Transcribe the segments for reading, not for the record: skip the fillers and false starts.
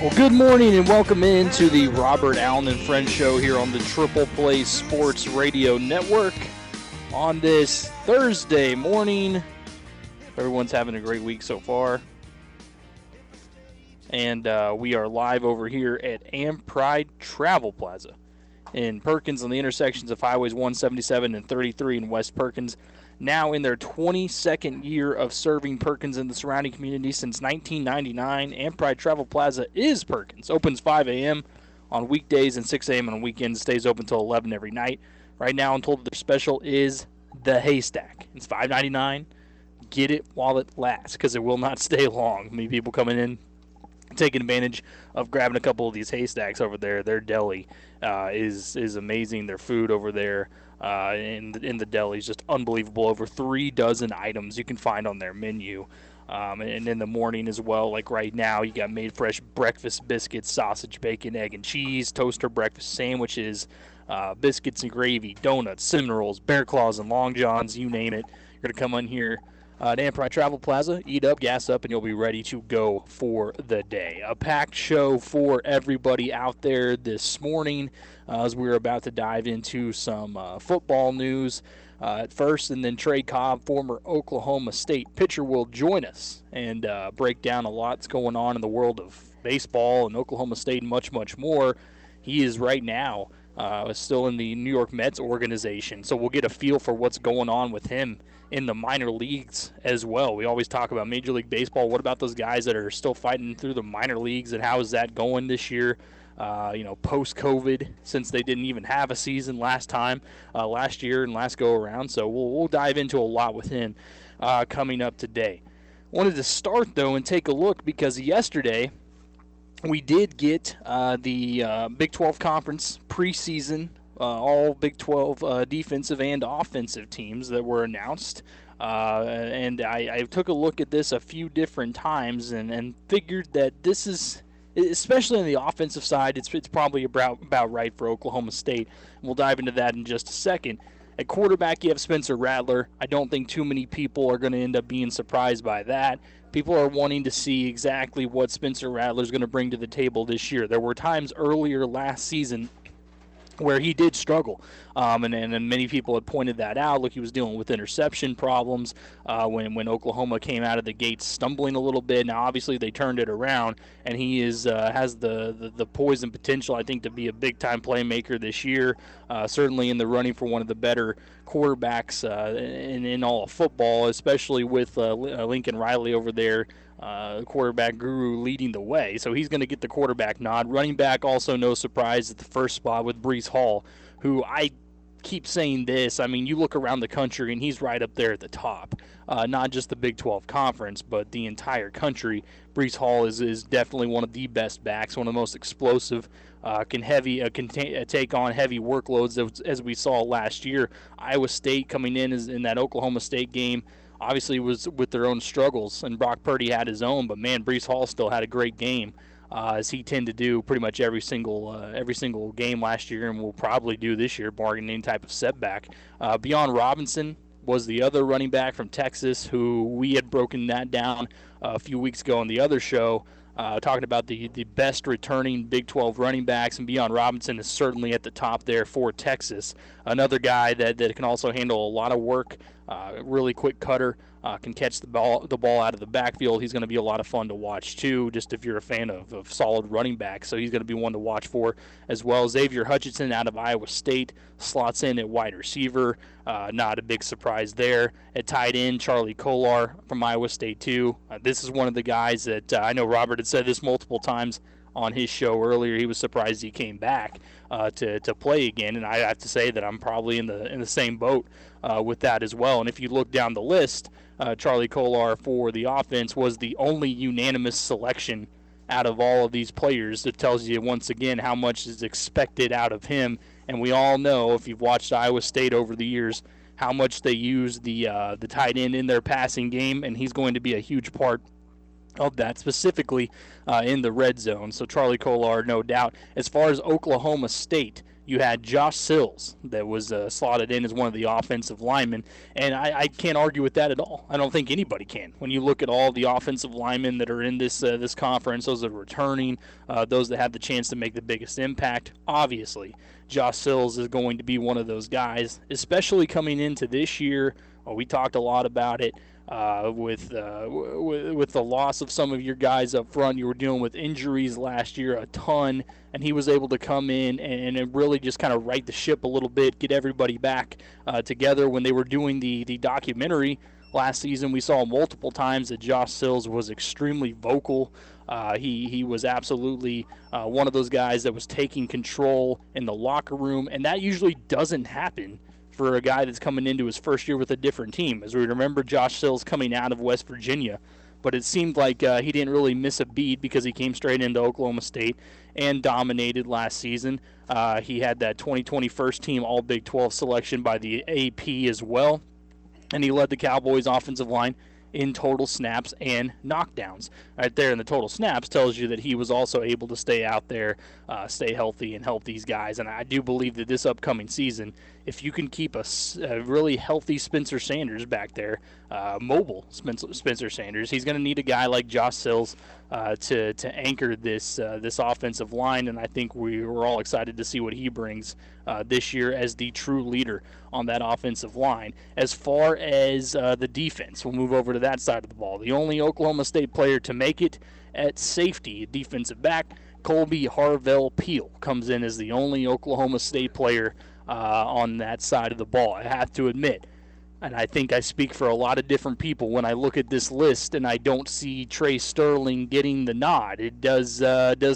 Well, good morning and welcome into the Robert Allen and Friends show here on the Triple Play Sports Radio Network on this Thursday morning. Everyone's having a great week so far. And we are live over here at Pride Travel Plaza in Perkins on the intersections of Highways 177 and 33 in West Perkins. Now in their 22nd year of serving Perkins and the surrounding community since 1999, Pride Travel Plaza is Perkins. Opens 5 a.m. on weekdays and 6 a.m. on weekends. Stays open until 11 every night. Right now, I'm told their special is the Haystack. It's $5.99. Get it while it lasts because it will not stay long. Many people coming in taking advantage of grabbing a couple of these haystacks over there. Their deli is amazing. Their food over there in the deli is just unbelievable. Over 3 dozen items you can find on their menu. And in the morning as well, like right now, you got made fresh breakfast biscuits, sausage, bacon, egg, and cheese, toaster breakfast sandwiches, biscuits and gravy, donuts, cinnamon rolls, bear claws, and long johns, you name it. You're going to come in here at Pride Travel Plaza, eat up, gas up, and you'll be ready to go for the day. A packed show for everybody out there this morning as we're about to dive into some football news at first, and then Trey Cobb, former Oklahoma State pitcher, will join us and break down a lot that's going on in the world of baseball and Oklahoma State and much, much more. He is right now still in the New York Mets organization, so we'll get a feel for what's going on with him in the minor leagues as well. We always talk about Major League Baseball. What about those guys that are still fighting through the minor leagues, and how is that going this year? Post-COVID, since they didn't even have a season last year and last go-around. So we'll dive into a lot with him coming up today. Wanted to start, though, and take a look because yesterday we did get the Big 12 Conference preseason, all Big 12 defensive and offensive teams that were announced. And I took a look at this a few different times and figured that this is, especially on the offensive side, it's probably about right for Oklahoma State. We'll dive into that in just a second. At quarterback, you have Spencer Rattler. I don't think too many people are going to end up being surprised by that. People are wanting to see exactly what Spencer Rattler is going to bring to the table this year. There were times earlier last season where he did struggle, and many people had pointed that out. Look, he was dealing with interception problems when Oklahoma came out of the gates stumbling a little bit. Now, obviously, they turned it around, and he has the poise and potential, I think, to be a big-time playmaker this year, certainly in the running for one of the better quarterbacks in all of football, especially with Lincoln Riley over there, quarterback guru, leading the way. So he's going to get the quarterback nod. Running back, also no surprise at the first spot with Breece Hall, who I keep saying this. I mean, you look around the country, and he's right up there at the top. Not just the Big 12 Conference, but the entire country. Breece Hall is definitely one of the best backs, one of the most explosive, can take on heavy workloads as we saw last year. Iowa State coming in that Oklahoma State game obviously was with their own struggles, and Brock Purdy had his own, but man, Breece Hall still had a great game, as he tended to do pretty much every single game last year, and will probably do this year, barring any type of setback. Bijan Robinson was the other running back from Texas, who we had broken that down a few weeks ago on the other show, talking about the best returning Big 12 running backs, and Bijan Robinson is certainly at the top there for Texas. Another guy that can also handle a lot of work, really quick cutter, can catch the ball out of the backfield. He's going to be a lot of fun to watch too, just if you're a fan of solid running backs. So he's going to be one to watch for as well. Xavier Hutchinson out of Iowa State slots in at wide receiver. Not a big surprise there. At tight end, Charlie Kolar from Iowa State too. This is one of the guys that I know Robert had said this multiple times on his show earlier. He was surprised he came back to play again, and I have to say that I'm probably in the same boat with that as well. And if you look down the list, Charlie Kolar for the offense was the only unanimous selection out of all of these players. It tells you once again how much is expected out of him. And we all know, if you've watched Iowa State over the years, how much they use the tight end in their passing game, and he's going to be a huge part of that, specifically in the red zone. So Charlie Kolar, no doubt. As far as Oklahoma State, you had Josh Sills that was slotted in as one of the offensive linemen, and I can't argue with that at all. I don't think anybody can. When you look at all the offensive linemen that are in this conference, those that are returning, those that have the chance to make the biggest impact, obviously Josh Sills is going to be one of those guys, especially coming into this year. We talked a lot about it. With the loss of some of your guys up front, you were dealing with injuries last year a ton, and he was able to come in and really just kind of right the ship a little bit, get everybody back together. When they were doing the documentary last season, we saw multiple times that Josh Sills was extremely vocal. He was absolutely one of those guys that was taking control in the locker room, and that usually doesn't happen for a guy that's coming into his first year with a different team. As we remember, Josh Sills coming out of West Virginia, but it seemed like he didn't really miss a beat because he came straight into Oklahoma State and dominated last season. He had that 2020 first team All Big 12 selection by the AP as well, and he led the Cowboys offensive line in total snaps and knockdowns. Right there in the total snaps tells you that he was also able to stay out there, stay healthy, and help these guys. And I do believe that this upcoming season, if you can keep a really healthy Spencer Sanders back there, mobile Spencer Sanders, he's going to need a guy like Josh Sills to anchor this offensive line. And I think we're all excited to see what he brings this year as the true leader on that offensive line. As far as the defense, we'll move over to that side of the ball. The only Oklahoma State player to make it at safety, defensive back, Colby Harvell-Peel comes in as the only Oklahoma State player on that side of the ball. I have to admit, and I think I speak for a lot of different people when I look at this list and I don't see Trey Sterling getting the nod. It does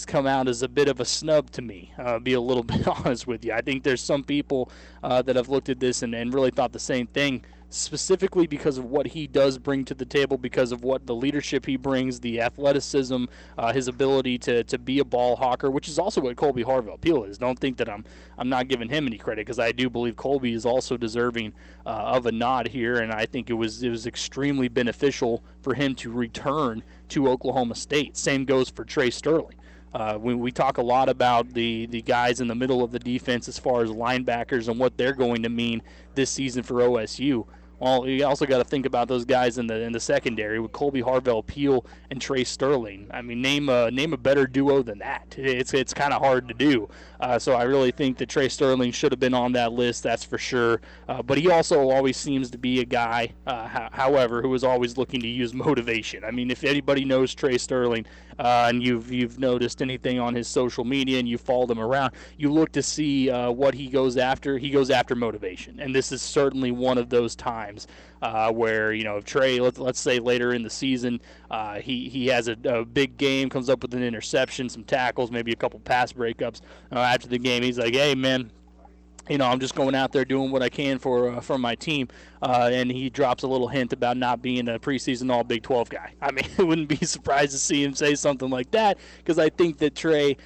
come out as a bit of a snub to me, be a little bit honest with you. I think there's some people that have looked at this and really thought the same thing, specifically because of what he does bring to the table, because of what the leadership he brings, the athleticism, his ability to be a ball hawker, which is also what Colby Harvell-Peel is. Don't think that I'm not giving him any credit, because I do believe Colby is also deserving of a nod here, and I think it was extremely beneficial for him to return to Oklahoma State. Same goes for Trey Sterling. We talk a lot about the guys in the middle of the defense as far as linebackers and what they're going to mean this season for OSU. Well, you also got to think about those guys in the secondary with Colby Harvell-Peel and Trey Sterling. I mean, name a better duo than that. It's kind of hard to do. So I really think that Trey Sterling should have been on that list, that's for sure. But he also always seems to be a guy, however, who is always looking to use motivation. I mean, if anybody knows Trey Sterling, and you've noticed anything on his social media and you followed him around, you look to see what he goes after. He goes after motivation, and this is certainly one of those times where, if Trey, let's say later in the season, he has a big game, comes up with an interception, some tackles, maybe a couple pass breakups. After the game, he's like, "Hey, man, I'm just going out there doing what I can for my team," and he drops a little hint about not being a preseason All Big 12 guy. I mean, I wouldn't be surprised to see him say something like that, because I think that Trey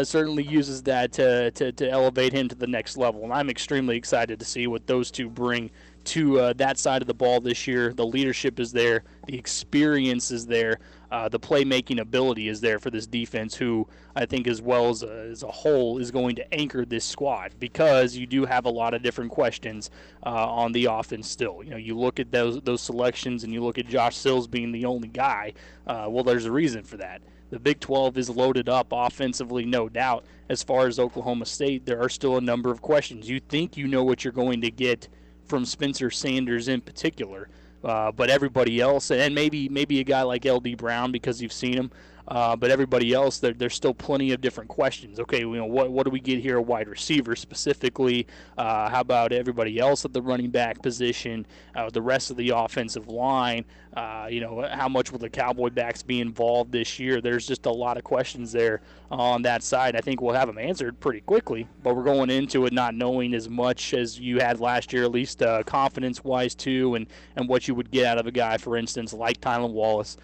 certainly uses that to elevate him to the next level, and I'm extremely excited to see what those two bring to that side of the ball this year. The leadership is there, the experience is there, the playmaking ability is there for this defense, who I think as well as a whole is going to anchor this squad, because you do have a lot of different questions on the offense still. You look at those selections and you look at Josh Sills being the only guy. Well, there's a reason for that. The Big 12 is loaded up offensively, no doubt. As far as Oklahoma State, there are still a number of questions. You think you know what you're going to get from Spencer Sanders in particular, but everybody else, and maybe a guy like L.D. Brown because you've seen him, but everybody else, there's still plenty of different questions. Okay, what do we get here? A wide receiver specifically? How about everybody else at the running back position? The rest of the offensive line? How much will the Cowboy backs be involved this year? There's just a lot of questions there on that side. I think we'll have them answered pretty quickly, but we're going into it not knowing as much as you had last year, at least confidence-wise too, and what you would get out of a guy, for instance, like Tylan Wallace,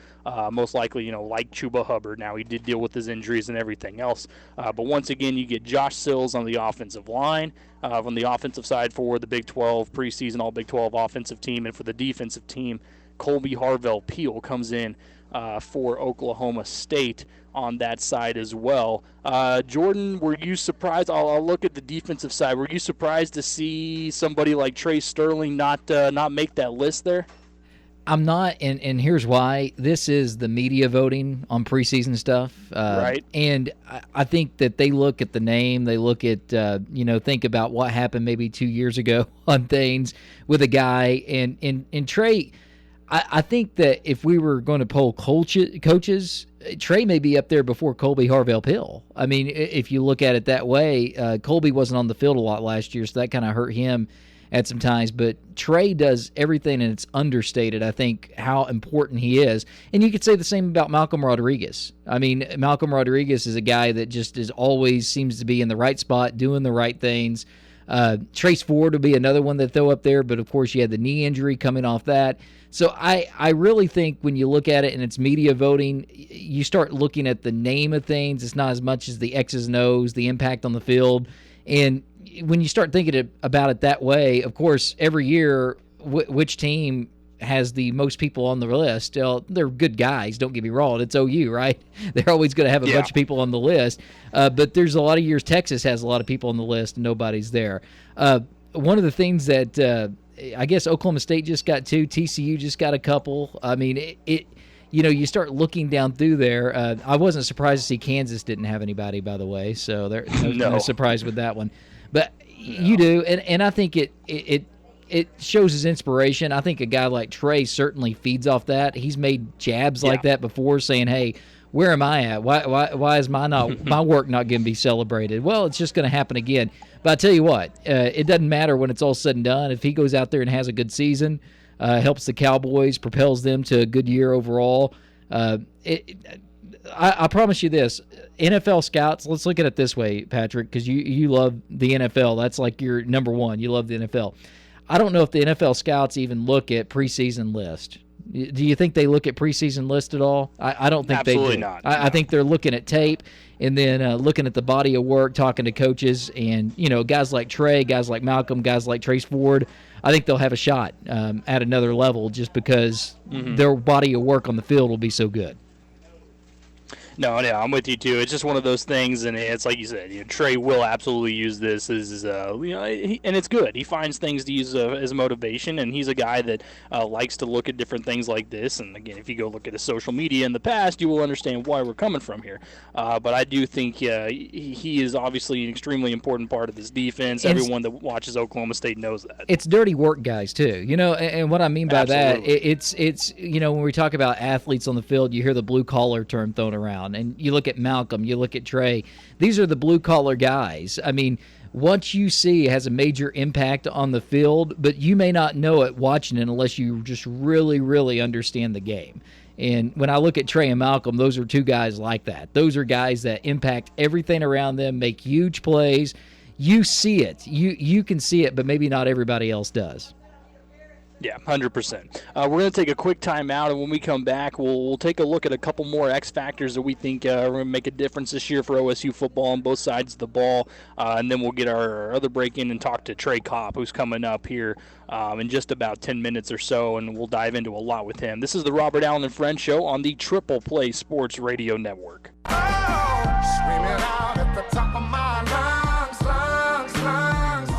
most likely, like Chuba Hubbard. Now, he did deal with his injuries and everything else, but once again, you get Josh Sills on the offensive line, on the offensive side for the Big 12 preseason All Big 12 offensive team, and for the defensive team, Colby Harvell-Peel comes in for Oklahoma State on that side as well. Jordan, were you surprised? I'll look at the defensive side. Were you surprised to see somebody like Trey Sterling not make that list there? I'm not, and here's why. This is the media voting on preseason stuff. Right. And I think that they look at the name, they look at, think about what happened maybe 2 years ago on things with a guy. And Trey, I think that if we were going to poll coaches, Trey may be up there before Colby Harvell-Peel. I mean, if you look at it that way, Colby wasn't on the field a lot last year, so that kind of hurt him at some times, but Trey does everything, and it's understated, I think, how important he is. And you could say the same about Malcolm Rodriguez. I mean, Malcolm Rodriguez is a guy that just always seems to be in the right spot, doing the right things. Trace Ford would be another one that throw up there, but of course you had the knee injury coming off that. So I really think when you look at it and it's media voting, you start looking at the name of things. It's not as much as the X's and O's, the impact on the field. And when you start thinking about it that way, of course, every year, which team has the most people on the list? They're good guys, don't get me wrong. It's OU, right? They're always going to have a bunch of people on the list. But there's a lot of years Texas has a lot of people on the list, and nobody's there. One of the things that I guess Oklahoma State just got 2, TCU just got a couple. I mean, you start looking down through there. I wasn't surprised to see Kansas didn't have anybody, by the way, so there's no surprise with that one. But you do, and I think it shows his inspiration. I think a guy like Trey certainly feeds off that. He's made jabs like that before, saying, "Hey, where am I at? Why is my work not going to be celebrated?" Well, it's just going to happen again. But I tell you what, it doesn't matter when it's all said and done. If he goes out there and has a good season, helps the Cowboys, propels them to a good year overall. I promise you this, NFL scouts, let's look at it this way, Patrick, because you love the NFL. That's like your number one. You love the NFL. I don't know if the NFL scouts even look at preseason list. Do you think they look at preseason list at all? I don't think Absolutely they do. Not. I think they're looking at tape and then looking at the body of work, talking to coaches, and guys like Trey, guys like Malcolm, guys like Trace Ford. I think they'll have a shot at another level just because their body of work on the field will be so good. No, I'm with you too. It's just one of those things, and it's like you said. Trey will absolutely use this as, and it's good. He finds things to use as motivation, and he's a guy that likes to look at different things like this. And again, if you go look at his social media in the past, you will understand why we're coming from here. But I do think he is obviously an extremely important part of this defense. Everyone that watches Oklahoma State knows that. It's dirty work guys too, and what I mean by that, it's when we talk about athletes on the field, you hear the blue collar term thrown around. And you look at Malcolm, you look at Trey. These are the blue-collar guys. I mean, what you see has a major impact on the field, but you may not know it watching it unless you just really, really understand the game. And when I look at Trey and Malcolm, those are two guys like that. Those are guys that impact everything around them, make huge plays. You see it. You can see it, but maybe not everybody else does. Yeah, 100%. We're going to take a quick time out, and when we come back, we'll take a look at a couple more X factors that we think are going to make a difference this year for OSU football on both sides of the ball, and then we'll get our other break in and talk to Trey Kopp, who's coming up here in just about 10 minutes or so, and we'll dive into a lot with him. This is the Robert Allen and Friends Show on the Triple Play Sports Radio Network. Oh, screaming out at the top of my lungs, lungs, lungs,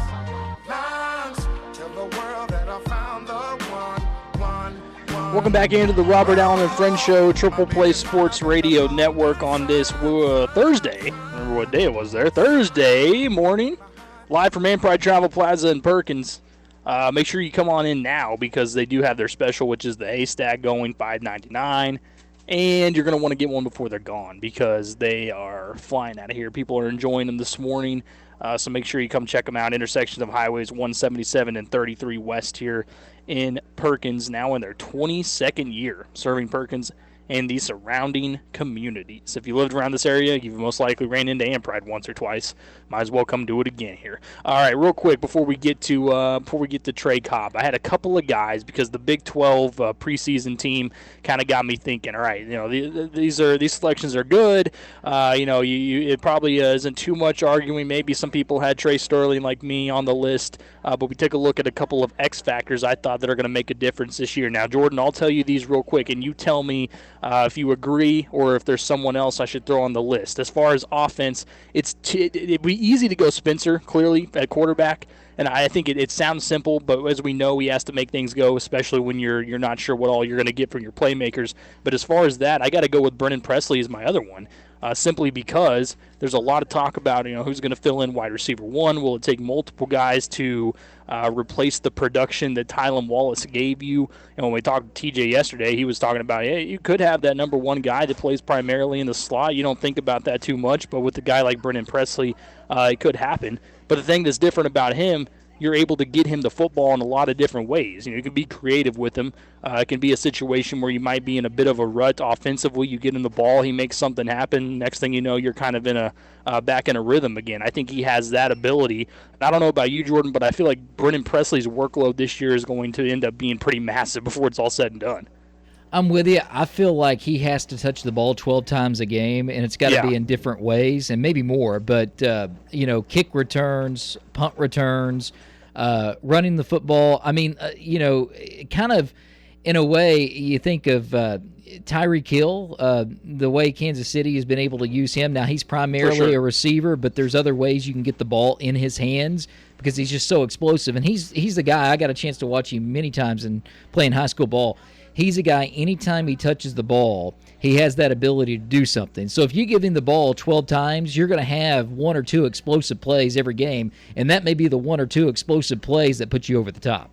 lungs, tell the world that I found the one. Welcome back into the Robert Allen and Friends Show, Triple Play Sports Radio Network on this Thursday. Remember what day it was there? Thursday morning, live from Man Pride Travel Plaza in Perkins. Make sure you come on in now because they do have their special, which is the haystack going $5.99. And you're going to want to get one before they're gone because they are flying out of here. People are enjoying them this morning. So make sure you come check them out. Intersections of highways 177 and 33 west here in Perkins, now in their 22nd year serving Perkins and the surrounding communities. If you lived around this area, you've most likely ran into Ampride once or twice. Might as well come do it again here. All right, real quick before we get to Trey Cobb, I had a couple of guys because the Big 12 preseason team kind of got me thinking. All right, these selections are good. It probably isn't too much arguing. Maybe some people had Trey Sterling like me on the list, but we take a look at a couple of X factors I thought that are going to make a difference this year. Now, Jordan, I'll tell you these real quick, and you tell me if you agree or if there's someone else I should throw on the list. As far as offense, it'd be easy to go Spencer, clearly, at quarterback. And I think it sounds simple, but as we know, he has to make things go, especially when you're not sure what all you're going to get from your playmakers. But as far as that, I got to go with Brennan Presley as my other one. Simply because there's a lot of talk about who's going to fill in wide receiver one. Will it take multiple guys to replace the production that Tylan Wallace gave you? And when we talked to TJ yesterday, he was talking about, hey, you could have that number one guy that plays primarily in the slot. You don't think about that too much, but with a guy like Brennan Presley, it could happen. But the thing that's different about him, you're able to get him the football in a lot of different ways. You can be creative with him. It can be a situation where you might be in a bit of a rut offensively. You get him the ball, he makes something happen. Next thing you know, you're kind of in back in a rhythm again. I think he has that ability. I don't know about you, Jordan, but I feel like Brennan Presley's workload this year is going to end up being pretty massive before it's all said and done. I'm with you. I feel like he has to touch the ball 12 times a game, and it's got to be in different ways, and maybe more. But, kick returns, punt returns, running the football. I mean, kind of in a way, you think of Tyreek Hill, the way Kansas City has been able to use him. Now, he's primarily a receiver, but there's other ways you can get the ball in his hands because he's just so explosive. And he's the guy. I got a chance to watch him many times in playing high school ball. He's a guy, anytime he touches the ball, he has that ability to do something. So if you give him the ball 12 times, you're going to have one or two explosive plays every game, and that may be the one or two explosive plays that put you over the top.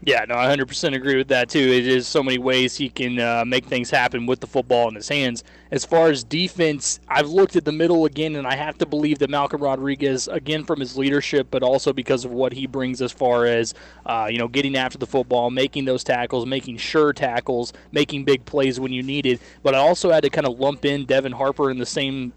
Yeah, no, I 100% agree with that, too. It is so many ways he can make things happen with the football in his hands. As far as defense, I've looked at the middle again, and I have to believe that Malcolm Rodriguez, again, from his leadership, but also because of what he brings as far as, getting after the football, making those tackles, making sure tackles, making big plays when you need it. But I also had to kind of lump in Devin Harper in the same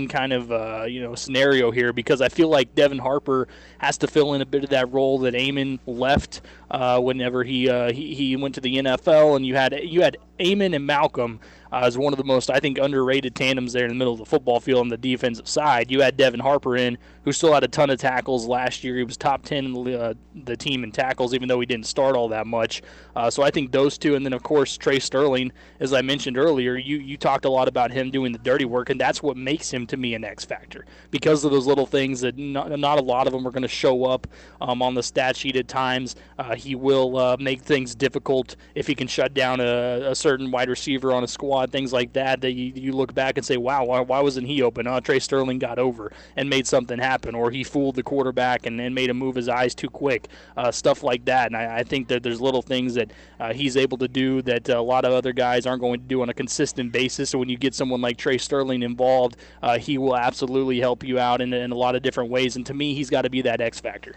kind of, scenario here because I feel like Devin Harper has to fill in a bit of that role that Amon left whenever he went to the NFL, and you had Amon and Malcolm as one of the most, I think, underrated tandems there in the middle of the football field on the defensive side. You had Devin Harper in, who still had a ton of tackles last year. He was top 10 in the team in tackles, even though he didn't start all that much. So I think those two, and then, of course, Trey Sterling, as I mentioned earlier, you talked a lot about him doing the dirty work, and that's what makes him, to me, an X factor. Because of those little things that not a lot of them are going to show up on the stat sheet at times. He will make things difficult if he can shut down a certain wide receiver on a squad, things like that you look back and say, wow, why wasn't he open? Trey Sterling got over and made something happen, or he fooled the quarterback and made him move his eyes too quick, stuff like that. And I think that there's little things that he's able to do that a lot of other guys aren't going to do on a consistent basis. So when you get someone like Trey Sterling involved, he will absolutely help you out in a lot of different ways. And to me, he's got to be that X factor.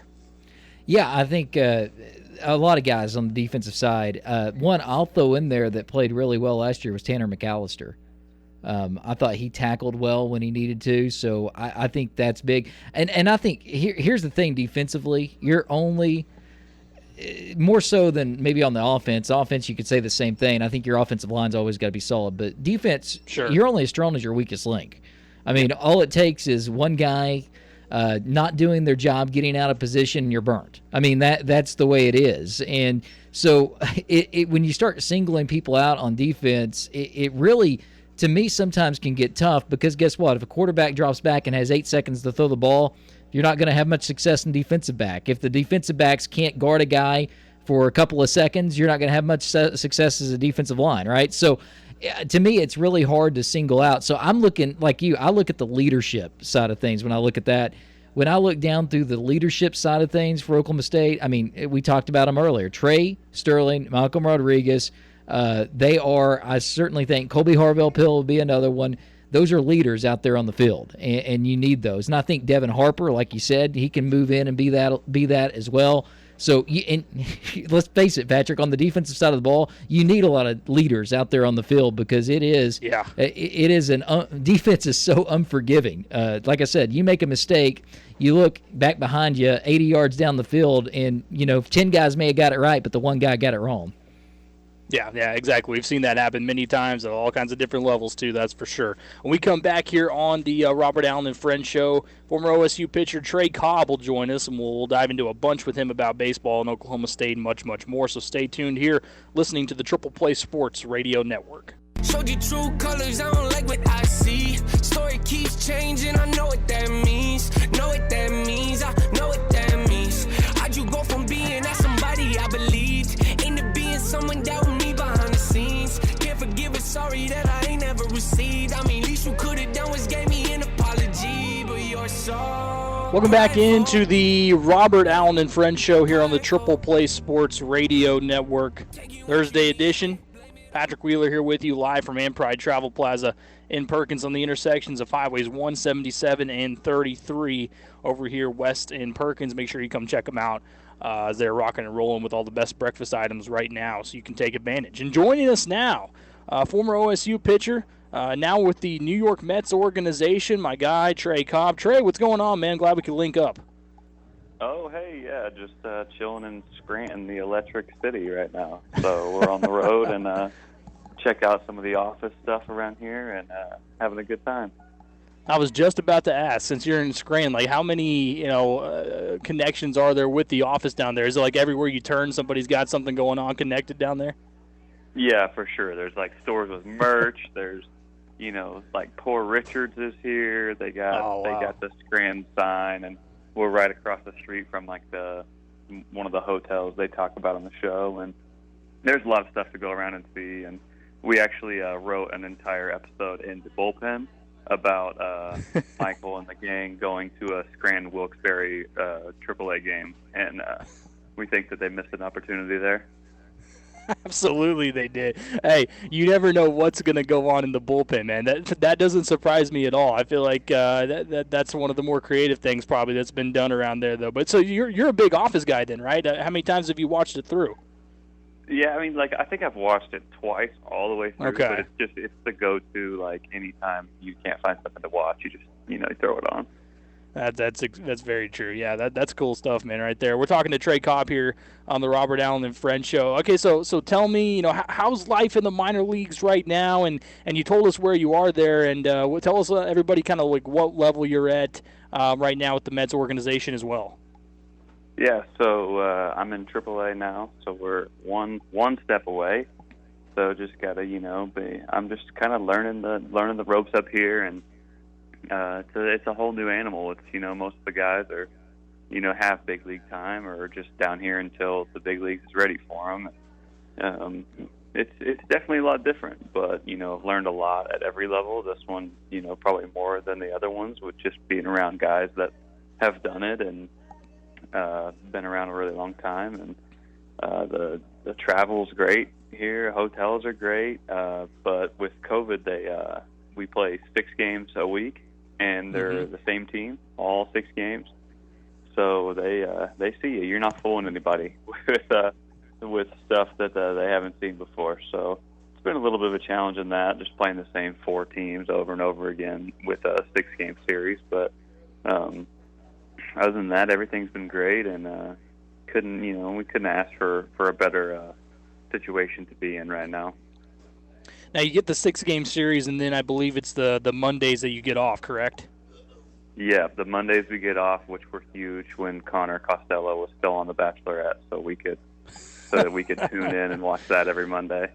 Yeah, I think a lot of guys on the defensive side. One I'll throw in there that played really well last year was Tanner McAllister. I thought he tackled well when he needed to, so I think that's big. And I think here's the thing defensively. You're only more so than maybe on the offense. Offense, you could say the same thing. I think your offensive line's always got to be solid. But defense, You're only as strong as your weakest link. I mean, all it takes is one guy not doing their job, getting out of position, you're burnt. I mean, that's the way it is. And so when you start singling people out on defense, it really, to me, sometimes can get tough because guess what? If a quarterback drops back and has 8 seconds to throw the ball, you're not going to have much success in defensive back. If the defensive backs can't guard a guy for a couple of seconds, you're not going to have much success as a defensive line, right? So to me, it's really hard to single out. So I'm looking, like you, I look at the leadership side of things when I look at that. When I look down through the leadership side of things for Oklahoma State, I mean, we talked about them earlier. Trey Sterling, Malcolm Rodriguez, they are, I certainly think, Colby Harvell-Pill will be another one. Those are leaders out there on the field, and you need those. And I think Devin Harper, like you said, he can move in and be that as well. So, and let's face it, Patrick, on the defensive side of the ball, you need a lot of leaders out there on the field because it is defense is so unforgiving. Like I said, you make a mistake, you look back behind you 80 yards down the field, and 10 guys may have got it right, but the one guy got it wrong. Yeah, exactly. We've seen that happen many times at all kinds of different levels, too, that's for sure. When we come back here on the Robert Allen and Friends Show, former OSU pitcher Trey Cobb will join us, and we'll dive into a bunch with him about baseball in Oklahoma State and much, much more. So stay tuned here, listening to the Triple Play Sports Radio Network. Showed you true colors, I don't like what I see. Story keeps changing, I know what that means. Know what that means, I know what that means. How'd you go from being that somebody I believed into being someone doubting me behind the scenes? Can't forgive or sorry that I ain't never received. I mean, least you could have done was gave me an apology, but you're so... Welcome back into the Robert Allen and Friends Show here on the Triple Play Sports Radio Network, Thursday edition. Patrick Wheeler here with you live from Pride Travel Plaza in Perkins on the intersections of highways 177 and 33 over here west in Perkins. Make sure you come check them out as they're rocking and rolling with all the best breakfast items right now, so you can take advantage. And joining us now, former OSU pitcher, now with the New York Mets organization, my guy Trey Cobb. Trey, what's going on, man? Glad we could link up. Oh, hey, yeah, just chilling in Scranton, the Electric City right now. So we're on the road and check out some of the office stuff around here and having a good time. I was just about to ask, since you're in Scranton, like how many connections are there with the office down there? Is it like everywhere you turn, somebody's got something going on connected down there? Yeah, for sure. There's like stores with merch. There's, like Poor Richards is here. They got they got the Scranton sign, and we're right across the street from like one of the hotels they talk about on the show, and there's a lot of stuff to go around and see. And we actually wrote an entire episode in the bullpen about Michael and the gang going to a Scranton Wilkes-Barre AAA game, and we think that they missed an opportunity there. Absolutely, they did. Hey, you never know what's going to go on in the bullpen, man. That doesn't surprise me at all. I feel like that's one of the more creative things probably that's been done around there, though. But so you're a big Office guy then, right? How many times have you watched it through? Yeah, I mean, I think I've watched it twice all the way through. Okay. But it's the go-to. Like anytime you can't find something to watch, you just you throw it on. That's very true. Yeah, that's cool stuff, man, right there. We're talking to Trey Cobb here on the Robert Allen and Friends Show. Okay, so tell me, how's life in the minor leagues right now? And you told us where you are there, and tell us everybody kind of like what level you're at right now with the Mets organization as well. Yeah, so I'm in AAA now, so we're one step away. So just gotta I'm just kind of learning the ropes up here, and it's a whole new animal. It's most of the guys are have big league time or just down here until the big leagues is ready for them. It's definitely a lot different, but I've learned a lot at every level. This one probably more than the other ones, with just being around guys that have done it and been around a really long time. And the travel's great here. Hotels are great, but with COVID we play 6 games a week, and they're the same team, all 6 games. So they see you. You're not fooling anybody with stuff that they haven't seen before. So it's been a little bit of a challenge in that, just playing the same 4 teams over and over again with a 6-game series. But other than that, everything's been great, and we couldn't ask for a better situation to be in right now. Now, you get the 6-game series, and then I believe it's the Mondays that you get off, correct? Yeah, the Mondays we get off, which were huge when Connor Costello was still on The Bachelorette, so that we could tune in and watch that every Monday.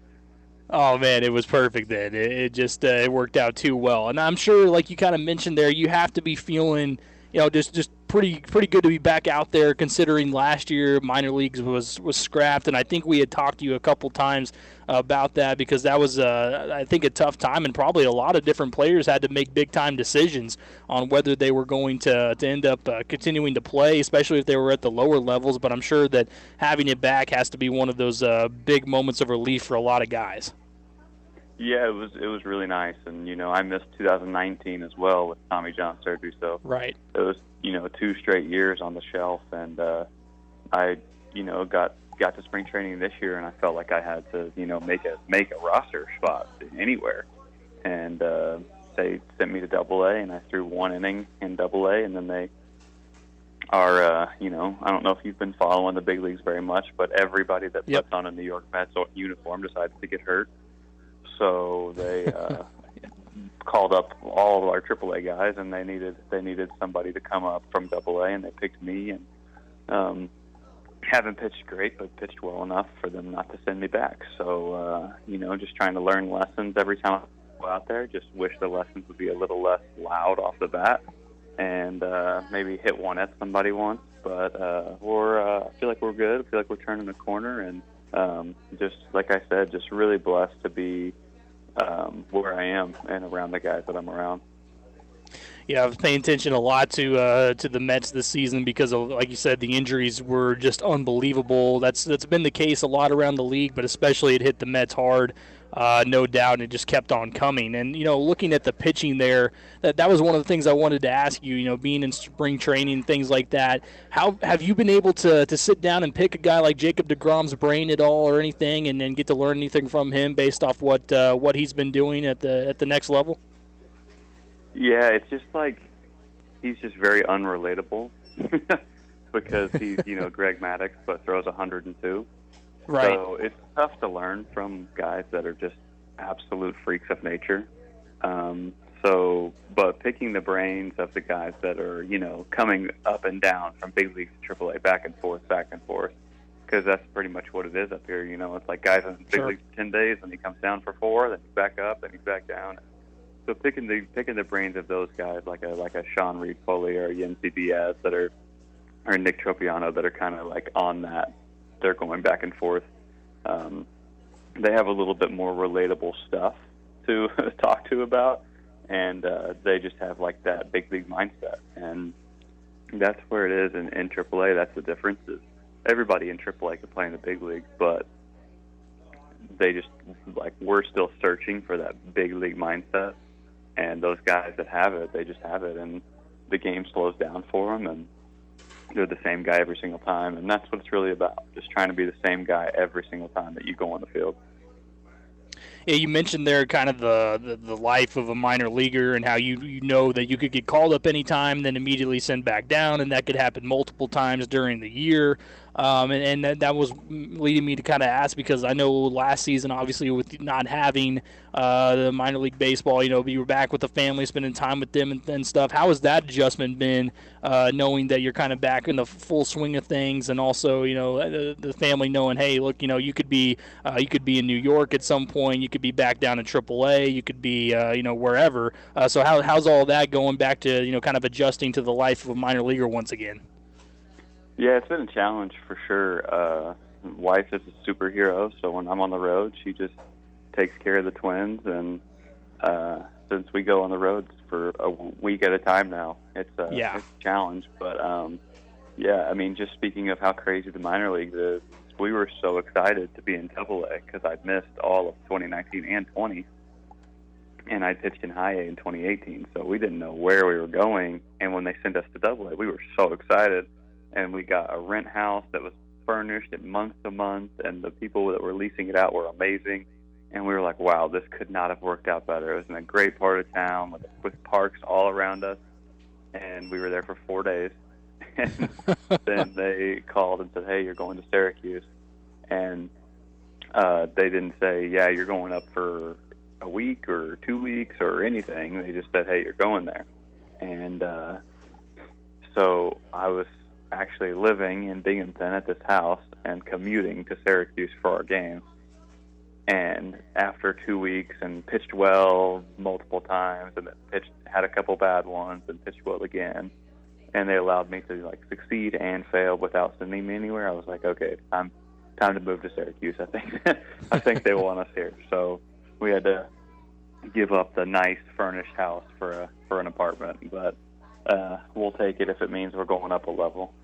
Oh, man, it was perfect then. It just it worked out too well. And I'm sure, like you kind of mentioned there, you have to be feeling just pretty good to be back out there, considering last year minor leagues was scrapped, and I think we had talked to you a couple times about that, because that was I think a tough time, and probably a lot of different players had to make big time decisions on whether they were going to end up continuing to play, especially if they were at the lower levels. But I'm sure that having it back has to be one of those big moments of relief for a lot of guys. Yeah, it was really nice, and I missed 2019 as well with Tommy John surgery, so right. It was 2 straight years on the shelf, and I got to spring training this year, and I felt like I had to, make a roster spot anywhere. And they sent me to Double A, and I threw 1 inning in Double A, and then they are, I don't know if you've been following the big leagues very much, but everybody that puts on a New York Mets uniform decides to get hurt. So they called up all of our AAA guys, and they needed somebody to come up from Double A, and they picked me. And haven't pitched great, but pitched well enough for them not to send me back. So just trying to learn lessons every time I go out there. Just wish the lessons would be a little less loud off the bat, and maybe hit one at somebody once. But I feel like we're good. I feel like we're turning the corner, and just like I said, just really blessed to be where I am and around the guys that I'm around. Yeah, I was paying attention a lot to the Mets this season because of, like you said, the injuries were just unbelievable. That's been the case a lot around the league, but especially it hit the Mets hard, no doubt, and it just kept on coming. And looking at the pitching there, that was one of the things I wanted to ask you. Being in spring training, things like that. How have you been able to sit down and pick a guy like Jacob deGrom's brain at all, or anything, and then get to learn anything from him based off what he's been doing at the next level? Yeah, it's just like he's just very unrelatable because he's, Greg Maddux, but throws 102. Right. So it's tough to learn from guys that are just absolute freaks of nature. But picking the brains of the guys that are, coming up and down from big league to AAA, back and forth, because that's pretty much what it is up here. It's like guys in big league for 10 days, and he comes down for 4, then he's back up, then he's back down. So picking the brains of those guys, like a Sean Reed Foley or a Yency Diaz or Nick Tropiano, that are kind of like on that, they're going back and forth. They have a little bit more relatable stuff to talk to about, and they just have like that big league mindset, and that's where it is in AAA. That's the difference. Is everybody in AAA can play in the big league, but they just we're still searching for that big league mindset. And those guys that have it, they just have it, and the game slows down for them, and they're the same guy every single time, and that's what it's really about, just trying to be the same guy every single time that you go on the field. Yeah, you mentioned there kind of the life of a minor leaguer and how you know that you could get called up anytime, then immediately sent back down, and that could happen multiple times during the year. And that was leading me to kind of ask, because I know last season, obviously, with not having the minor league baseball, you were back with the family, spending time with them and stuff. How has that adjustment been, knowing that you're kind of back in the full swing of things, and also, the family knowing, hey, look, you could be in New York at some point, you could be back down in AAA, you could be, wherever. So how's all that going back to, kind of adjusting to the life of a minor leaguer once again? Yeah, it's been a challenge for sure. Wife is a superhero, so when I'm on the road, she just takes care of the twins, and since we go on the road for a week at a time now, it's a challenge. But just speaking of how crazy the minor leagues is, we were so excited to be in Double-A because I'd missed all of 2019 and 20, and I pitched in High A in 2018, so we didn't know where we were going. And when they sent us to Double-A, we were so excited. And we got a rent house that was furnished in month to month, and the people that were leasing it out were amazing. And we were like, wow, this could not have worked out better. It was in a great part of town with parks all around us, and we were there for 4 days. And then they called and said, hey, you're going to Syracuse. And they didn't say, yeah, you're going up for a week or 2 weeks or anything. They just said, hey, you're going there. And so I was actually living in Binghamton at this house and commuting to Syracuse for our games. And after 2 weeks, and pitched well multiple times, and then had a couple bad ones, and pitched well again, and they allowed me to succeed and fail without sending me anywhere. I was like, okay, time to move to Syracuse. I think they want us here. So we had to give up the nice furnished house for an apartment, but we'll take it if it means we're going up a level.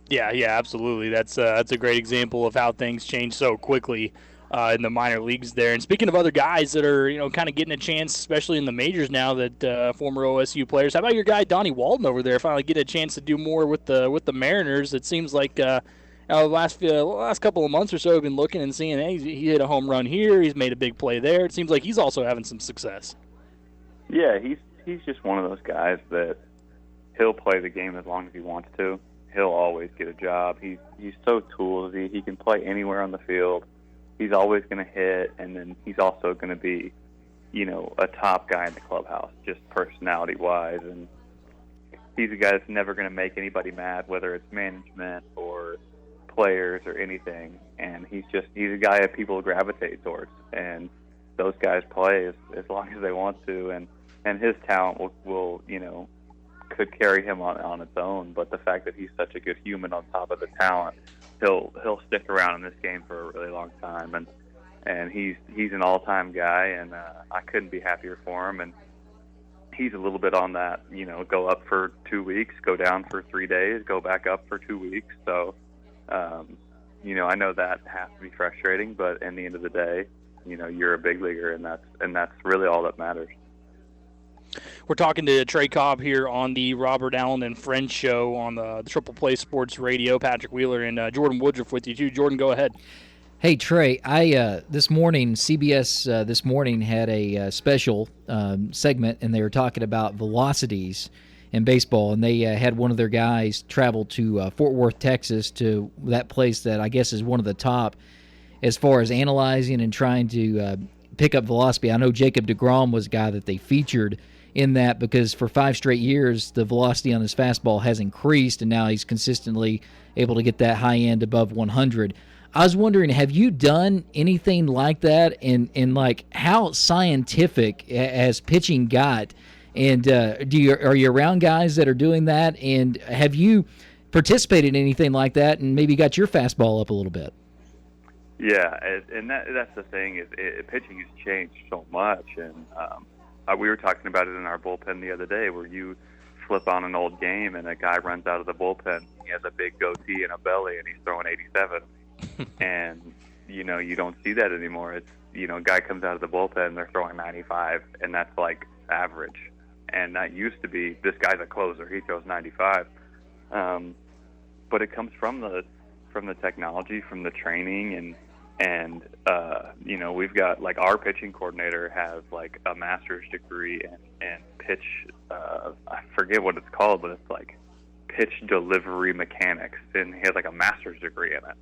Yeah, absolutely. That's a great example of how things change so quickly in the minor leagues there. And speaking of other guys that are, kind of getting a chance, especially in the majors now, that former OSU players. How about your guy Donnie Walden over there? Finally get a chance to do more with the Mariners. It seems like last couple of months or so, I've been looking and seeing, hey, he hit a home run here. He's made a big play there. It seems like he's also having some success. Yeah, he's just one of those guys that he'll play the game as long as he wants to. He'll always get a job. He's so toolsy. He can play anywhere on the field. He's always going to hit, and then he's also going to be, a top guy in the clubhouse, just personality-wise. And he's a guy that's never going to make anybody mad, whether it's management or players or anything. And he's a guy that people gravitate towards. And those guys play as long as they want to. And his talent will could carry him on its own, but the fact that he's such a good human on top of the talent, he'll stick around in this game for a really long time, and he's an all-time guy, and I couldn't be happier for him. And he's a little bit on that, go up for 2 weeks, go down for 3 days, go back up for 2 weeks. So, I know that has to be frustrating, but in the end of the day, you're a big leaguer, and that's really all that matters. We're talking to Trey Cobb here on the Robert Allen and Friends show on the Triple Play Sports Radio. Patrick Wheeler and Jordan Woodruff with you, too. Jordan, go ahead. Hey, Trey, this morning, CBS this morning had a special segment, and they were talking about velocities in baseball, and they had one of their guys travel to Fort Worth, Texas, to that place that I guess is one of the top as far as analyzing and trying to pick up velocity. I know Jacob deGrom was a guy that they featured in that because for 5 straight years, the velocity on his fastball has increased, and now he's consistently able to get that high end above 100. I was wondering, have you done anything like that? And like, how scientific has pitching got? And are you around guys that are doing that? And have you participated in anything like that and maybe got your fastball up a little bit? Yeah, and that's the thing is pitching has changed so much, and we were talking about it in our bullpen the other day, where you flip on an old game and a guy runs out of the bullpen. He has a big goatee and a belly, and he's throwing 87, and you don't see that anymore. It's a guy comes out of the bullpen and they're throwing 95, and that's like average. And that used to be, this guy's a closer, he throws 95. But it comes from the technology, from the training, and we've got, like, our pitching coordinator has like a master's degree in pitch, I forget what it's called, but it's like pitch delivery mechanics, and he has like a master's degree in it.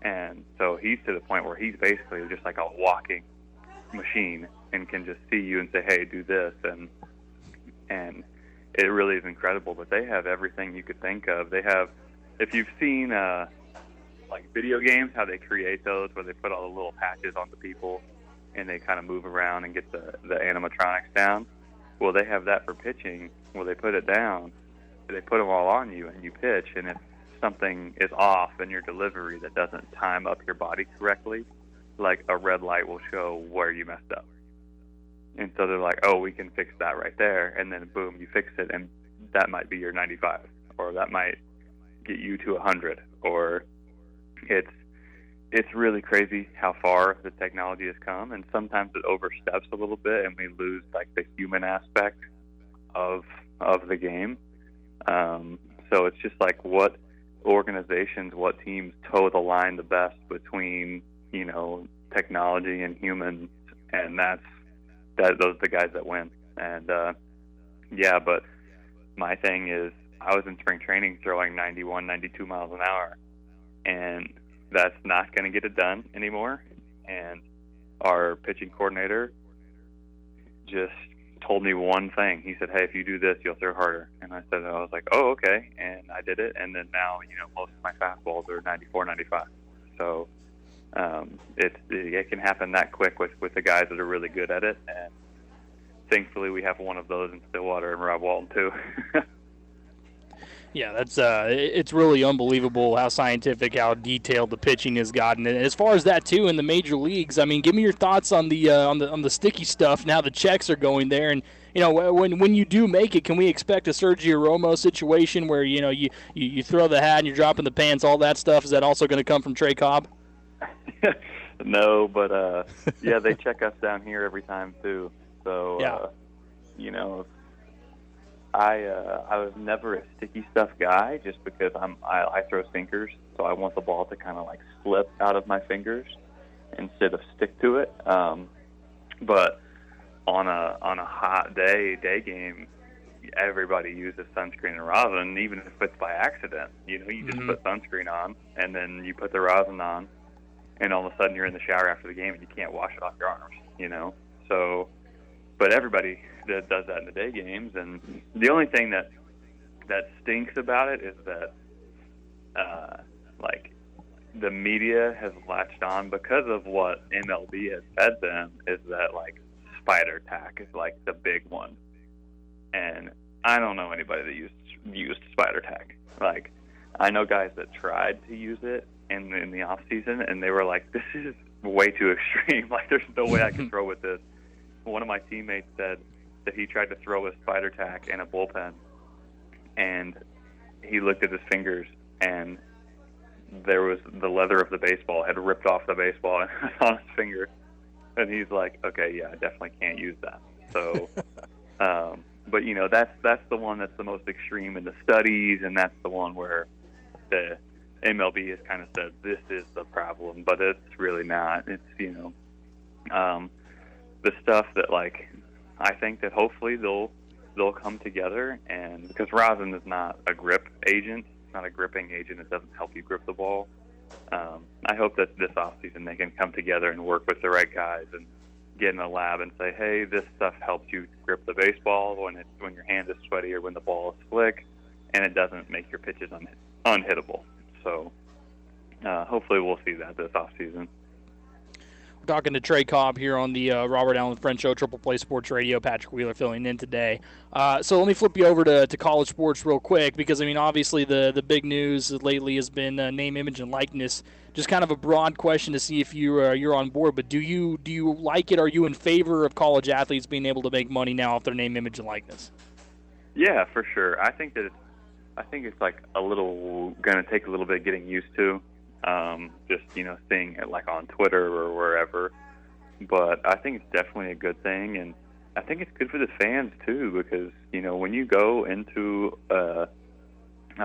And so he's to the point where he's basically just like a walking machine and can just see you and say, hey, do this, and it really is incredible. But they have everything you could think of. They have, if you've seen like video games, how they create those where they put all the little patches on the people and they kind of move around and get the animatronics down. Well, they have that for pitching. Well, they put it down, they put them all on you, and you pitch. And if something is off in your delivery that doesn't time up your body correctly, like a red light will show where you messed up. And so they're like, oh, we can fix that right there. And then boom, you fix it, and that might be your 95, or that might get you to 100, or it's really crazy how far the technology has come, and sometimes it oversteps a little bit, and we lose like the human aspect of the game. So it's just like what organizations, what teams toe the line the best between technology and humans, and those are the guys that win. And but my thing is, I was in spring training throwing 91, 92 miles an hour, and that's not going to get it done anymore. And our pitching coordinator just told me one thing. He said, hey, if you do this, you'll throw harder. And I was like, oh, okay. And I did it. And then now, most of my fastballs are 94, 95. So it can happen that quick with the guys that are really good at it. And thankfully we have one of those in Stillwater and Rob Walton too. Yeah, that's it's really unbelievable how scientific, how detailed the pitching has gotten. And as far as that too, in the major leagues, I mean, give me your thoughts on the sticky stuff and how the checks are going there. And when you do make it, can we expect a Sergio Romo situation where you throw the hat and you're dropping the pants, all that stuff? Is that also going to come from Trey Cobb? No, but they check us down here every time too. So yeah. I was never a sticky stuff guy, just because I throw sinkers, so I want the ball to kind of like slip out of my fingers instead of stick to it. But on a hot day game, everybody uses sunscreen and rosin, even if it's by accident. You just put sunscreen on, and then you put the rosin on, and all of a sudden you're in the shower after the game and you can't wash it off your arms. So, but everybody that does that in the day games, and the only thing that stinks about it is that like the media has latched on because of what MLB has fed them, is that like spider tack is like the big one. And I don't know anybody that used spider tack. Like, I know guys that tried to use it in the off season, and they were like, "This is way too extreme. Like, there's no way I can throw with this." One of my teammates said that he tried to throw with spider tack in a bullpen, and he looked at his fingers, and there was the leather of the baseball had ripped off the baseball and on his finger, and he's like, "Okay, yeah, I definitely can't use that." So. But that's the one that's the most extreme in the studies, and that's the one where the MLB has kind of said this is the problem, but it's really not. It's the stuff that, like, I think that hopefully they'll come together, and because rosin is not a grip agent, it's not a gripping agent, it doesn't help you grip the ball. I hope that this offseason they can come together and work with the right guys and get in a lab and say, hey, this stuff helps you grip the baseball when your hand is sweaty or when the ball is slick, and it doesn't make your pitches unhittable. So hopefully we'll see that this offseason. We're talking to Trey Cobb here on the Robert Allen French Show, Triple Play Sports Radio. Patrick Wheeler filling in today. So let me flip you over to college sports real quick, because, I mean, obviously the big news lately has been name, image, and likeness. Just kind of a broad question to see if you're on board, but do you like it? Are you in favor of college athletes being able to make money now off their name, image, and likeness? Yeah, for sure. I think it's like going to take a little bit getting used to. Just seeing it like on Twitter or wherever, but I think it's definitely a good thing, and I think it's good for the fans too, because when you go into a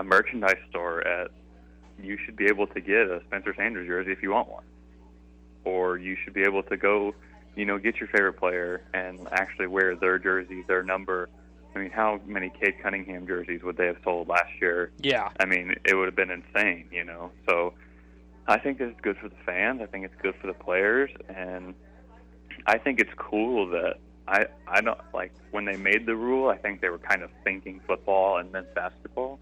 merchandise store you should be able to get a Spencer Sanders jersey if you want one, or you should be able to go get your favorite player and actually wear their jersey, their number. I mean, how many Cade Cunningham jerseys would they have sold last year? Yeah, I mean, it would have been insane, so I think it's good for the fans. I think it's good for the players, and I think it's cool that I don't like when they made the rule. I think they were kind of thinking football and then basketball,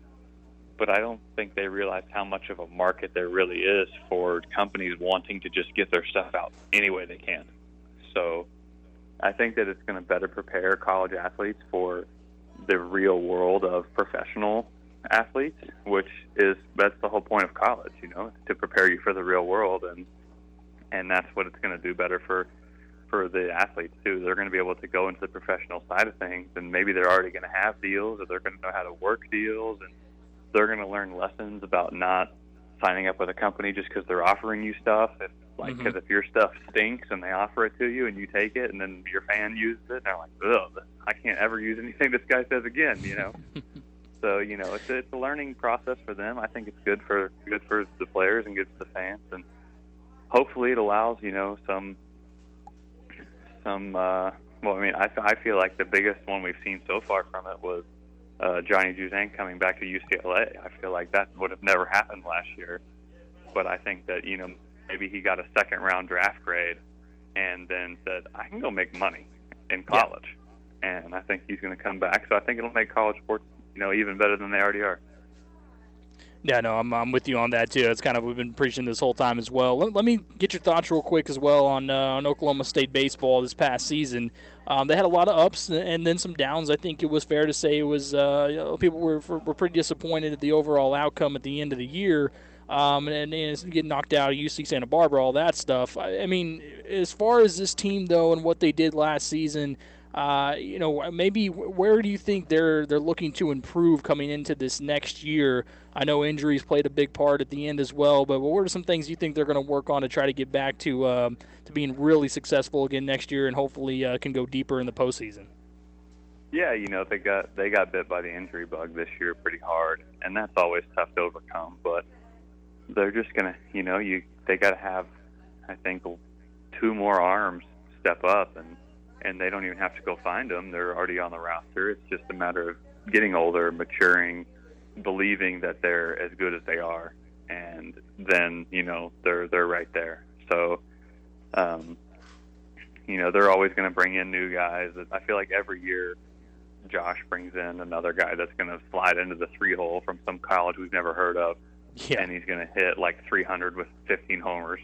but I don't think they realized how much of a market there really is for companies wanting to just get their stuff out any way they can. So I think that it's going to better prepare college athletes for the real world of professional athletes, that's the whole point of college, to prepare you for the real world, and that's what it's going to do better for the athletes too. They're going to be able to go into the professional side of things, and maybe they're already going to have deals, or they're going to know how to work deals, and they're going to learn lessons about not signing up with a company just because they're offering you stuff. Because if your stuff stinks and they offer it to you and you take it, and then your fan uses it, and they're like, ugh, I can't ever use anything this guy says again, So it's a learning process for them. I think it's good for the players and good for the fans, and hopefully it allows some. Well, I mean, I feel like the biggest one we've seen so far from it was Johnny Juzang coming back to UCLA. I feel like that would have never happened last year, but I think that maybe he got a second round draft grade and then said, I can go make money in college, and I think he's going to come back. So I think it'll make college sports even better than they already are. Yeah, no, I'm with you on that too. It's kind of, we've been preaching this whole time as well. Let me get your thoughts real quick as well on Oklahoma State baseball this past season. They had a lot of ups and then some downs. I think it was fair to say it was people were pretty disappointed at the overall outcome at the end of the year. And getting knocked out of UC Santa Barbara, all that stuff. I mean, as far as this team though and what they did last season, maybe where do you think they're looking to improve coming into this next year? I know injuries played a big part at the end as well, but what are some things you think they're going to work on to try to get back to being really successful again next year, and hopefully can go deeper in the postseason? Yeah, they got bit by the injury bug this year pretty hard, and that's always tough to overcome. But they're just gonna, they got to have, I think, 2 more arms step up, and they don't even have to go find them. They're already on the roster. It's just a matter of getting older, maturing, believing that they're as good as they are, and then they're right there. So, they're always going to bring in new guys. I feel like every year Josh brings in another guy that's going to slide into the 3-hole from some college we've never heard of, and he's going to hit like 300 with 15 homers,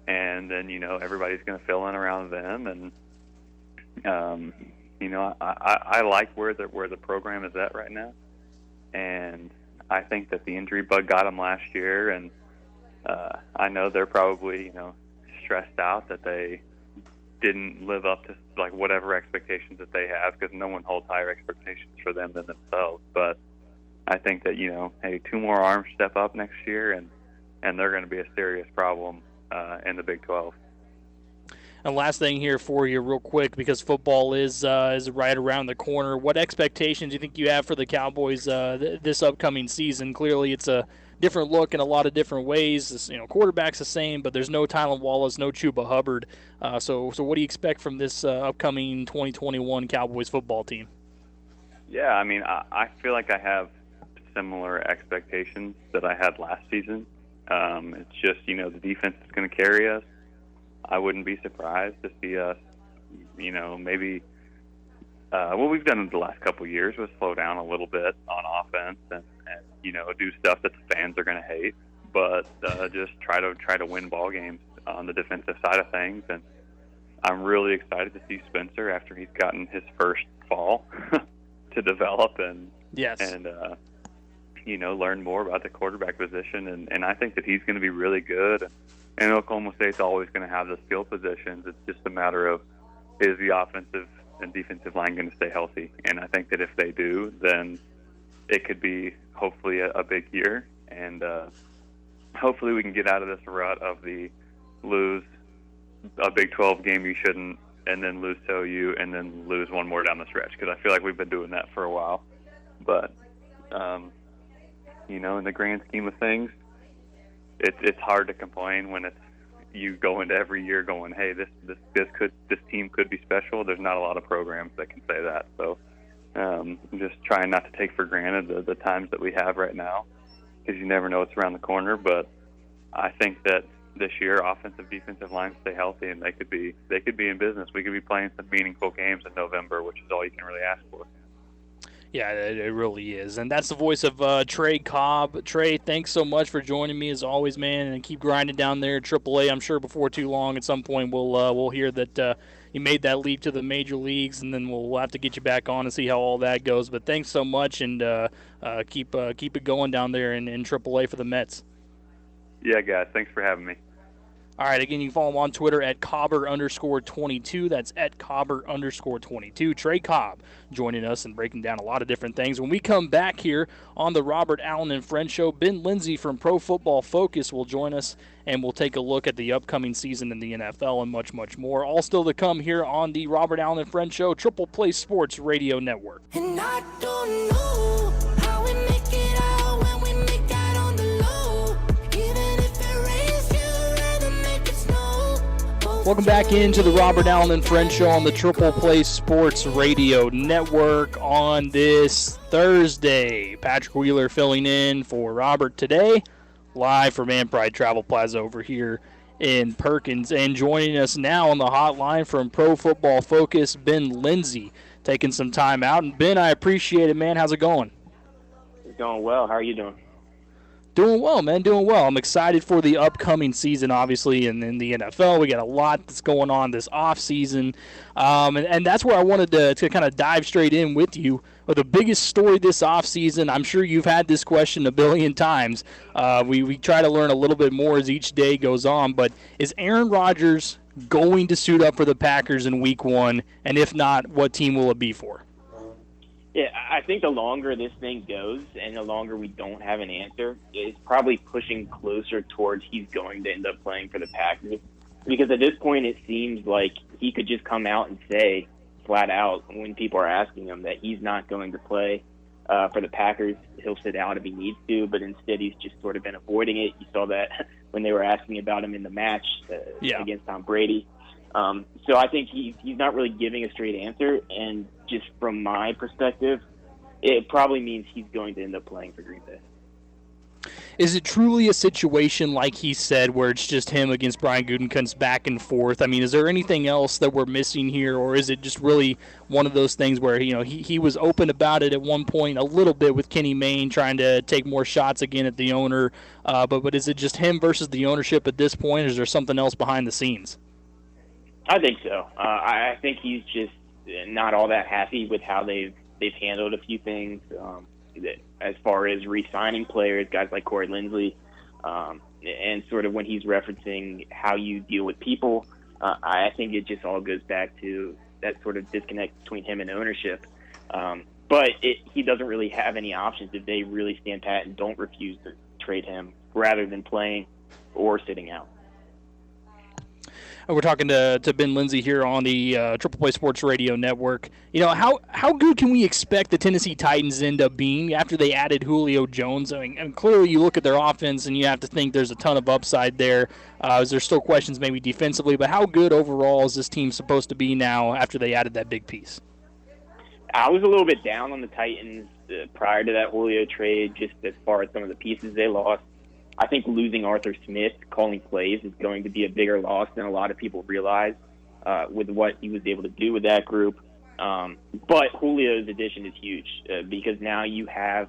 and then everybody's going to fill in around them, and I like where the program is at right now, and I think that the injury bug got them last year, and I know they're probably stressed out that they didn't live up to like whatever expectations that they have, because no one holds higher expectations for them than themselves. But I think that hey, 2 more arms step up next year, and they're going to be a serious problem in the Big 12. And last thing here for you, real quick, because football is right around the corner. What expectations do you think you have for the Cowboys this upcoming season? Clearly, it's a different look in a lot of different ways. Quarterback's the same, but there's no Tylan Wallace, no Chuba Hubbard. So what do you expect from this upcoming 2021 Cowboys football team? Yeah, I mean, I feel like I have similar expectations that I had last season. It's just the defense is going to carry us. I wouldn't be surprised to see us, maybe what we've done in the last couple of years was slow down a little bit on offense and do stuff that the fans are going to hate, but just try to win ball games on the defensive side of things. And I'm really excited to see Spencer after he's gotten his first fall to develop and learn more about the quarterback position. And I think that he's going to be really good. And Oklahoma State's always going to have the skill positions. It's just a matter of, is the offensive and defensive line going to stay healthy? And I think that if they do, then it could be hopefully a big year. And hopefully we can get out of this rut of the lose a Big 12 game you shouldn't, and then lose to OU, and then lose one more down the stretch, because I feel like we've been doing that for a while. But, in the grand scheme of things, it's hard to complain when you go into every year going, hey, this team could be special. There's not a lot of programs that can say that. So I'm just trying not to take for granted the times that we have right now, because you never know what's around the corner. But I think that this year, offensive, defensive lines stay healthy, and they could be in business. We could be playing some meaningful games in November, which is all you can really ask for. Yeah, it really is. And that's the voice of Trey Cobb. Trey, thanks so much for joining me as always, man, and keep grinding down there at AAA. I'm sure before too long at some point we'll hear that you made that leap to the major leagues, and then we'll have to get you back on and see how all that goes. But thanks so much, and keep it going down there in AAA for the Mets. Yeah, guys, thanks for having me. All right, again, you can follow him on Twitter at Cobber_22. That's at Cobber_22. Trey Cobb joining us and breaking down a lot of different things. When we come back here on the Robert Allen and Friends Show, Ben Lindsay from Pro Football Focus will join us, and we'll take a look at the upcoming season in the NFL and much, much more. All still to come here on the Robert Allen and Friends Show, Triple Play Sports Radio Network. And I don't know how we make it out when we make out on the low. Even if it rains, you'd rather make it snow. Welcome back into the Robert Allen and Friends Show on the Triple Play Sports Radio Network on this Thursday. Patrick Wheeler filling in for Robert today, live from Pride Travel Plaza over here in Perkins. And joining us now on the hotline from Pro Football Focus, Ben Lindsay, taking some time out. And Ben, I appreciate it, man. How's it going? It's going well. How are you doing? Doing well, man. Doing well. I'm excited for the upcoming season, obviously, and in the NFL. We got a lot that's going on this offseason. And that's where I wanted to kind of dive straight in with you. The biggest story this offseason, I'm sure you've had this question a billion times. We try to learn a little bit more as each day goes on. But is Aaron Rodgers going to suit up for the Packers in Week 1? And if not, what team will it be for? Yeah, I think the longer this thing goes and the longer we don't have an answer, it's probably pushing closer towards he's going to end up playing for the Packers. Because at this point, it seems like he could just come out and say, flat out when people are asking him that he's not going to play for the Packers. He'll sit out if he needs to, but instead he's just sort of been avoiding it. You saw that when they were asking about him in the match against Tom Brady. So I think he's not really giving a straight answer, and just from my perspective, it probably means he's going to end up playing for Green Bay. Is it truly a situation like he said where it's just him against Brian Gutekunst back and forth? I mean, is there anything else that we're missing here, or is it just really one of those things where, you know, he was open about it at one point a little bit with Kenny Mayne trying to take more shots again at the owner, but is it just him versus the ownership at this point, or is there something else behind the scenes? I think so. I think he's just not all that happy with how they've handled a few things. As far as re-signing players, guys like Corey Linsley, and sort of when he's referencing how you deal with people, I think it just all goes back to that sort of disconnect between him and ownership. But he doesn't really have any options if they really stand pat and don't refuse to trade him rather than playing or sitting out. We're talking to Ben Lindsay here on the Triple Play Sports Radio Network. You know, how good can we expect the Tennessee Titans end up being after they added Julio Jones? I mean, and clearly you look at their offense and you have to think there's a ton of upside there. There's still questions maybe defensively, but how good overall is this team supposed to be now after they added that big piece? I was a little bit down on the Titans prior to that Julio trade, just as far as some of the pieces they lost. I think losing Arthur Smith calling plays is going to be a bigger loss than a lot of people realize with what he was able to do with that group. But Julio's addition is huge because now you have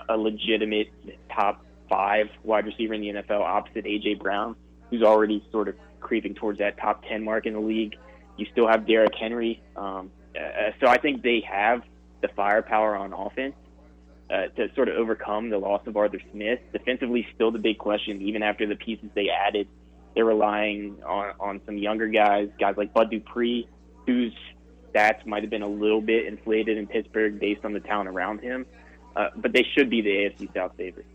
a legitimate top 5 wide receiver in the NFL opposite A.J. Brown, who's already sort of creeping towards that top 10 mark in the league. You still have Derrick Henry. So I think they have the firepower on offense to sort of overcome the loss of Arthur Smith. Defensively, still the big question. Even after the pieces they added, they're relying on some younger guys like Bud Dupree, whose stats might have been a little bit inflated in Pittsburgh based on the talent around him. But they should be the AFC South favorites.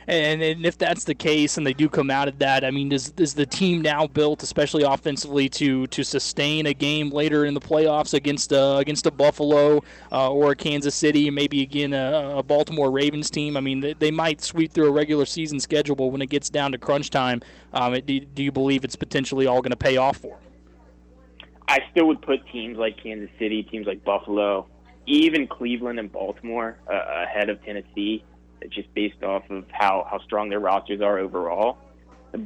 And if that's the case and they do come out of that, I mean, is the team now built, especially offensively, to sustain a game later in the playoffs against a Buffalo or a Kansas City, maybe again a Baltimore Ravens team? I mean, they might sweep through a regular season schedule, but when it gets down to crunch time, do you believe it's potentially all going to pay off for them? I still would put teams like Kansas City, teams like Buffalo, even Cleveland and Baltimore ahead of Tennessee, just based off of how strong their rosters are overall.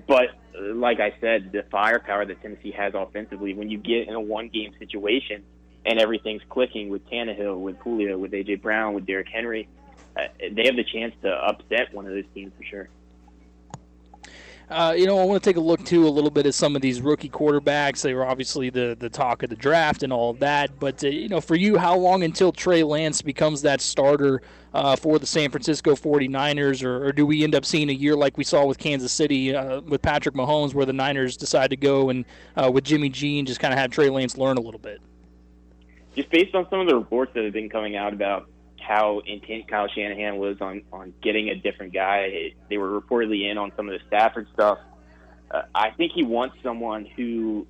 But like I said, the firepower that Tennessee has offensively, when you get in a one-game situation and everything's clicking with Tannehill, with Julio, with A.J. Brown, with Derrick Henry, they have the chance to upset one of those teams for sure. I want to take a look, too, a little bit at some of these rookie quarterbacks. They were obviously the talk of the draft and all of that. But, for you, how long until Trey Lance becomes that starter for the San Francisco 49ers? Or do we end up seeing a year like we saw with Kansas City with Patrick Mahomes where the Niners decide to go and with Jimmy G and just kind of have Trey Lance learn a little bit? Just based on some of the reports that have been coming out about how intent Kyle Shanahan was on getting a different guy. They were reportedly in on some of the Stafford stuff. I think he wants someone who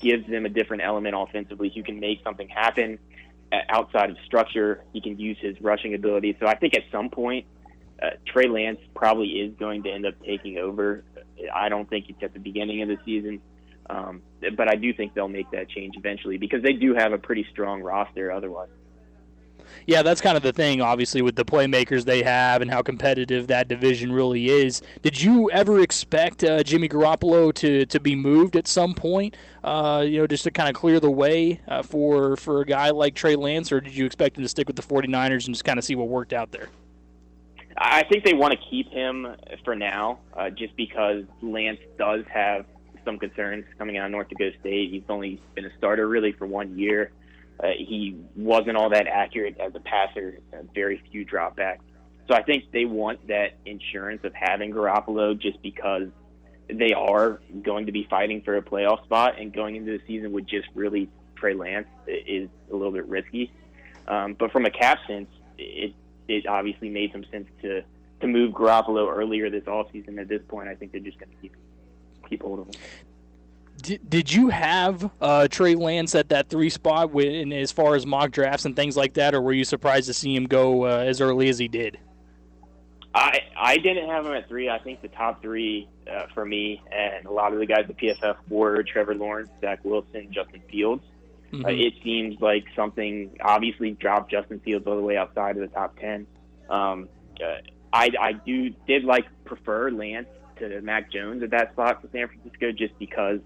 gives them a different element offensively, who can make something happen outside of structure. He can use his rushing ability. So I think at some point, Trey Lance probably is going to end up taking over. I don't think it's at the beginning of the season. But I do think they'll make that change eventually because they do have a pretty strong roster otherwise. Yeah, that's kind of the thing, obviously, with the playmakers they have and how competitive that division really is. Did you ever expect Jimmy Garoppolo to be moved at some point, just to kind of clear the way for a guy like Trey Lance, or did you expect him to stick with the 49ers and just kind of see what worked out there? I think they want to keep him for now, just because Lance does have some concerns coming out of North Dakota State. He's only been a starter really for 1 year. He wasn't all that accurate as a passer, very few dropbacks. So I think they want that insurance of having Garoppolo just because they are going to be fighting for a playoff spot, and going into the season with just really Trey Lance is a little bit risky. But from a cap sense, it obviously made some sense to move Garoppolo earlier this offseason. At this point, I think they're just going to keep hold of him. Did you have Trey Lance at that 3 spot as far as mock drafts and things like that, or were you surprised to see him go as early as he did? I didn't have him at 3. I think the top 3 for me and a lot of the guys at PFF were Trevor Lawrence, Zach Wilson, Justin Fields. Mm-hmm. It seems like something obviously dropped Justin Fields all the way outside of the top 10. I did prefer Lance to Mac Jones at that spot for San Francisco just because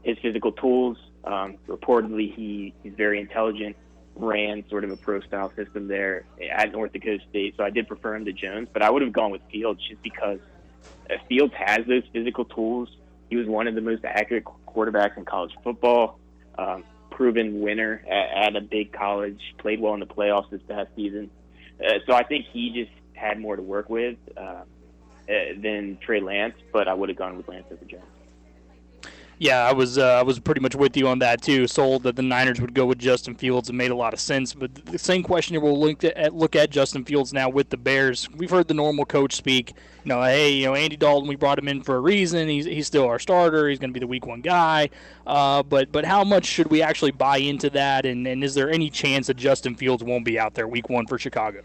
his physical tools. Reportedly, he's very intelligent. Ran sort of a pro-style system there at North Dakota State, so I did prefer him to Jones, but I would have gone with Fields just because Fields has those physical tools. He was one of the most accurate quarterbacks in college football, proven winner at a big college, played well in the playoffs this past season. So I think he just had more to work with than Trey Lance, but I would have gone with Lance over Jones. Yeah, I was pretty much with you on that too. Sold that the Niners would go with Justin Fields. It made a lot of sense. But the same question here, we'll look at Justin Fields now with the Bears. We've heard the normal coach speak. Hey, Andy Dalton, we brought him in for a reason. He's still our starter. He's going to be the Week 1 guy. But how much should we actually buy into that? And is there any chance that Justin Fields won't be out there Week 1 for Chicago?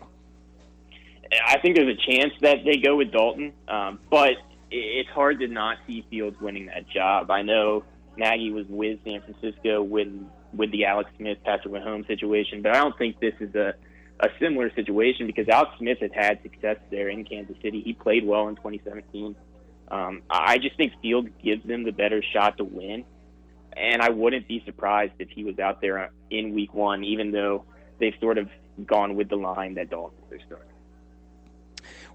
I think there's a chance that they go with Dalton, but it's hard to not see Fields winning that job. I know Nagy was with San Francisco with the Alex Smith, Patrick Mahomes situation, but I don't think this is a similar situation because Alex Smith has had success there in Kansas City. He played well in 2017. I just think Fields gives them the better shot to win, and I wouldn't be surprised if he was out there in Week 1, even though they've sort of gone with the line that Dalton is their starter.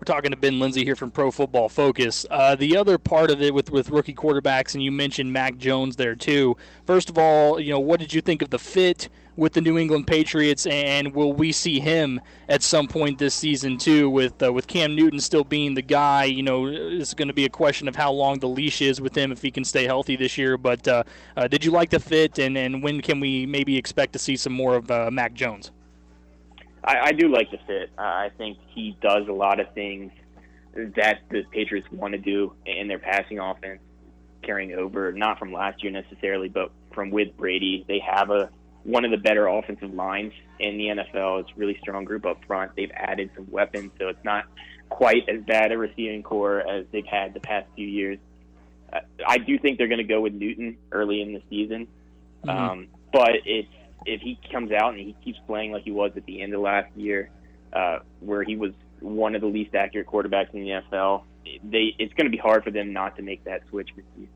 We're talking to Ben Lindsay here from Pro Football Focus. The other part of it with rookie quarterbacks, and you mentioned Mac Jones there too. First of all, what did you think of the fit with the New England Patriots, and will we see him at some point this season too? With Cam Newton still being the guy, it's going to be a question of how long the leash is with him if he can stay healthy this year. But did you like the fit, and when can we maybe expect to see some more of Mac Jones? I do like the fit. I think he does a lot of things that the Patriots want to do in their passing offense, carrying over, not from last year necessarily, but from with Brady. They have one of the better offensive lines in the NFL. It's a really strong group up front. They've added some weapons, so it's not quite as bad a receiving core as they've had the past few years. I do think they're going to go with Newton early in the season, but if he comes out and he keeps playing like he was at the end of last year, where he was one of the least accurate quarterbacks in the NFL, it's going to be hard for them not to make that switch this season.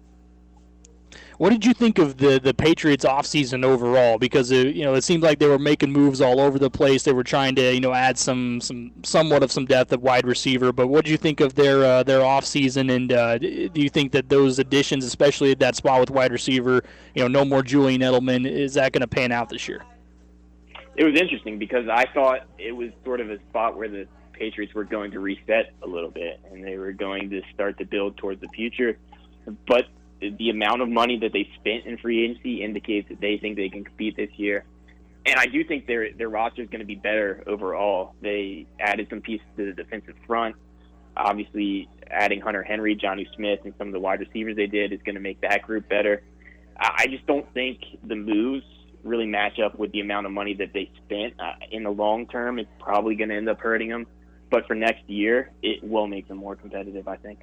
What did you think of the Patriots offseason overall? Because it seemed like they were making moves all over the place. They were trying to add somewhat of some depth at wide receiver. But what did you think of their offseason? And do you think that those additions, especially at that spot with wide receiver, no more Julian Edelman, is that going to pan out this year? It was interesting because I thought it was sort of a spot where the Patriots were going to reset a little bit and they were going to start to build towards the future. But the amount of money that they spent in free agency indicates that they think they can compete this year. And I do think their roster is going to be better overall. They added some pieces to the defensive front. Obviously, adding Hunter Henry, Jonnu Smith, and some of the wide receivers they did is going to make that group better. I just don't think the moves really match up with the amount of money that they spent. In the long term, it's probably going to end up hurting them. But for next year, it will make them more competitive, I think.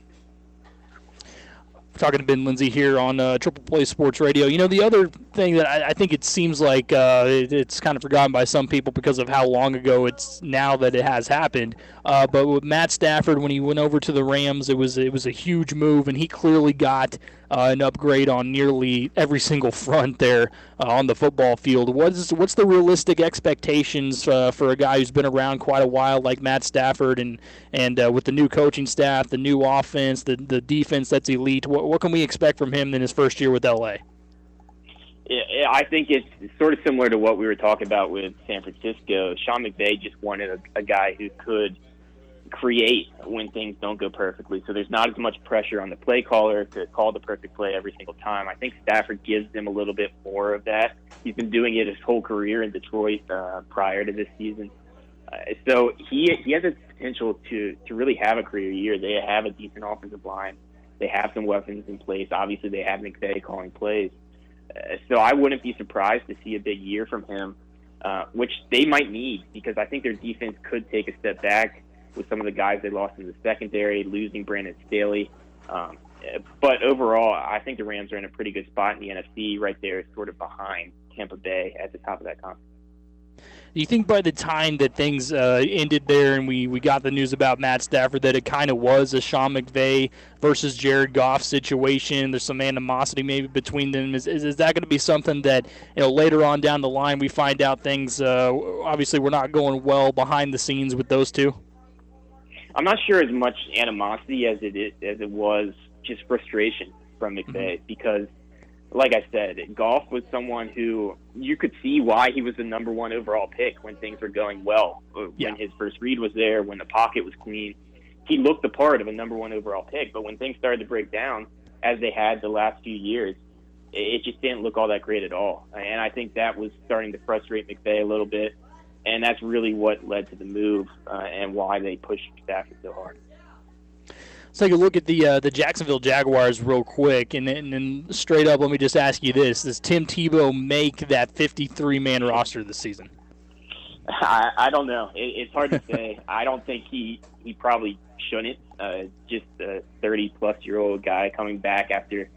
Talking to Ben Lindsay here on Triple Play Sports Radio. The other thing that I think it seems like it's kind of forgotten by some people because of how long ago it's now that it has happened. But with Matt Stafford, when he went over to the Rams, it was a huge move, and he clearly got an upgrade on nearly every single front there on the football field. What's the realistic expectations for a guy who's been around quite a while like Matt Stafford, and with the new coaching staff, the new offense, the defense that's elite? What can we expect from him in his first year with LA? Yeah, I think it's sort of similar to what we were talking about with San Francisco. Sean McVay just wanted a guy who could create when things don't go perfectly. So there's not as much pressure on the play caller to call the perfect play every single time. I think Stafford gives them a little bit more of that. He's been doing it his whole career in Detroit prior to this season. So he has the potential to really have a career year. They have a decent offensive line. They have some weapons in place. Obviously, they have McVay calling plays. So I wouldn't be surprised to see a big year from him, which they might need, because I think their defense could take a step back with some of the guys they lost in the secondary, losing Brandon Staley. But overall, I think the Rams are in a pretty good spot in the NFC, right there, sort of behind Tampa Bay at the top of that conference. Do you think by the time that things ended there and we got the news about Matt Stafford that it kind of was a Sean McVay versus Jared Goff situation? There's some animosity maybe between them. Is that going to be something that, later on down the line we find out things, obviously we're not going well behind the scenes with those two? I'm not sure as much animosity as it was just frustration from McVay, because like I said, Goff was someone who you could see why he was the number one overall pick when things were going well. When his first read was there, when the pocket was clean, he looked the part of a number one overall pick. But when things started to break down, as they had the last few years, it just didn't look all that great at all. And I think that was starting to frustrate McVay a little bit. And that's really what led to the move and why they pushed Stafford so hard. Let's take a look at the Jacksonville Jaguars real quick, and then straight up, let me just ask you this. Does Tim Tebow make that 53-man roster this season? I don't know. It's hard to say. I don't think he probably shouldn't. Just a 30-plus-year-old guy coming back after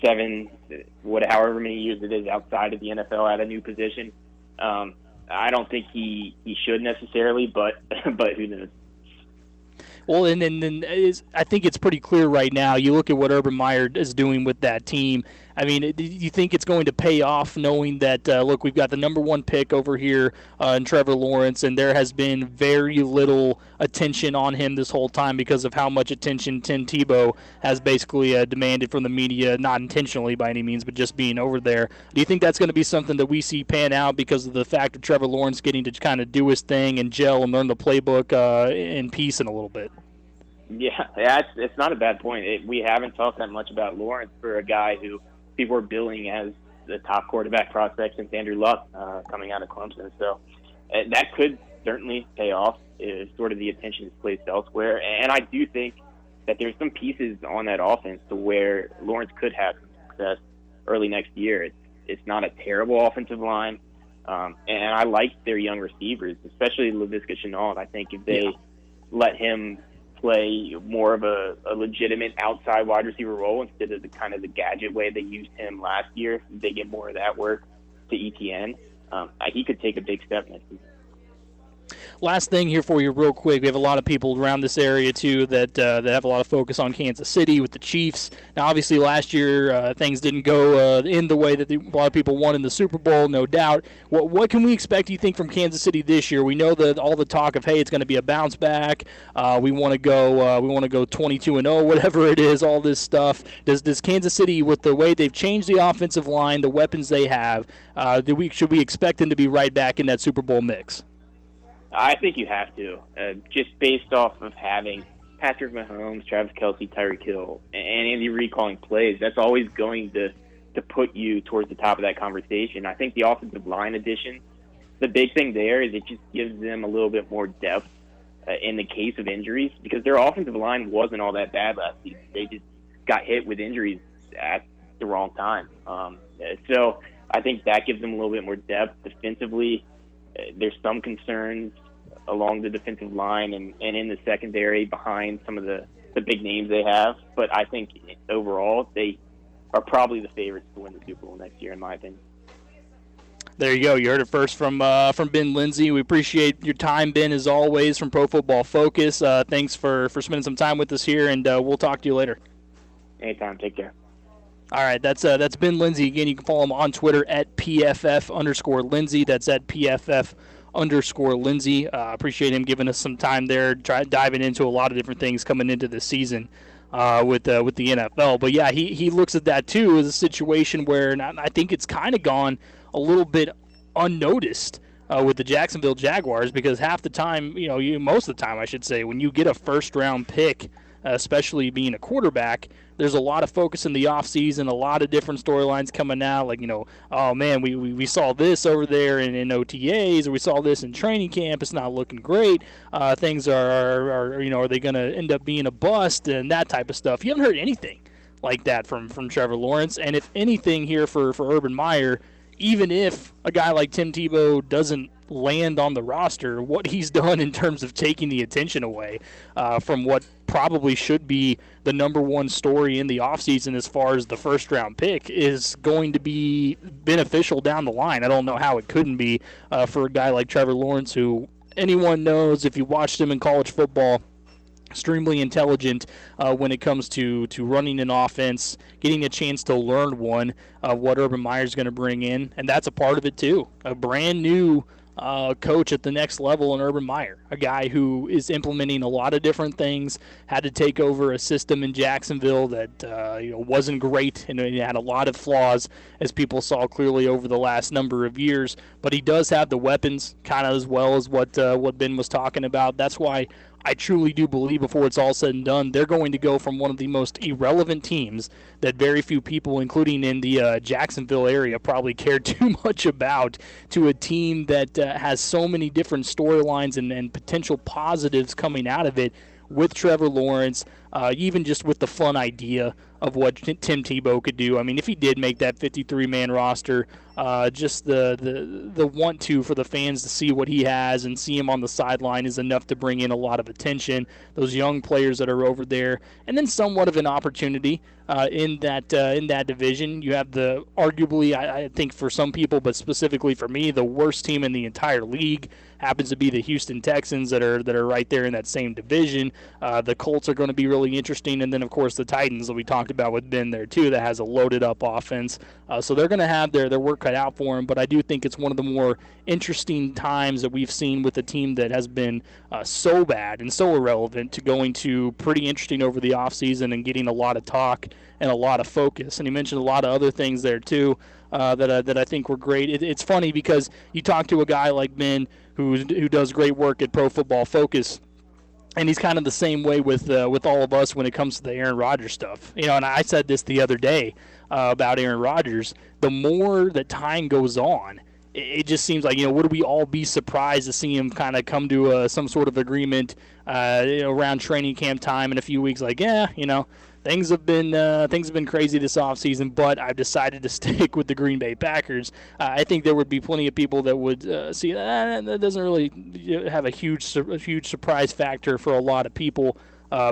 however many years it is outside of the NFL at a new position. I don't think he should necessarily, but who knows? Well, and then I think it's pretty clear right now. You look at what Urban Meyer is doing with that team. I mean, do you think it's going to pay off knowing that, look, we've got the number one pick over here in Trevor Lawrence, and there has been very little attention on him this whole time because of how much attention Tim Tebow has basically demanded from the media, not intentionally by any means, but just being over there. Do you think that's going to be something that we see pan out because of the fact of Trevor Lawrence getting to kind of do his thing and gel and learn the playbook in peace in a little bit? Yeah, it's not a bad point. We haven't talked that much about Lawrence for a guy who people are billing as the top quarterback prospect since Andrew Luck coming out of Clemson. So that could certainly pay off if sort of the attention is placed elsewhere. And I do think that there's some pieces on that offense to where Lawrence could have some success early next year. It's not a terrible offensive line. And I like their young receivers, especially Laviska Shenault. I think if they let him play more of a legitimate outside wide receiver role instead of the kind of the gadget way they used him last year, they get more of that work to ETN. He could take a big step next season. Last thing here for you real quick. We have a lot of people around this area, too, that have a lot of focus on Kansas City with the Chiefs. Now, obviously, last year things didn't go in the way that a lot of people wanted in the Super Bowl, no doubt. What can we expect, do you think, from Kansas City this year? We know that all the talk of, hey, it's going to be a bounce back. We want to go 22-0, whatever it is, all this stuff. Does Kansas City, with the way they've changed the offensive line, the weapons they have, should we expect them to be right back in that Super Bowl mix? I think you have to, just based off of having Patrick Mahomes, Travis Kelce, Tyreek Hill, and Andy Reid calling plays. That's always going to put you towards the top of that conversation. I think the offensive line addition, the big thing there is it just gives them a little bit more depth in the case of injuries, because their offensive line wasn't all that bad last season. They just got hit with injuries at the wrong time. So I think that gives them a little bit more depth defensively. There's some concerns along the defensive line and in the secondary behind some of the big names they have. But I think overall they are probably the favorites to win the Super Bowl next year, in my opinion. There you go. You heard it first from Ben Lindsay. We appreciate your time, Ben, as always, from Pro Football Focus. Thanks for spending some time with us here, and we'll talk to you later. Anytime. Take care. All right, that's Ben Lindsay. Again, you can follow him on Twitter at PFF_Lindsay. That's at PFF_Lindsay. Appreciate him giving us some time there, diving into a lot of different things coming into the season with the NFL. But, yeah, he looks at that, too, as a situation where, and I think it's kind of gone a little bit unnoticed with the Jacksonville Jaguars, because half the time, most of the time, I should say, when you get a first-round pick especially being a quarterback. There's a lot of focus in the offseason, a lot of different storylines coming out. Like, oh, man, we saw this over there in OTAs, or we saw this in training camp. It's not looking great. Things are they going to end up being a bust and that type of stuff. You haven't heard anything like that from Trevor Lawrence. And if anything here for Urban Meyer, even if a guy like Tim Tebow doesn't land on the roster, what he's done in terms of taking the attention away from what probably should be the number one story in the offseason as far as the first-round pick is going to be beneficial down the line. I don't know how it couldn't be for a guy like Trevor Lawrence, who anyone knows if you watched him in college football, extremely intelligent when it comes to running an offense, getting a chance to learn one of what Urban Meyer's going to bring in, and that's a part of it too. A brand new coach at the next level in Urban Meyer, a guy who is implementing a lot of different things, had to take over a system in Jacksonville that wasn't great and it had a lot of flaws, as people saw clearly over the last number of years. But he does have the weapons, kind of as well as what Ben was talking about. That's why I truly do believe before it's all said and done, they're going to go from one of the most irrelevant teams that very few people, including in the Jacksonville area, probably care too much about, to a team that has so many different storylines and potential positives coming out of it with Trevor Lawrence, even just with the fun idea of what Tim Tebow could do. I mean, if he did make that 53-man roster, just the want to for the fans to see what he has and see him on the sideline is enough to bring in a lot of attention. Those young players that are over there, and then somewhat of an opportunity in that division. You have the arguably, I think for some people, but specifically for me, the worst team in the entire league happens to be the Houston Texans that are right there in that same division. The Colts are going to be really interesting, and then of course the Titans that we talked about with Ben there too, that has a loaded up offense. So they're going to have their work cut out for them, but I do think it's one of the more interesting times that we've seen with a team that has been so bad and so irrelevant to going to pretty interesting over the offseason and getting a lot of talk and a lot of focus. And he mentioned a lot of other things there too that I think were great. It's funny because you talk to a guy like Ben who does great work at Pro Football Focus, and he's kind of the same way with all of us when it comes to the Aaron Rodgers stuff. And I said this the other day about Aaron Rodgers. The more that time goes on, it just seems like, would we all be surprised to see him kind of come to some sort of agreement around training camp time in a few weeks? Like, things have been crazy this offseason, but I've decided to stick with the Green Bay Packers. I think there would be plenty of people that would see that doesn't really have a huge surprise factor for a lot of people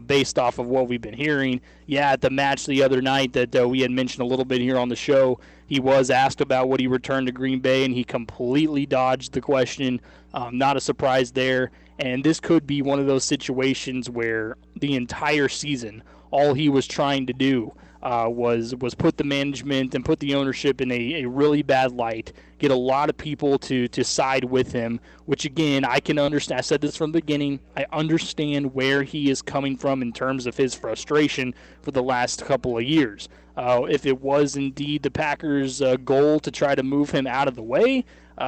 based off of what we've been hearing. Yeah, at the match the other night that we had mentioned a little bit here on the show, he was asked about would he return to Green Bay, and he completely dodged the question. Not a surprise there. And this could be one of those situations where the entire season, all he was trying to do was put the management and put the ownership in a really bad light, get a lot of people to side with him, which, again, I can understand. I said this from the beginning. I understand where he is coming from in terms of his frustration for the last couple of years. If it was indeed the Packers' goal to try to move him out of the way,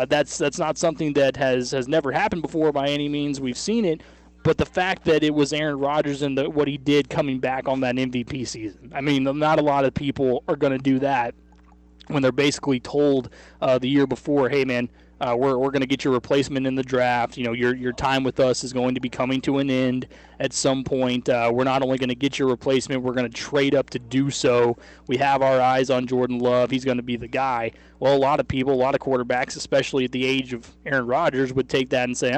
that's not something that has never happened before by any means. We've seen it. But the fact that it was Aaron Rodgers and what he did coming back on that MVP season, I mean, not a lot of people are going to do that when they're basically told the year before, hey, man, we're going to get your replacement in the draft. Your time with us is going to be coming to an end at some point. We're not only going to get your replacement, we're going to trade up to do so. We have our eyes on Jordan Love. He's going to be the guy. Well, a lot of people, a lot of quarterbacks, especially at the age of Aaron Rodgers, would take that and say,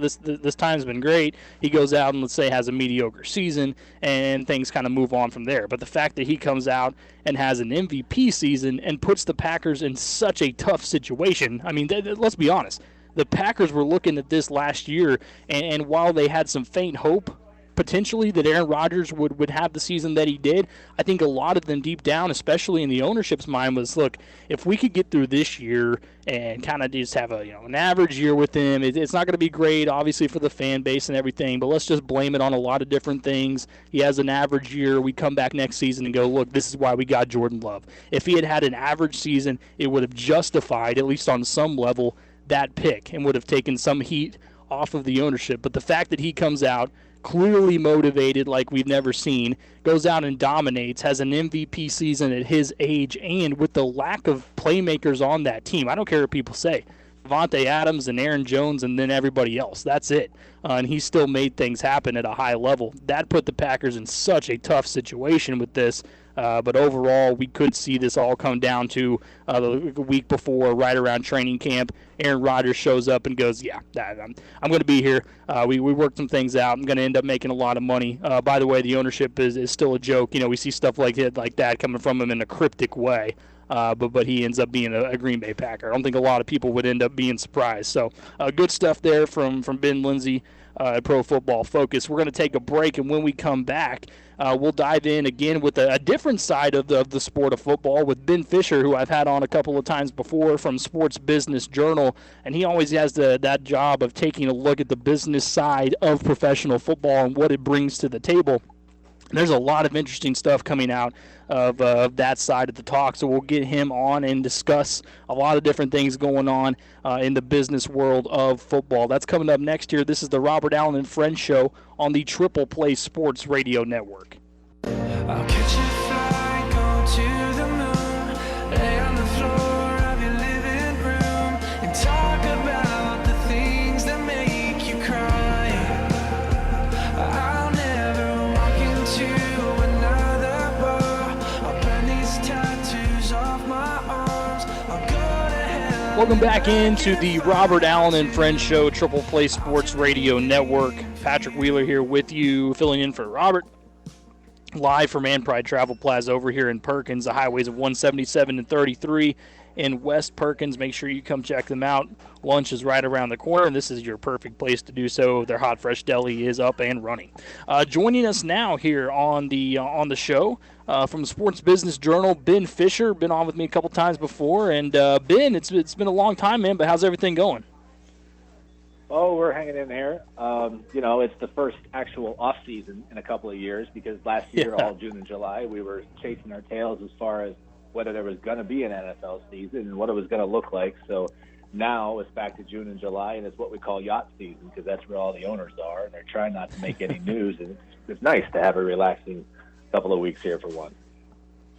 this time's been great. He goes out and, let's say, has a mediocre season, and things kind of move on from there. But the fact that he comes out and has an MVP season and puts the Packers in such a tough situation, I mean, let's be honest. The Packers were looking at this last year, and while they had some faint hope potentially that Aaron Rodgers would have the season that he did, I think a lot of them deep down, especially in the ownership's mind, was, look, if we could get through this year and kind of just have an average year with him, it's not going to be great, obviously, for the fan base and everything, but let's just blame it on a lot of different things. He has an average year. We come back next season and go, look, this is why we got Jordan Love. If he had an average season, it would have justified, at least on some level, that pick and would have taken some heat off of the ownership. But the fact that he comes out, clearly motivated like we've never seen, goes out and dominates, has an MVP season at his age, and with the lack of playmakers on that team, I don't care what people say, Devontae Adams and Aaron Jones and then everybody else. That's it. And he still made things happen at a high level. That put the Packers in such a tough situation with this. But overall, we could see this all come down to the week before, right around training camp. Aaron Rodgers shows up and goes, yeah, I'm going to be here. We worked some things out. I'm going to end up making a lot of money. By the way, the ownership is still a joke. We see stuff like that coming from him in a cryptic way. But he ends up being a Green Bay Packer. I don't think a lot of people would end up being surprised. So good stuff there from Ben Lindsay at Pro Football Focus. We're going to take a break, and when we come back, we'll dive in again with a different side of the sport of football with Ben Fisher, who I've had on a couple of times before from Sports Business Journal, and he always has that job of taking a look at the business side of professional football and what it brings to the table. There's a lot of interesting stuff coming out of that side of the talk, so we'll get him on and discuss a lot of different things going on in the business world of football. That's coming up next year. This is the Robert Allen and Friends Show on the Triple Play Sports Radio Network. I'll catch a flight, go to the moon, lay on the floor of your living room, and talk about the things that make you cry. I'll never walk into another bar. I'll burn these tattoos off my arms. I'll go to hell. Welcome back into the Robert Allen and Friends Show, Triple Play Sports Radio Network. Patrick Wheeler here with you, filling in for Robert. Live from Pride Travel Plaza over here in Perkins, the highways of 177 and 33 in West Perkins. Make sure you come check them out. Lunch is right around the corner, and this is your perfect place to do so. Their hot, fresh deli is up and running. Joining us now here on the show from Sports Business Journal, Ben Fisher. Been on with me a couple times before, and Ben, it's been a long time, man. But how's everything going? Oh, we're hanging in there. It's the first actual off season in a couple of years because last year, all June and July, we were chasing our tails as far as whether there was going to be an NFL season and what it was going to look like. So now it's back to June and July, and it's what we call yacht season because that's where all the owners are, and they're trying not to make any news. And it's nice to have a relaxing couple of weeks here for one.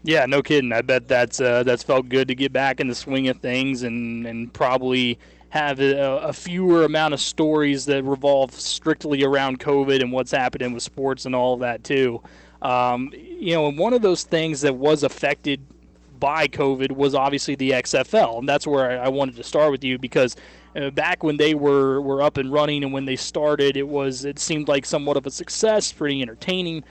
Yeah, no kidding. I bet that's felt good to get back in the swing of things and probably have a fewer amount of stories that revolve strictly around COVID and what's happening with sports and all of that too. And one of those things that was affected by COVID was obviously the XFL, and that's where I wanted to start with you because back when they were up and running and when they started, it seemed like somewhat of a success, pretty entertaining.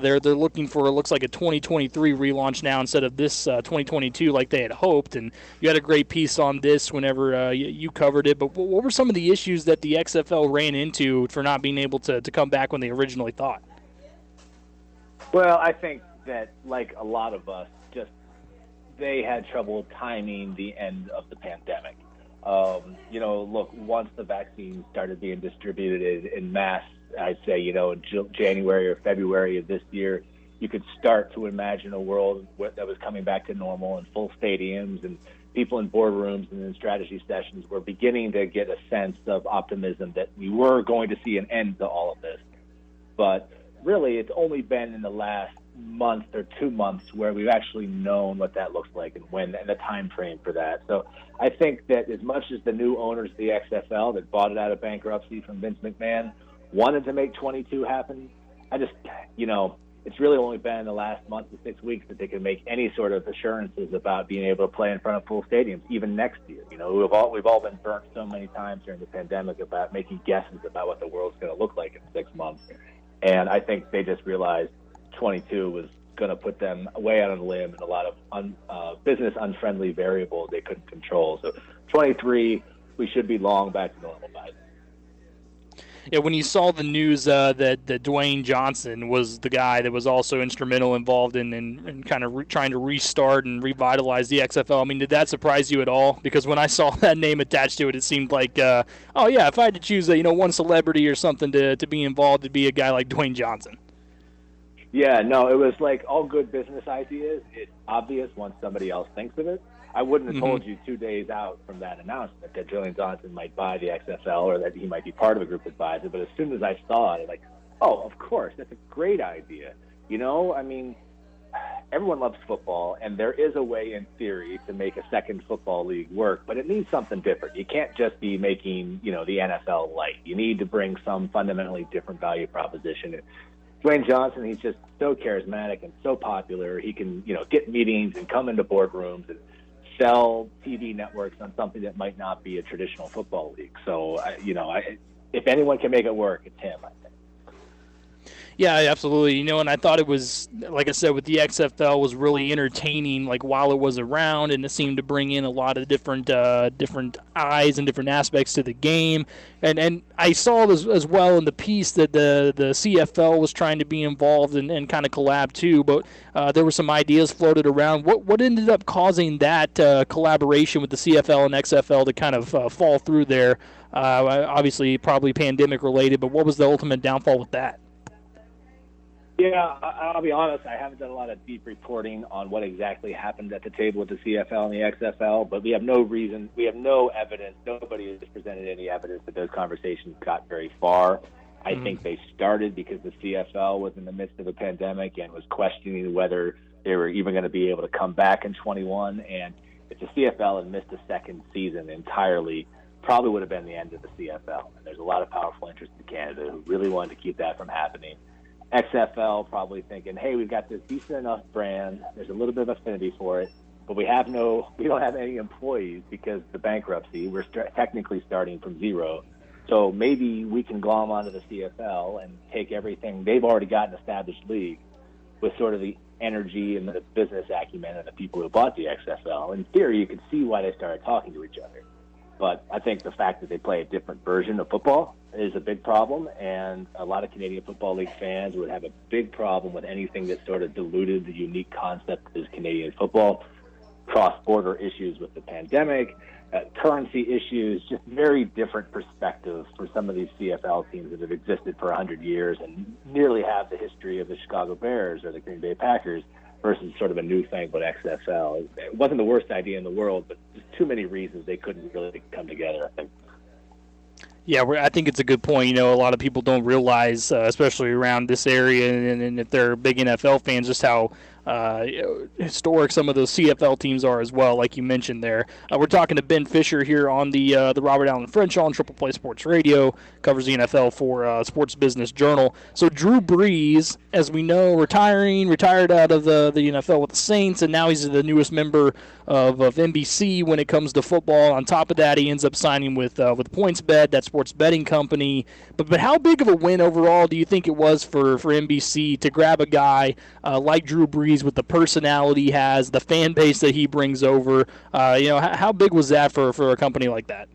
They're looking for, it looks like, a 2023 relaunch now instead of this 2022 like they had hoped. And you had a great piece on this whenever you covered it. But what were some of the issues that the XFL ran into for not being able to come back when they originally thought? Well, I think that, like a lot of us, they had trouble timing the end of the pandemic. Look, once the vaccines started being distributed in mass, I'd say, in January or February of this year, you could start to imagine a world that was coming back to normal and full stadiums and people in boardrooms and in strategy sessions were beginning to get a sense of optimism that we were going to see an end to all of this. But really, it's only been in the last month or 2 months where we've actually known what that looks like and when and the time frame for that. So I think that as much as the new owners of the XFL that bought it out of bankruptcy from Vince McMahon wanted to make 22 happen, it's really only been in the last month to 6 weeks that they can make any sort of assurances about being able to play in front of full stadiums, even next year. We've all been burnt so many times during the pandemic about making guesses about what the world's going to look like in 6 months. And I think they just realized 22 was going to put them way out on a limb and a lot of business unfriendly variables they couldn't control. So 23, we should be long back to normal by then. Yeah, when you saw the news that Dwayne Johnson was the guy that was also involved in kind of trying to restart and revitalize the XFL, I mean, did that surprise you at all? Because when I saw that name attached to it, it seemed like, if I had to choose one celebrity or something to be involved, it'd be a guy like Dwayne Johnson. Yeah, no, it was like all good business ideas. It's obvious once somebody else thinks of it. I wouldn't have told you 2 days out from that announcement that Dwayne Johnson might buy the XFL or that he might be part of a group that buys it. But as soon as I saw it, Oh, of course. That's a great idea. You know, I mean, everyone loves football, and there is a way in theory to make a second football league work, but it needs something different. You can't just be making, the NFL light. You need to bring some fundamentally different value proposition. And Dwayne Johnson, he's just so charismatic and so popular. He can, get meetings and come into boardrooms and sell TV networks on something that might not be a traditional football league. So, if anyone can make it work, it's him, I think. Yeah, absolutely. And I thought it was, like I said, with the XFL was really entertaining, like while it was around, and it seemed to bring in a lot of different eyes and different aspects to the game. And I saw this as well in the piece that the CFL was trying to be involved and kind of collab too, but there were some ideas floated around. What ended up causing that collaboration with the CFL and XFL to kind of fall through there? Obviously, probably pandemic related, but what was the ultimate downfall with that? Yeah, I'll be honest. I haven't done a lot of deep reporting on what exactly happened at the table with the CFL and the XFL, but we have no evidence. Nobody has presented any evidence that those conversations got very far. I think they started because the CFL was in the midst of a pandemic and was questioning whether they were even going to be able to come back in 21. And if the CFL had missed a second season entirely, probably would have been the end of the CFL. And there's a lot of powerful interest in Canada who really wanted to keep that from happening. XFL probably thinking, hey, we've got this decent enough brand. There's a little bit of affinity for it, but we don't have any employees because of the bankruptcy. We're technically starting from zero. So maybe we can glom onto the CFL and take everything. They've already got an established league with sort of the energy and the business acumen of the people who bought the XFL. In theory, you could see why they started talking to each other. But I think the fact that they play a different version of football is a big problem, and a lot of Canadian Football League fans would have a big problem with anything that sort of diluted the unique concept that is Canadian football. Cross-border issues with the pandemic, currency issues, just very different perspectives for some of these CFL teams that have existed for 100 years and nearly have the history of the Chicago Bears or the Green Bay Packers versus sort of a newfangled XFL. It wasn't the worst idea in the world, but just too many reasons they couldn't really come together, I think. Yeah, I think it's a good point. A lot of people don't realize, especially around this area, and if they're big NFL fans, just how historic some of those CFL teams are as well, like you mentioned there. We're talking to Ben Fisher here on the Robert Allen French Show on Triple Play Sports Radio, covers the NFL for Sports Business Journal. So Drew Brees, as we know, retired out of the NFL with the Saints, and now he's the newest member of NBC when it comes to football. On top of that, he ends up signing with PointsBet, that sports betting company. But how big of a win overall do you think it was for NBC to grab a guy like Drew Brees with the personality he has, the fan base that he brings over? How big was that for a company like that?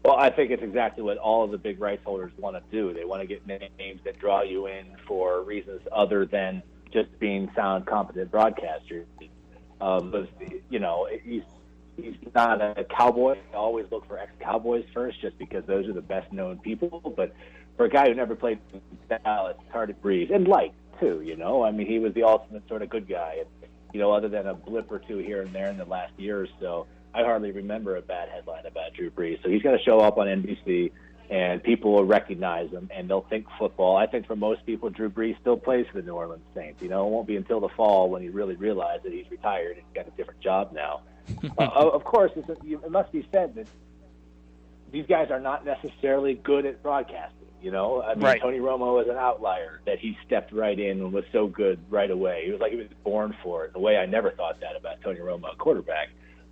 Well, I think it's exactly what all of the big rights holders want to do. They want to get names that draw you in for reasons other than just being sound, competent broadcasters. He's not a cowboy. I always look for ex-cowboys first just because those are the best-known people. But for a guy who never played in Dallas, it's hard to breathe. And liked, too, I mean, he was the ultimate sort of good guy. And, other than a blip or two here and there in the last year or so, I hardly remember a bad headline about Drew Brees. So he's going to show up on NBC, and people will recognize him, and they'll think football. I think for most people, Drew Brees still plays for the New Orleans Saints. It won't be until the fall when you really realize that he's retired and got a different job now. Of course, it must be said that these guys are not necessarily good at broadcasting. Right. Tony Romo is an outlier that he stepped right in and was so good right away. He was like he was born for it. In a way, I never thought that about Tony Romo, a quarterback.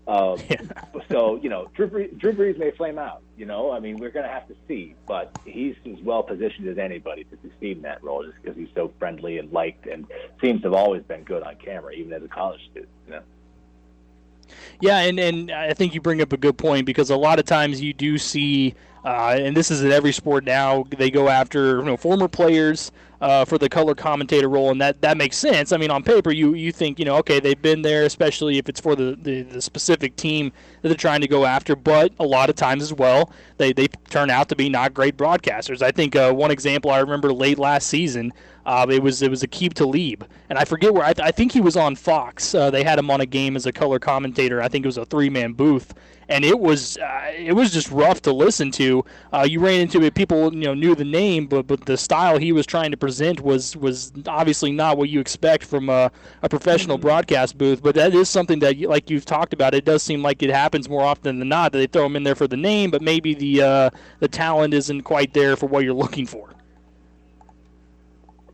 So, Drew Brees may flame out. We're going to have to see. But he's as well positioned as anybody to succeed in that role just because he's so friendly and liked and seems to have always been good on camera, even as a college student. Yeah, and I think you bring up a good point because a lot of times you do see, and this is in every sport now, they go after former players for the color commentator role, and that makes sense. I mean, on paper, you think, okay, they've been there, especially if it's for the specific team that they're trying to go after, but a lot of times as well, they turn out to be not great broadcasters. I think one example I remember late last season, it was Aqib Talib, and I forget where. I think he was on Fox. They had him on a game as a color commentator. I think it was a 3-man booth, and it was just rough to listen to. You ran into it; people knew the name, but the style he was trying to present was obviously not what you expect from a professional broadcast booth. But that is something that, like you've talked about, it does seem like it happens more often than not that they throw him in there for the name, but maybe the talent isn't quite there for what you're looking for.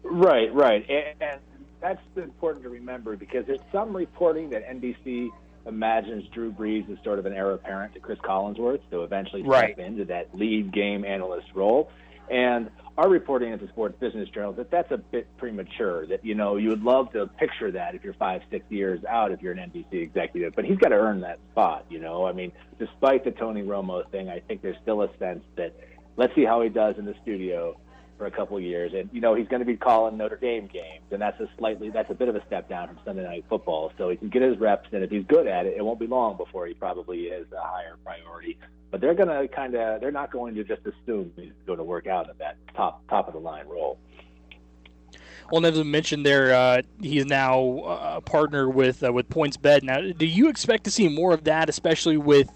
Right. And that's important to remember, because there's some reporting that NBC imagines Drew Brees as sort of an heir apparent to Chris Collinsworth to eventually step into that lead game analyst role. And our reporting at the Sports Business Journal that's a bit premature, that, you would love to picture that if you're 5-6 years out, if you're an NBC executive, but he's got to earn that spot. I mean, despite the Tony Romo thing, I think there's still a sense that let's see how he does in the studio for a couple of years. And, he's going to be calling Notre Dame games, and that's a bit of a step down from Sunday Night Football. So he can get his reps, and if he's good at it, it won't be long before he probably is a higher priority. But they're not going to just assume he's going to work out at that top of the line role. Well, as I mentioned there, he's now a partner with PointsBet. Now, do you expect to see more of that, especially with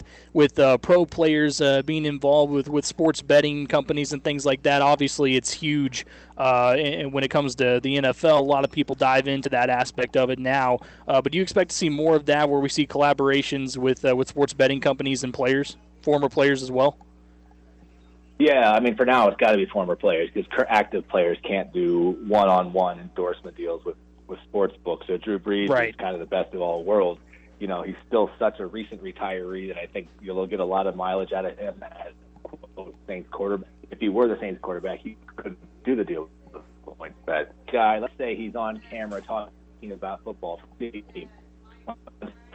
pro players being involved with sports betting companies and things like that? Obviously, it's huge, and when it comes to the NFL, a lot of people dive into that aspect of it now. But do you expect to see more of that, where we see collaborations with sports betting companies and players, former players as well? Yeah, I mean, for now, it's got to be former players, because active players can't do one-on-one endorsement deals with sports books. So Drew Brees is kind of the best of all worlds. He's still such a recent retiree that I think you'll get a lot of mileage out of him as Saints quarterback. If he were the Saints quarterback, he couldn't do the deal with PointsBet. Guy, let's say he's on camera talking about football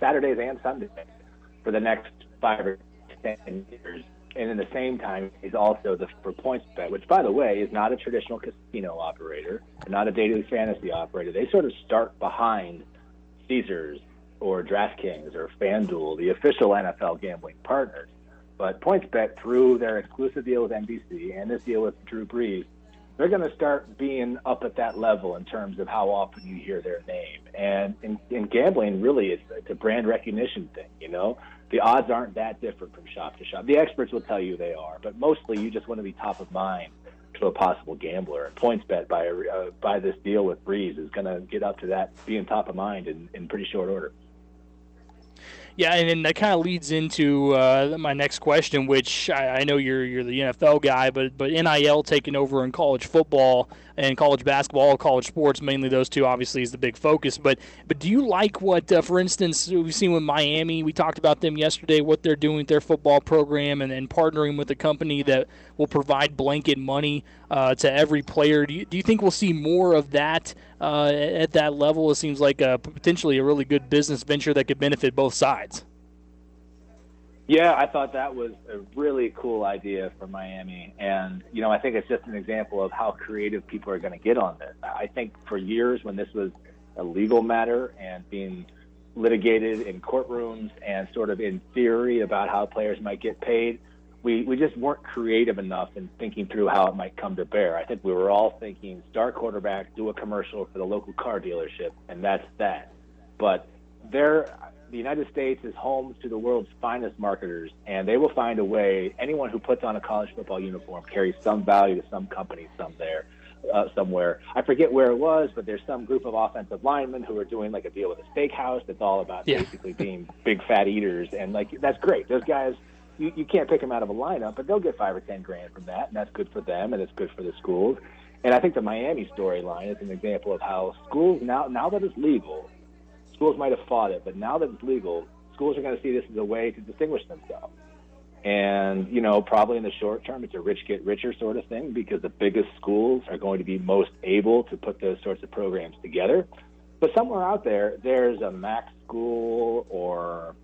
Saturdays and Sundays for the next 5 or 10 years. And in the same time, he's also for PointsBet, which, by the way, is not a traditional casino operator, not a daily fantasy operator. They sort of start behind Caesars or DraftKings or FanDuel, the official NFL gambling partners. But PointsBet, through their exclusive deal with NBC and this deal with Drew Brees, they're going to start being up at that level in terms of how often you hear their name. And in gambling, really, it's a brand recognition thing, The odds aren't that different from shop to shop. The experts will tell you they are, but mostly you just want to be top of mind to a possible gambler. And PointsBet, by this deal with Brees, is going to get up to that, being top of mind in pretty short order. Yeah, and that kind of leads into my next question, which I know you're the NFL guy, but NIL taking over in college football and college basketball, college sports, mainly those two, obviously, is the big focus. But do you like what, for instance, we've seen with Miami? We talked about them yesterday, what they're doing with their football program and partnering with a company that will provide blanket money to every player. Do you think we'll see more of that at that level? It seems like potentially a really good business venture that could benefit both sides. Yeah, I thought that was a really cool idea for Miami. And, I think it's just an example of how creative people are going to get on this. I think for years, when this was a legal matter and being litigated in courtrooms and sort of in theory about how players might get paid, we just weren't creative enough in thinking through how it might come to bear. I think we were all thinking star quarterback, do a commercial for the local car dealership, and that's that. But the United States is home to the world's finest marketers, and they will find a way. Anyone who puts on a college football uniform carries some value to some company somewhere. I forget where it was, but there's some group of offensive linemen who are doing like a deal with a steakhouse that's all about basically being big fat eaters, and that's great. Those guys, you can't pick them out of a lineup, but they'll get $5 or $10 grand from that, and that's good for them, and it's good for the schools. And I think the Miami storyline is an example of how schools now that it's legal. Schools might have fought it, but now that it's legal, schools are going to see this as a way to distinguish themselves. And, probably in the short term, it's a rich get richer sort of thing, because the biggest schools are going to be most able to put those sorts of programs together. But somewhere out there's a Mac school or,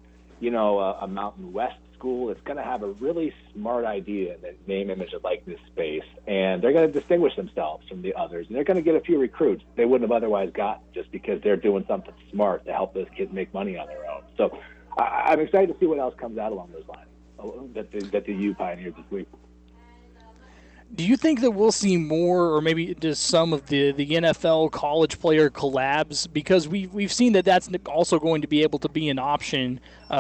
a Mountain West school that's going to have a really smart idea in the name, image, and likeness space, and they're going to distinguish themselves from the others, and they're going to get a few recruits they wouldn't have otherwise gotten just because they're doing something smart to help those kids make money on their own. So I'm excited to see what else comes out along those lines that the U pioneered this week. Do you think that we'll see more, or maybe just some of the NFL college player collabs? Because we've seen that that's also going to be able to be an option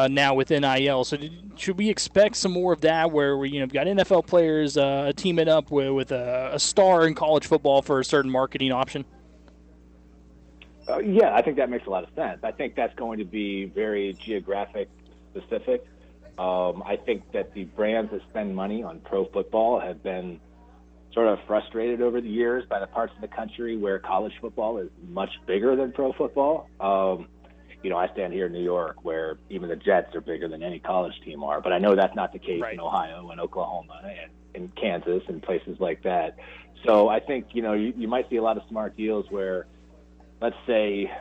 now with NIL. So should we expect some more of that, where we've got NFL players teaming up with a star in college football for a certain marketing option? Yeah, I think that makes a lot of sense. I think that's going to be very geographic specific. I think that the brands that spend money on pro football have been sort of frustrated over the years by the parts of the country where college football is much bigger than pro football. I stand here in New York where even the Jets are bigger than any college team are, but I know that's not the case in Ohio and Oklahoma and in Kansas and places like that. So I think, you might see a lot of smart deals where, let's say,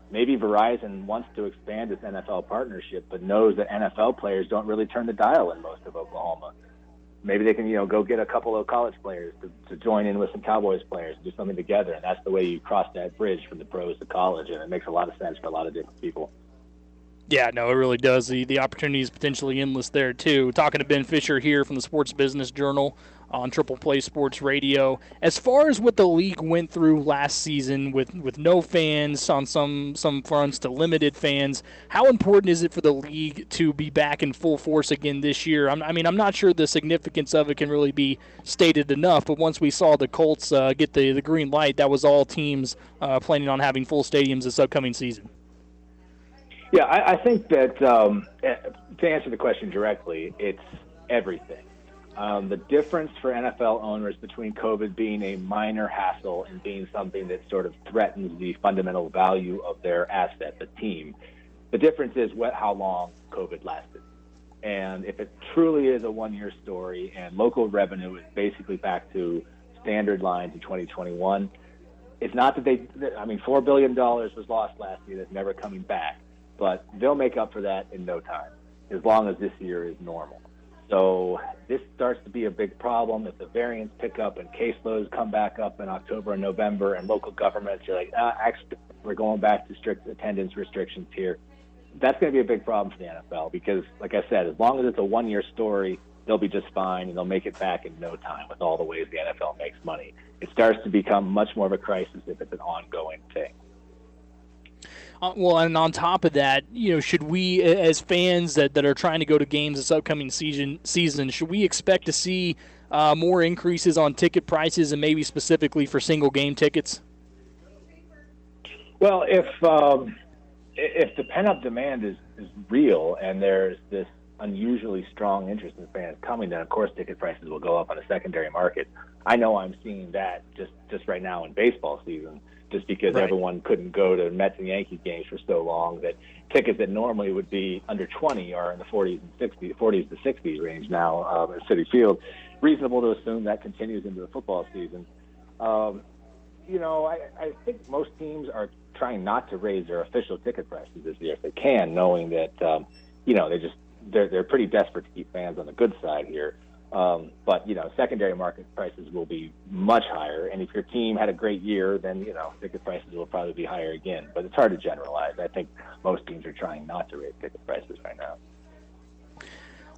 maybe Verizon wants to expand its NFL partnership, but knows that NFL players don't really turn the dial in most of Oklahoma. Maybe they can, go get a couple of college players to join in with some Cowboys players, do something together, and that's the way you cross that bridge from the pros to college, and it makes a lot of sense for a lot of different people. Yeah, no, it really does. The opportunity is potentially endless there, too. Talking to Ben Fisher here from the Sports Business Journal on Triple Play Sports Radio. As far as what the league went through last season with no fans on some fronts to limited fans, how important is it for the league to be back in full force again this year? I'm not sure the significance of it can really be stated enough, but once we saw the Colts get the green light, that was all teams planning on having full stadiums this upcoming season. Yeah, I think that to answer the question directly, it's everything. The difference for NFL owners between COVID being a minor hassle and being something that sort of threatens the fundamental value of their asset, the team, the difference is how long COVID lasted. And if it truly is a one-year story and local revenue is basically back to standard lines in 2021, it's not that $4 billion was lost last year that's never coming back. But they'll make up for that in no time, as long as this year is normal. So this starts to be a big problem. If the variants pick up and caseloads come back up in October and November, and local governments are like, actually, we're going back to strict attendance restrictions here, that's going to be a big problem for the NFL because, like I said, as long as it's a one-year story, they'll be just fine, and they'll make it back in no time with all the ways the NFL makes money. It starts to become much more of a crisis if it's an ongoing thing. Well, and on top of that, should we, as fans that are trying to go to games this upcoming season, should we expect to see more increases on ticket prices and maybe specifically for single game tickets? Well, if the pent-up demand is real and there's this unusually strong interest in fans coming, then of course ticket prices will go up on a secondary market. I know I'm seeing that just right now in baseball season. Just because everyone couldn't go to Mets and Yankees games for so long, that tickets that normally would be under 20 are in the 40s to 60s range now at Citi Field. Reasonable to assume that continues into the football season. I think most teams are trying not to raise their official ticket prices this year if they can, knowing that they're pretty desperate to keep fans on the good side here. But secondary market prices will be much higher. And if your team had a great year, then, ticket prices will probably be higher again. But it's hard to generalize. I think most teams are trying not to raise ticket prices right now.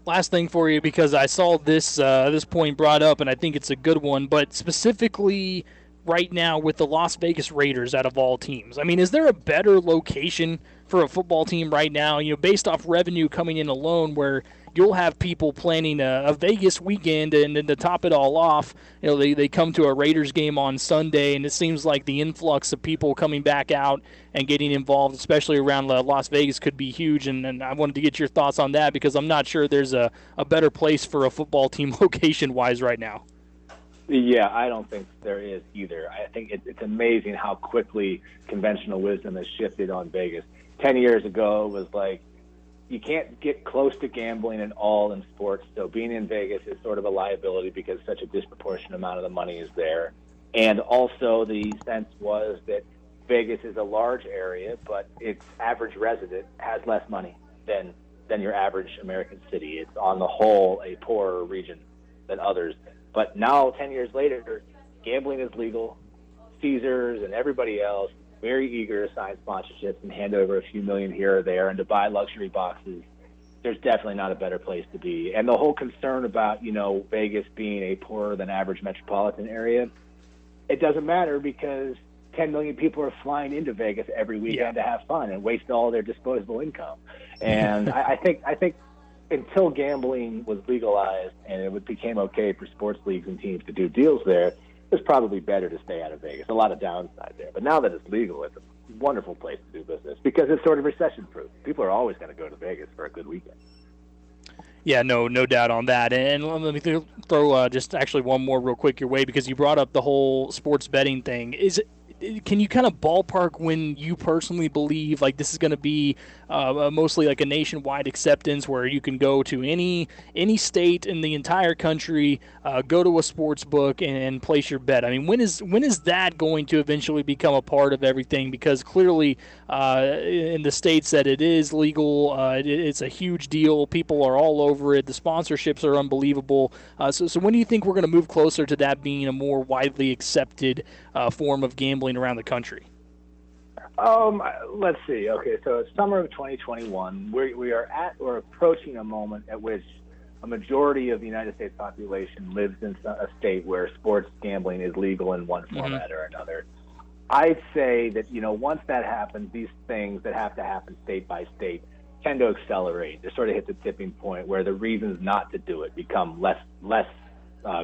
Last thing for you, because I saw this point brought up, and I think it's a good one, but specifically right now with the Las Vegas Raiders out of all teams. Is there a better location for a football team right now, based off revenue coming in alone, where you'll have people planning a Vegas weekend, and then to top it all off, they come to a Raiders game on Sunday, and it seems like the influx of people coming back out and getting involved, especially around Las Vegas, could be huge. And I wanted to get your thoughts on that because I'm not sure there's a better place for a football team location-wise right now. Yeah, I don't think there is either. I think it's amazing how quickly conventional wisdom has shifted on Vegas. 10 years ago, it was like, you can't get close to gambling at all in sports, so being in Vegas is sort of a liability because such a disproportionate amount of the money is there. And also the sense was that Vegas is a large area, but its average resident has less money than your average American city. It's on the whole a poorer region than others. But now, 10 years later, gambling is legal. Caesars and everybody else very eager to sign sponsorships and hand over a few million here or there and to buy luxury boxes. there's definitely not a better place to be. And the whole concern about, Vegas being a poorer than average metropolitan area, it doesn't matter because 10 million people are flying into Vegas every weekend to have fun and waste all their disposable income. And I think until gambling was legalized and it became okay for sports leagues and teams to do deals there, it's probably better to stay out of Vegas. A lot of downside there. But now that it's legal, it's a wonderful place to do business because it's sort of recession-proof. People are always going to go to Vegas for a good weekend. Yeah, no doubt on that. And let me throw just actually one more real quick your way because you brought up the whole sports betting thing. Can you kind of ballpark when you personally believe like this is going to be mostly like a nationwide acceptance where you can go to any state in the entire country, go to a sports book and place your bet? I mean, when is that going to eventually become a part of everything? Because clearly in the states that it is legal, it's a huge deal. People are all over it. The sponsorships are unbelievable. So when do you think we're going to move closer to that being a more widely accepted form of gambling around the country? Let's see. Okay, so it's summer of 2021. We are at or approaching a moment at which a majority of the United States population lives in a state where sports gambling is legal in one format or another. I'd say that, once that happens, these things that have to happen state by state tend to accelerate. They sort of hit the tipping point where the reasons not to do it become less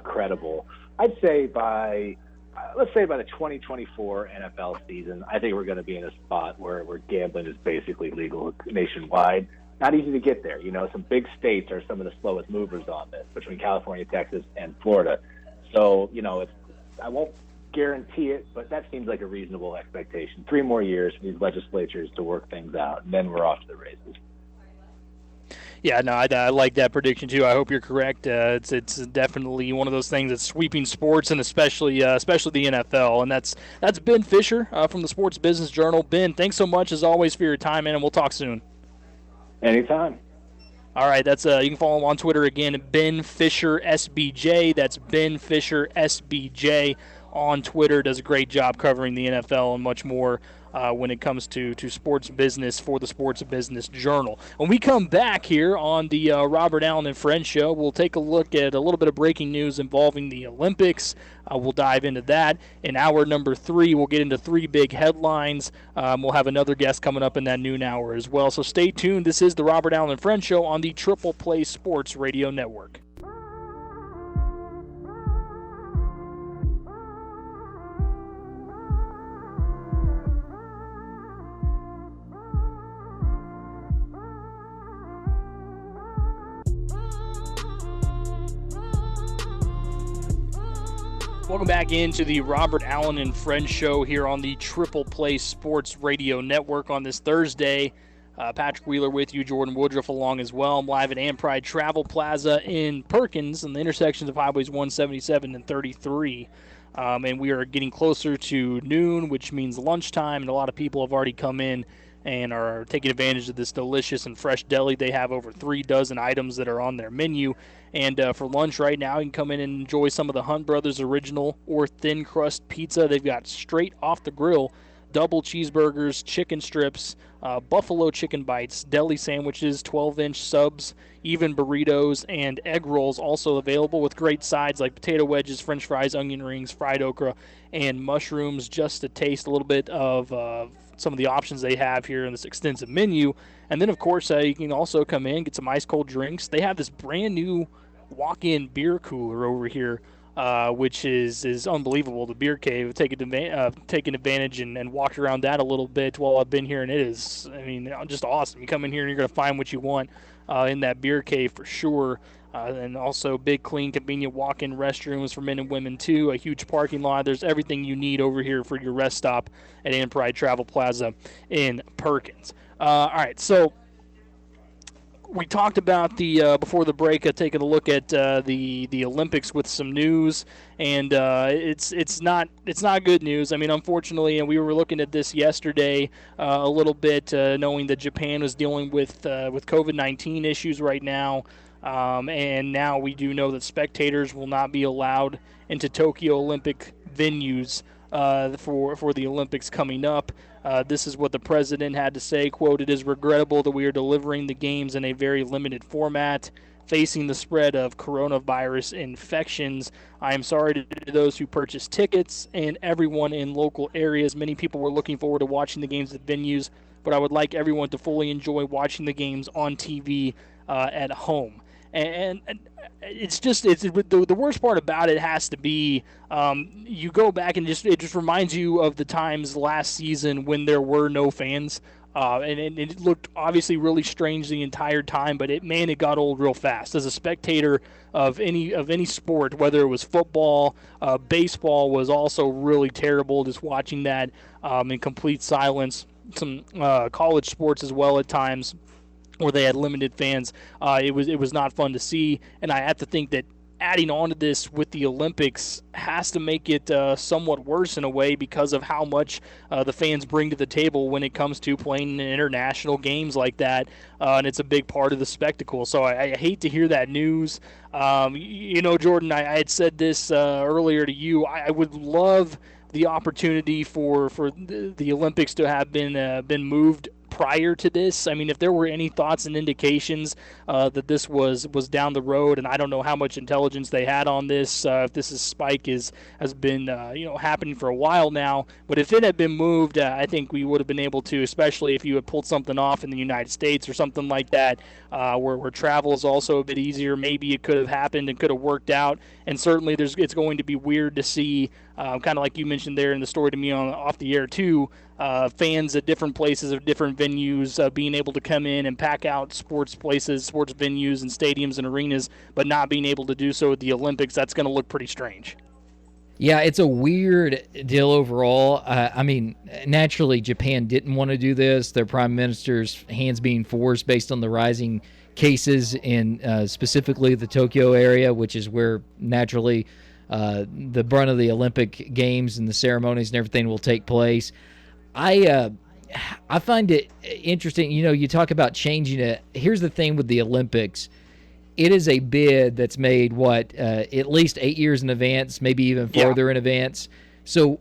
credible. I'd say let's say by the 2024 NFL season, I think we're going to be in a spot where gambling is basically legal nationwide. Not easy to get there. Some big states are some of the slowest movers on this, between California, Texas, and Florida. So, I won't guarantee it, but that seems like a reasonable expectation. 3 more years for these legislatures to work things out, and then we're off to the races. Yeah, no, I like that prediction too. I hope you're correct. It's definitely one of those things that's sweeping sports, and especially the NFL. And that's Ben Fisher from the Sports Business Journal. Ben, thanks so much as always for your time, man, and we'll talk soon. Anytime. All right, that's you can follow him on Twitter again, Ben Fisher SBJ. That's Ben Fisher SBJ on Twitter. Does a great job covering the NFL and much more when it comes to sports business for the Sports Business Journal. When we come back here on the Robert Allen and Friends show, we'll take a look at a little bit of breaking news involving the Olympics. We'll dive into that. In hour number 3, we'll get into 3 big headlines. We'll have another guest coming up in that noon hour as well. So stay tuned. This is the Robert Allen and Friends show on the Triple Play Sports Radio Network. Welcome back into the Robert Allen and Friends show here on the Triple Play Sports Radio Network on this Thursday. Patrick Wheeler with you, Jordan Woodruff along as well. I'm live at Am Pride Travel Plaza in Perkins on the intersections of Highways 177 and 33. And we are getting closer to noon, which means lunchtime, and a lot of people have already come in and are taking advantage of this delicious and fresh deli. They have over 3 dozen items that are on their menu. And for lunch right now, you can come in and enjoy some of the Hunt Brothers original or thin crust pizza. They've got straight off the grill, double cheeseburgers, chicken strips, buffalo chicken bites, deli sandwiches, 12-inch subs, even burritos, and egg rolls also available with great sides like potato wedges, french fries, onion rings, fried okra, and mushrooms, just to taste a little bit of some of the options they have here in this extensive menu. And then, of course, you can also come in, get some ice-cold drinks. They have this brand-new walk-in beer cooler over here, which is unbelievable. The Beer Cave, taking advantage and walked around that a little bit while I've been here, and it is, just awesome. You come in here and you're going to find what you want in that Beer Cave for sure. And also big, clean, convenient walk-in restrooms for men and women too. A huge parking lot. There's everything you need over here for your rest stop at Am Pride Travel Plaza in Perkins. All right, so we talked about the before the break, taking a look at the Olympics with some news, and it's not good news. Unfortunately, and we were looking at this yesterday a little bit, knowing that Japan was dealing with COVID-19 issues right now. And now we do know that spectators will not be allowed into Tokyo Olympic venues for the Olympics coming up. This is what the president had to say, quote, "It is regrettable that we are delivering the games in a very limited format. Facing the spread of coronavirus infections, I am sorry to those who purchased tickets and everyone in local areas. Many people were looking forward to watching the games at venues, but I would like everyone to fully enjoy watching the games on TV at home." And it's the worst part about it has to be you go back and it just reminds you of the times last season when there were no fans. And it looked obviously really strange the entire time, but it got old real fast. As a spectator of any sport, whether it was football, baseball was also really terrible. Just watching that in complete silence. Some college sports as well at times, where they had limited fans. It was not fun to see, and I have to think that adding on to this with the Olympics has to make it somewhat worse in a way because of how much the fans bring to the table when it comes to playing in international games like that, and it's a big part of the spectacle. So I hate to hear that news. Jordan, I had said this earlier to you. I would love the opportunity for the Olympics to have been moved prior to this. I mean, if there were any thoughts and indications that this was down the road, and I don't know how much intelligence they had on this, if this spike has been happening for a while now, but if it had been moved, I think we would have been able to, especially if you had pulled something off in the United States or something like that, where travel is also a bit easier. Maybe it could have happened and could have worked out, and certainly it's going to be weird to see, kind of like you mentioned there in the story to me off the air too, fans at different places or different venues being able to come in and pack out sports places, sports venues and stadiums and arenas, but not being able to do so at the Olympics. That's going to look pretty strange. Yeah, it's a weird deal overall. I mean, naturally, Japan didn't want to do this. Their prime minister's hands being forced based on the rising cases in specifically the Tokyo area, which is where naturally the brunt of the Olympic Games and the ceremonies and everything will take place. I find it interesting. You talk about changing it. Here's the thing with the Olympics. It is a bid that's made, at least 8 years in advance, maybe even farther in advance. So,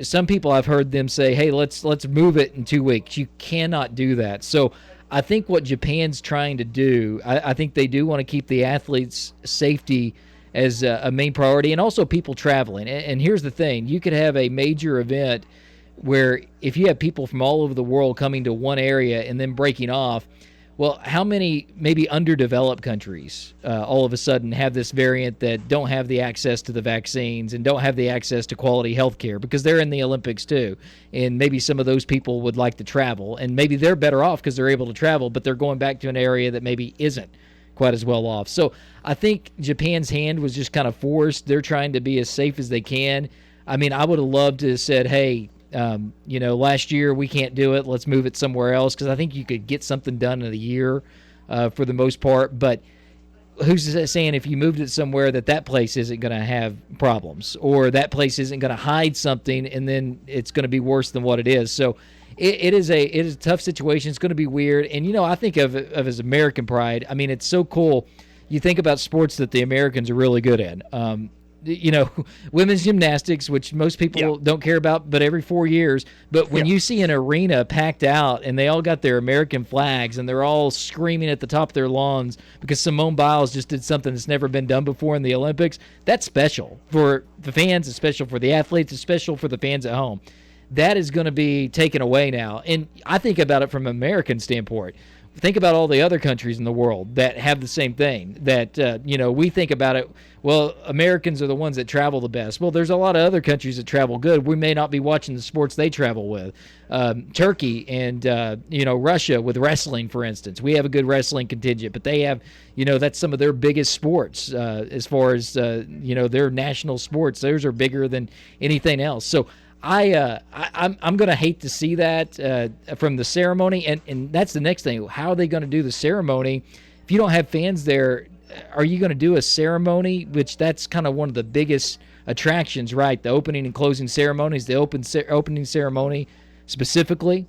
some people I've heard them say, hey, let's move it in 2 weeks. You cannot do that. So I think what Japan's trying to do, I think they do want to keep the athletes' safety as a main priority, and also people traveling. And here's the thing. You could have a major event where if you have people from all over the world coming to one area and then breaking off, well, how many maybe underdeveloped countries all of a sudden have this variant that don't have the access to the vaccines and don't have the access to quality health care because they're in the Olympics too? And maybe some of those people would like to travel, and maybe they're better off because they're able to travel, but they're going back to an area that maybe isn't quite as well off. So I think Japan's hand was just kind of forced. They're trying to be as safe as they can. I mean, I would have loved to have said, hey, last year we can't do it, let's move it somewhere else, because I think you could get something done in a year for the most part. But who's saying if you moved it somewhere that place isn't going to have problems, or that place isn't going to hide something and then it's going to be worse than what it is? So it is a tough situation. It's going to be weird. And I think of as American pride. I mean, it's so cool. You think about sports that the Americans are really good at. Women's gymnastics, which most people don't care about, but every 4 years. But when you see an arena packed out and they all got their American flags and they're all screaming at the top of their lungs because Simone Biles just did something that's never been done before in the Olympics, that's special for the fans, it's special for the athletes, it's special for the fans at home. That is going to be taken away now. And I think about it from an American standpoint. Think about all the other countries in the world that have the same thing, that, we think about it, well, Americans are the ones that travel the best. Well, there's a lot of other countries that travel good. We may not be watching the sports they travel with. Turkey and, Russia with wrestling, for instance. We have a good wrestling contingent, but they have, that's some of their biggest sports as far as, their national sports. Theirs are bigger than anything else. So I'm going to hate to see that from the ceremony, and that's the next thing. How are they going to do the ceremony? If you don't have fans there, are you going to do a ceremony, which that's kind of one of the biggest attractions, right? The opening and closing ceremonies, the opening ceremony specifically.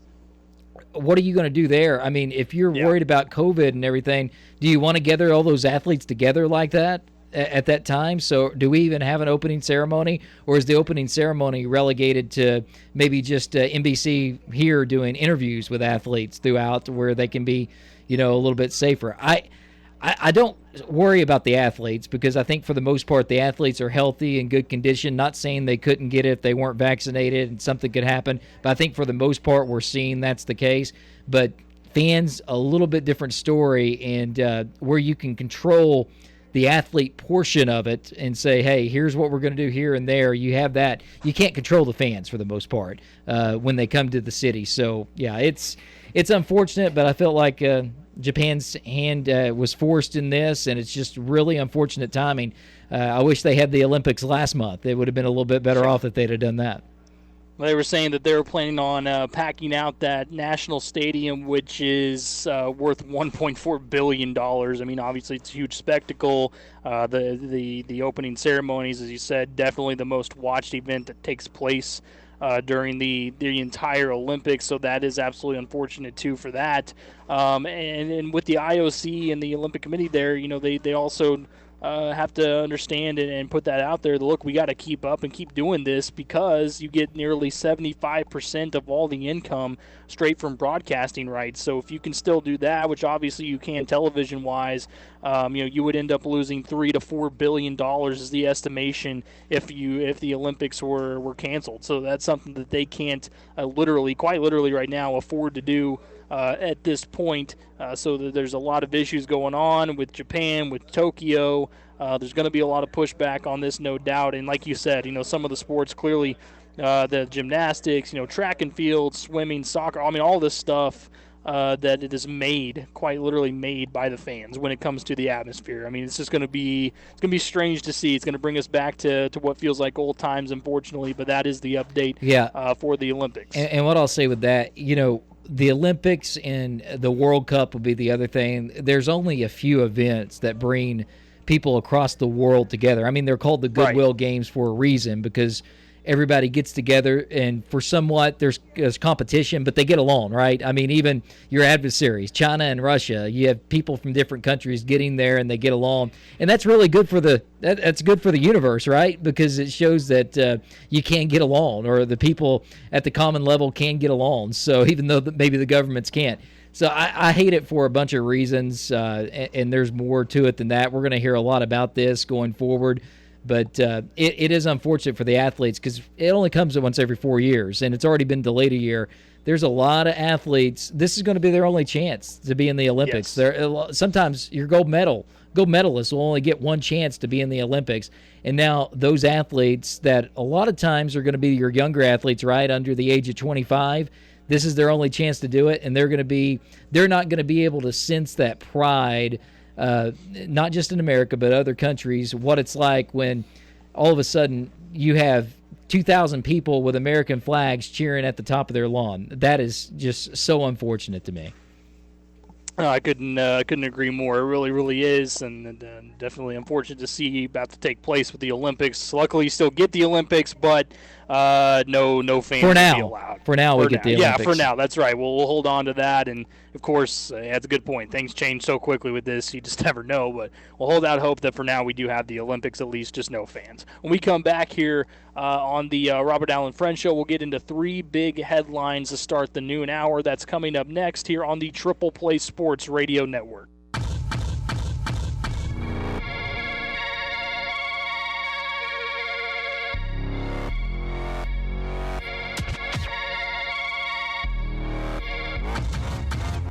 What are you going to do there? I mean, if you're worried about COVID and everything, do you want to gather all those athletes together like that? at that time. So do we even have an opening ceremony, or is the opening ceremony relegated to maybe just NBC here doing interviews with athletes throughout where they can be, a little bit safer? I don't worry about the athletes because I think for the most part the athletes are healthy and good condition. Not saying they couldn't get it if they weren't vaccinated and something could happen, but I think for the most part we're seeing that's the case. But fans, a little bit different story, and where you can control the athlete portion of it and say, hey, here's what we're going to do here and there. You have that. You can't control the fans for the most part when they come to the city. So, yeah, it's unfortunate, but I felt like Japan's hand was forced in this, and it's just really unfortunate timing. I wish they had the Olympics last month. It would have been a little bit better off if they'd have done that. They were saying that they were planning on packing out that national stadium, which is worth $1.4 billion. I mean, obviously, it's a huge spectacle. The opening ceremonies, as you said, definitely the most watched event that takes place during the entire Olympics. So that is absolutely unfortunate, too, for that. And with the IOC and the Olympic Committee there, they also have to understand and put that out there. Look, we got to keep up and keep doing this because you get nearly 75% of all the income straight from broadcasting rights. So if you can still do that, which obviously you can television-wise, you would end up losing $3 to $4 billion is the estimation if the Olympics were canceled. So that's something that they can't quite literally right now afford to do at this point. So there's a lot of issues going on with Japan, with Tokyo. There's going to be a lot of pushback on this, no doubt. And like you said, some of the sports clearly, the gymnastics, track and field, swimming, soccer, I mean, all this stuff that it is quite literally made by the fans when it comes to the atmosphere. I mean, it's just going to be strange to see. It's going to bring us back to what feels like old times, unfortunately, but that is the update for the Olympics. And what I'll say with that, the Olympics and the World Cup will be the other thing. There's only a few events that bring people across the world together. I mean, they're called the Goodwill Games for a reason because everybody gets together, and for somewhat there's competition, but they get along, right? I mean, even your adversaries, China and Russia, you have people from different countries getting there and they get along, and that's really good for that's good for the universe, right? Because it shows that you can get along, or the people at the common level can get along. So even though maybe the governments can't. So I hate it for a bunch of reasons, and there's more to it than that. We're going to hear a lot about this going forward. But it is unfortunate for the athletes because it only comes once every 4 years, and it's already been delayed a year. There's a lot of athletes. This is going to be their only chance to be in the Olympics. Yes. Sometimes your gold medalists will only get one chance to be in the Olympics. And now those athletes that a lot of times are going to be your younger athletes, right, under the age of 25, this is their only chance to do it, and they're not going to be able to sense that pride. Not just in America, but other countries, what it's like when all of a sudden you have 2,000 people with American flags cheering at the top of their lawn. That is just so unfortunate to me. I couldn't agree more. It really, really is, and definitely unfortunate to see about to take place with the Olympics. Luckily, you still get the Olympics, but no fans will be allowed. For now, we get the Olympics. Yeah, for now, that's right. We'll hold on to that, and of course, that's a good point. Things change so quickly with this, you just never know. But we'll hold out hope that for now we do have the Olympics, at least, just no fans. When we come back here on the Robert Allen Friends Show, we'll get into 3 big headlines to start the noon hour. That's coming up next here on the Triple Play Sports Radio Network.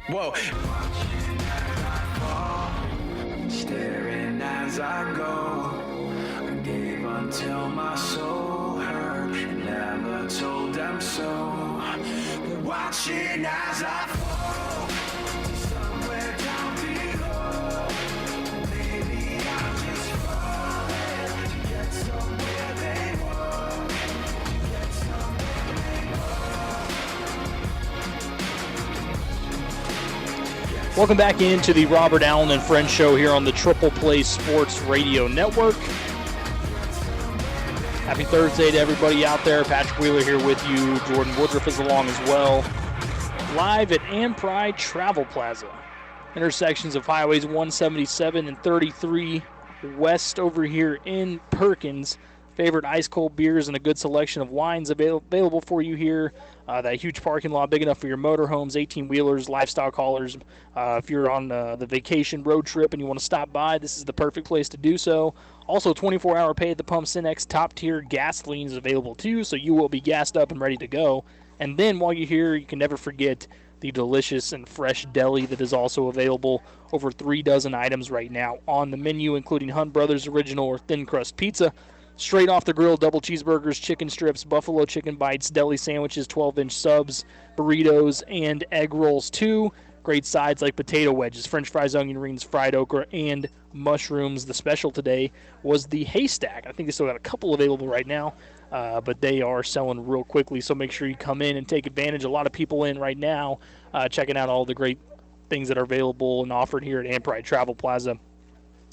Whoa. Staring as I go, I gave until my soul hurt, and never told them so. They're watching as I fall, somewhere down below. Maybe I'm just falling to get somewhere they want, to get somewhere they want. Welcome back into the Robert Allen and Friends Show here on the Triple Play Sports Radio Network. Happy Thursday to everybody out there. Patrick Wheeler here with you. Jordan Woodruff is along as well. Live at Pride Travel Plaza. Intersections of Highways 177 and 33 West over here in Perkins. Favorite ice-cold beers and a good selection of wines available for you here. That huge parking lot, big enough for your motorhomes, 18-wheelers, lifestyle haulers. If you're on the vacation road trip and you want to stop by, this is the perfect place to do so. Also, 24-hour pay at the pump. Cinex top-tier gasoline is available too, so you will be gassed up and ready to go. And then while you're here, you can never forget the delicious and fresh deli that is also available. Over 3 dozen items right now on the menu, including Hunt Brothers Original or Thin Crust Pizza. Straight off the grill, double cheeseburgers, chicken strips, buffalo chicken bites, deli sandwiches, 12-inch subs, burritos, and egg rolls too. Great sides like potato wedges, french fries, onion rings, fried okra, and mushrooms. The special today was the haystack. I think they still got a couple available right now, but they are selling real quickly, so make sure you come in and take advantage. A lot of people in right now checking out all the great things that are available and offered here at Ampride Travel Plaza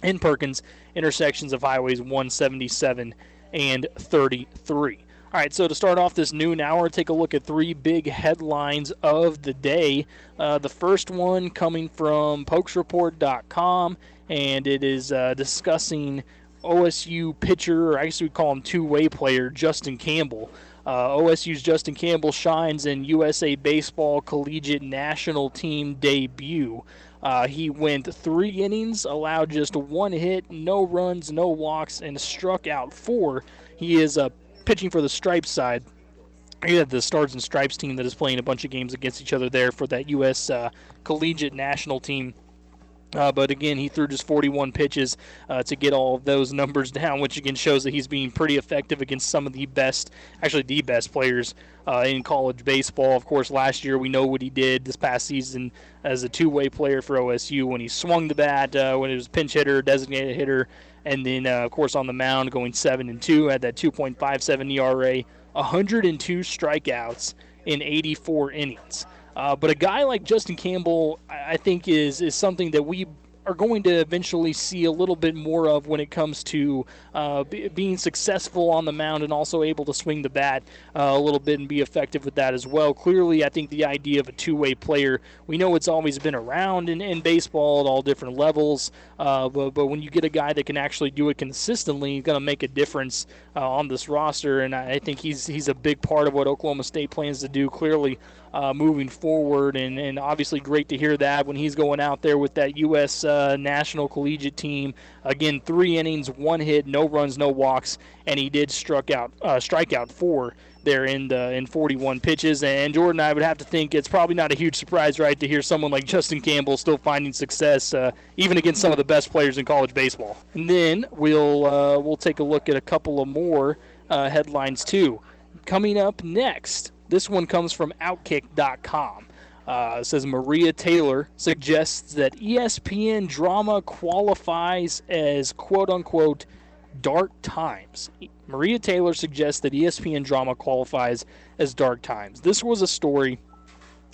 in Perkins, intersections of highways 177 and 33. All right, so to start off this noon hour, take a look at 3 big headlines of the day. The first one coming from pokesreport.com, and it is discussing OSU pitcher, or I guess we'd call him two-way player, Justin Campbell. OSU's Justin Campbell shines in USA Baseball Collegiate National Team debut. He went 3 innings, allowed just 1 hit, no runs, no walks, and struck out 4. He is pitching for the Stripes side. He had the Stars and Stripes team that is playing a bunch of games against each other there for that U.S. Collegiate National Team. But again, he threw just 41 pitches to get all of those numbers down, which again shows that he's being pretty effective against some of the best, actually the best players in college baseball. Of course, last year we know what he did this past season as a two-way player for OSU when he swung the bat, when he was pinch hitter, designated hitter, and then, of course, on the mound going 7-2, had that 2.57 ERA, 102 strikeouts in 84 innings. But a guy like Justin Campbell, I think, is something that we are going to eventually see a little bit more of when it comes to being successful on the mound and also able to swing the bat a little bit and be effective with that as well. Clearly, I think the idea of a two-way player, we know it's always been around in baseball at all different levels, but when you get a guy that can actually do it consistently, he's going to make a difference on this roster, and I think he's a big part of what Oklahoma State plans to do, clearly, moving forward, and obviously great to hear that when he's going out there with that U.S. National Collegiate team. Again, 3 innings, 1 hit, no runs, no walks, and he did strike out 4 there in 41 pitches. And Jordan, I would have to think it's probably not a huge surprise, right, to hear someone like Justin Campbell still finding success even against some of the best players in college baseball. And then we'll take a look at a couple of more headlines too. Coming up next, this one comes from Outkick.com. It says Maria Taylor suggests that ESPN drama qualifies as quote-unquote dark times. Maria Taylor suggests that ESPN drama qualifies as dark times. This was a story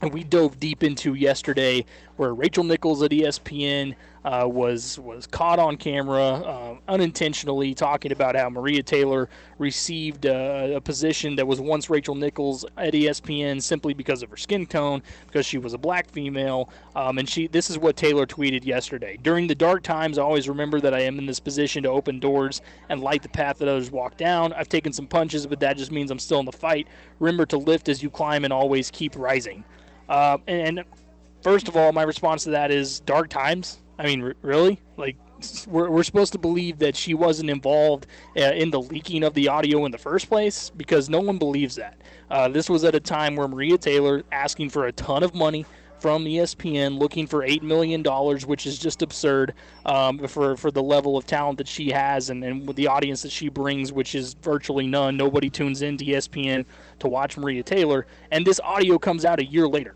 and we dove deep into yesterday where Rachel Nichols at ESPN was caught on camera unintentionally talking about how Maria Taylor received a position that was once Rachel Nichols at ESPN simply because of her skin tone, because she was a black female. And this is what Taylor tweeted yesterday. During the dark times, I always remember that I am in this position to open doors and light the path that others walk down. I've taken some punches, but that just means I'm still in the fight. Remember to lift as you climb and always keep rising. And first of all, my response to that is dark times. I mean, really? Like, we're supposed to believe that she wasn't involved in the leaking of the audio in the first place? Because no one believes that. This was at a time where Maria Taylor asking for a ton of money from ESPN, looking for $8 million, which is just absurd for the level of talent that she has and with the audience that she brings, which is virtually none. Nobody tunes into ESPN to watch Maria Taylor. And this audio comes out a year later.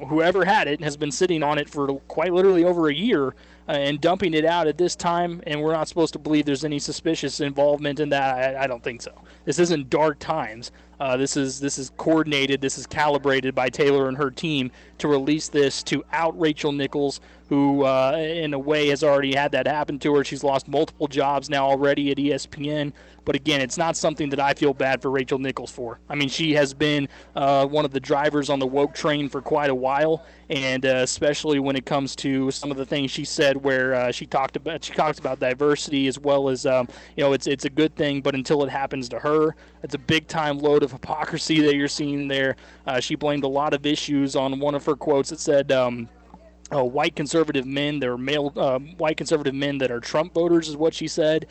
Whoever had it has been sitting on it for quite literally over a year and dumping it out at this time, and we're not supposed to believe there's any suspicious involvement in that. I don't think so. This isn't dark times. This is coordinated. This is calibrated by Taylor and her team to release this to out Rachel Nichols, who in a way has already had that happen to her. She's lost multiple jobs now already at ESPN. But again, it's not something that I feel bad for Rachel Nichols for. I mean, she has been one of the drivers on the woke train for quite a while, and especially when it comes to some of the things she said said, where she talked about diversity as well as it's a good thing, but until it happens to her, it's a big time load of hypocrisy that you're seeing there. She blamed a lot of issues on one of her quotes that said. White conservative men, they're male white conservative men that are Trump voters, is what she said.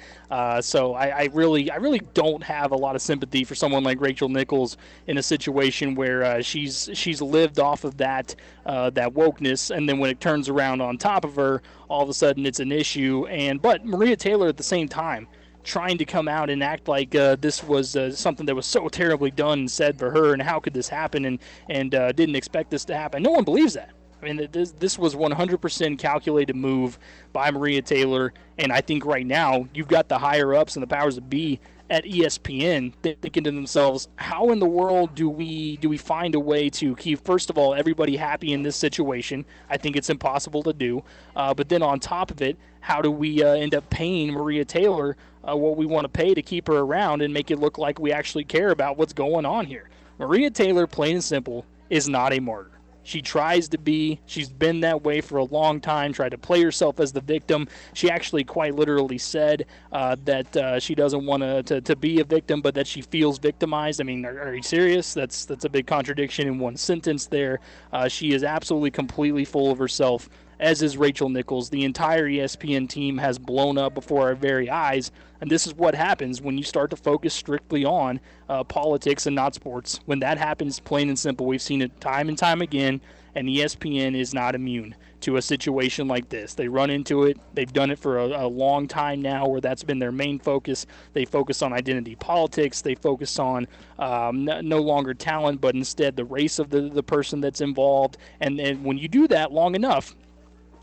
So I really don't have a lot of sympathy for someone like Rachel Nichols in a situation where she's lived off of that wokeness, and then when it turns around on top of her, all of a sudden it's an issue. But Maria Taylor at the same time, trying to come out and act like this was something that was so terribly done and said for her, and how could this happen, and didn't expect this to happen. No one believes that. I mean, this was 100% calculated move by Maria Taylor, and I think right now you've got the higher-ups and the powers that be at ESPN thinking to themselves, how in the world do we find a way to keep, first of all, everybody happy in this situation? I think it's impossible to do. But then on top of it, how do we end up paying Maria Taylor what we want to pay to keep her around and make it look like we actually care about what's going on here? Maria Taylor, plain and simple, is not a martyr. She tries to be. She's been that way for a long time, tried to play herself as the victim. She actually quite literally said that she doesn't want to be a victim, but that she feels victimized. I mean, are you serious? That's a big contradiction in one sentence there. She is absolutely completely full of herself, as is Rachel Nichols. The entire ESPN team has blown up before our very eyes, and this is what happens when you start to focus strictly on politics and not sports. When that happens, plain and simple, we've seen it time and time again, and ESPN is not immune to a situation like this. They run into it. They've done it for a long time now, where that's been their main focus. They focus on identity politics. They focus on no longer talent, but instead the race of the person that's involved. And when you do that long enough,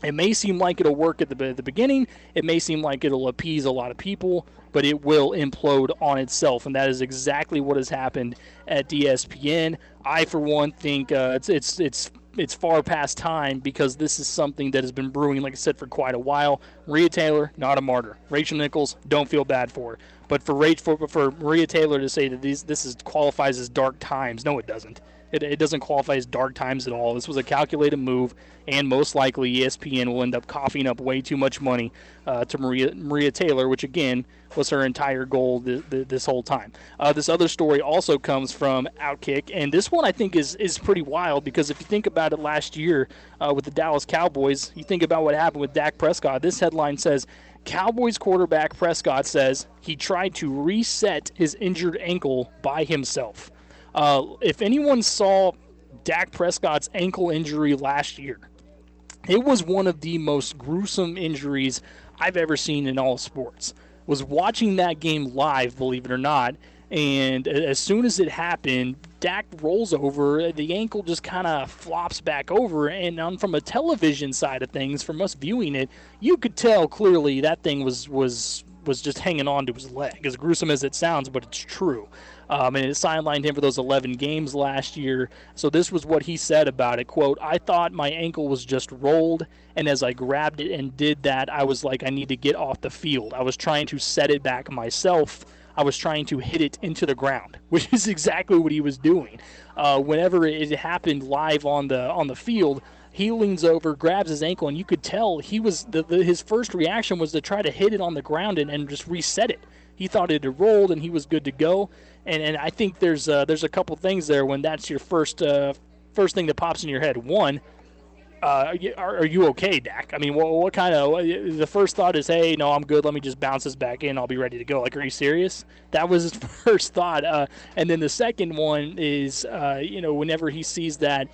it may seem like it'll work at the beginning. It may seem like it'll appease a lot of people, but it will implode on itself, and that is exactly what has happened at ESPN. I, for one, think it's far past time, because this is something that has been brewing, like I said, for quite a while. Maria Taylor, not a martyr. Rachel Nichols, don't feel bad for her. But for Maria Taylor to say that this qualifies as dark times, no, it doesn't. It doesn't qualify as dark times at all. This was a calculated move, and most likely ESPN will end up coughing up way too much money to Maria Taylor, which, again, was her entire goal this whole time. This other story also comes from Outkick, and this one I think is pretty wild, because if you think about it last year with the Dallas Cowboys, you think about what happened with Dak Prescott. This headline says, Cowboys quarterback Prescott says he tried to reset his injured ankle by himself. If anyone saw Dak Prescott's ankle injury last year, it was one of the most gruesome injuries I've ever seen in all sports. Was watching that game live, believe it or not, and as soon as it happened, Dak rolls over, the ankle just kind of flops back over, and from a television side of things, from us viewing it, you could tell clearly that thing was just hanging on to his leg. As gruesome as it sounds, but it's true. And it sidelined him for those 11 games last year. So this was what he said about it, quote, I thought my ankle was just rolled, and as I grabbed it and did that, I was like, I need to get off the field. I was trying to set it back myself. I was trying to hit it into the ground, which is exactly what he was doing. Whenever it happened live on the field, he leans over, grabs his ankle, and you could tell he was his first reaction was to try to hit it on the ground and just reset it. He thought it had rolled and he was good to go. And I think there's a couple things there when that's your first thing that pops in your head. One, are you okay, Dak? I mean, what kind of the first thought is, hey, no, I'm good. Let me just bounce this back in. I'll be ready to go. Like, are you serious? That was his first thought. And then the second one is, whenever he sees that,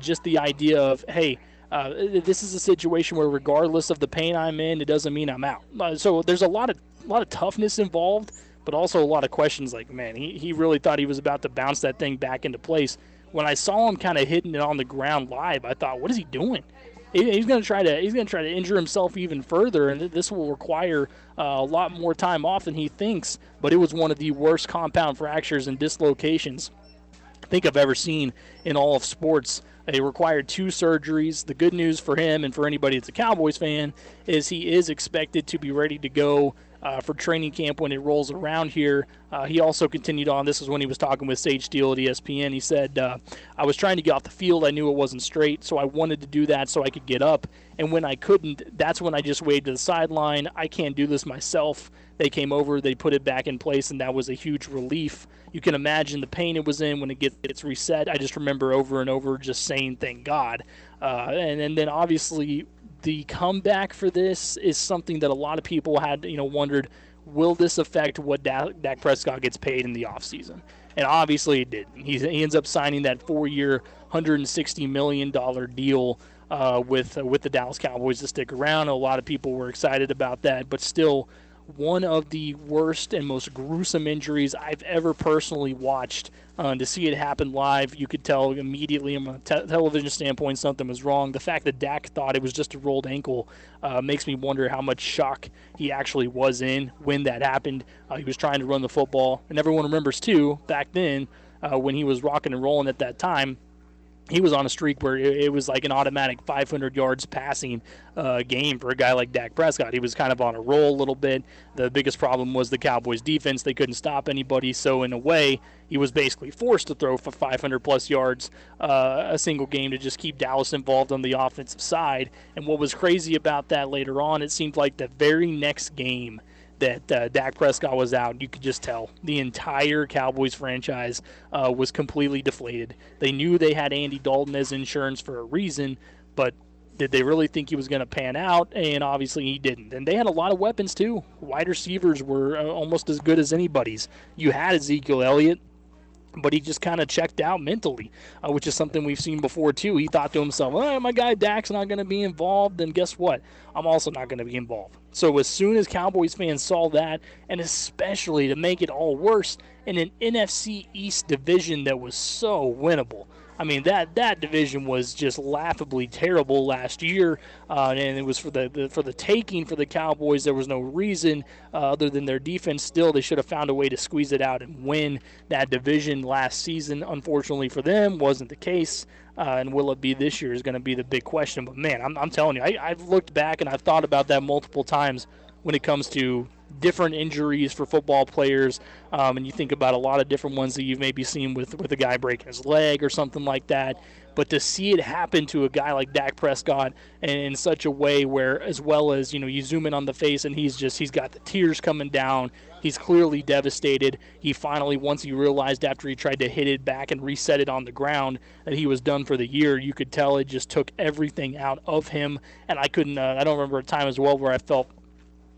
just the idea of, hey, this is a situation where regardless of the pain I'm in, it doesn't mean I'm out. So there's a lot of toughness involved, but also a lot of questions like, man, he really thought he was about to bounce that thing back into place. When I saw him kind of hitting it on the ground live, I thought, what is he doing? He's going to try to injure himself even further, and this will require a lot more time off than he thinks. But it was one of the worst compound fractures and dislocations I think I've ever seen in all of sports. It required 2 surgeries. The good news for him and for anybody that's a Cowboys fan is he is expected to be ready to go for training camp when it rolls around here. He also continued on. This is when he was talking with Sage Steele at ESPN. He said, I was trying to get off the field. I knew it wasn't straight, so I wanted to do that so I could get up. And when I couldn't, that's when I just waved to the sideline. I can't do this myself. They came over, they put it back in place, and that was a huge relief. You can imagine the pain it was in when it gets reset. I just remember over and over just saying, thank God. And then obviously the comeback for this is something that a lot of people had, wondered, will this affect what Dak Prescott gets paid in the offseason? And obviously it didn't. He ends up signing that 4-year, $160 million deal with the Dallas Cowboys to stick around. A lot of people were excited about that, but still one of the worst and most gruesome injuries I've ever personally watched. To see it happen live, you could tell immediately from a television standpoint something was wrong. The fact that Dak thought it was just a rolled ankle makes me wonder how much shock he actually was in when that happened. He was trying to run the football, and everyone remembers too, back then when he was rocking and rolling at that time, he was on a streak where it was like an automatic 500 yards passing game for a guy like Dak Prescott. He was kind of on a roll a little bit. The biggest problem was the Cowboys' defense. They couldn't stop anybody, so in a way, he was basically forced to throw for 500-plus yards a single game to just keep Dallas involved on the offensive side. And what was crazy about that later on, it seemed like the very next game that Dak Prescott was out, you could just tell the entire Cowboys franchise was completely deflated. They knew they had Andy Dalton as insurance for a reason, but did they really think he was going to pan out? And obviously he didn't. And they had a lot of weapons too. Wide receivers were almost as good as anybody's. You had Ezekiel Elliott, but he just kind of checked out mentally, which is something we've seen before too. He thought to himself, my guy Dak's not going to be involved, and guess what? I'm also not going to be involved. So as soon as Cowboys fans saw that, and especially to make it all worse, in an NFC East division that was so winnable. I mean, that division was just laughably terrible last year, and it was for the taking for the Cowboys. There was no reason other than their defense. Still, they should have found a way to squeeze it out and win that division last season. Unfortunately for them, wasn't the case. And will it be this year is going to be the big question. But, man, I'm telling you, I've looked back and I've thought about that multiple times when it comes to different injuries for football players, and you think about a lot of different ones that you've maybe seen with a guy breaking his leg or something like that. But to see it happen to a guy like Dak Prescott in such a way where, as well as, you zoom in on the face and he's got the tears coming down. He's clearly devastated. He finally, once he realized after he tried to hit it back and reset it on the ground that he was done for the year, you could tell it just took everything out of him. And I don't remember a time as well where I felt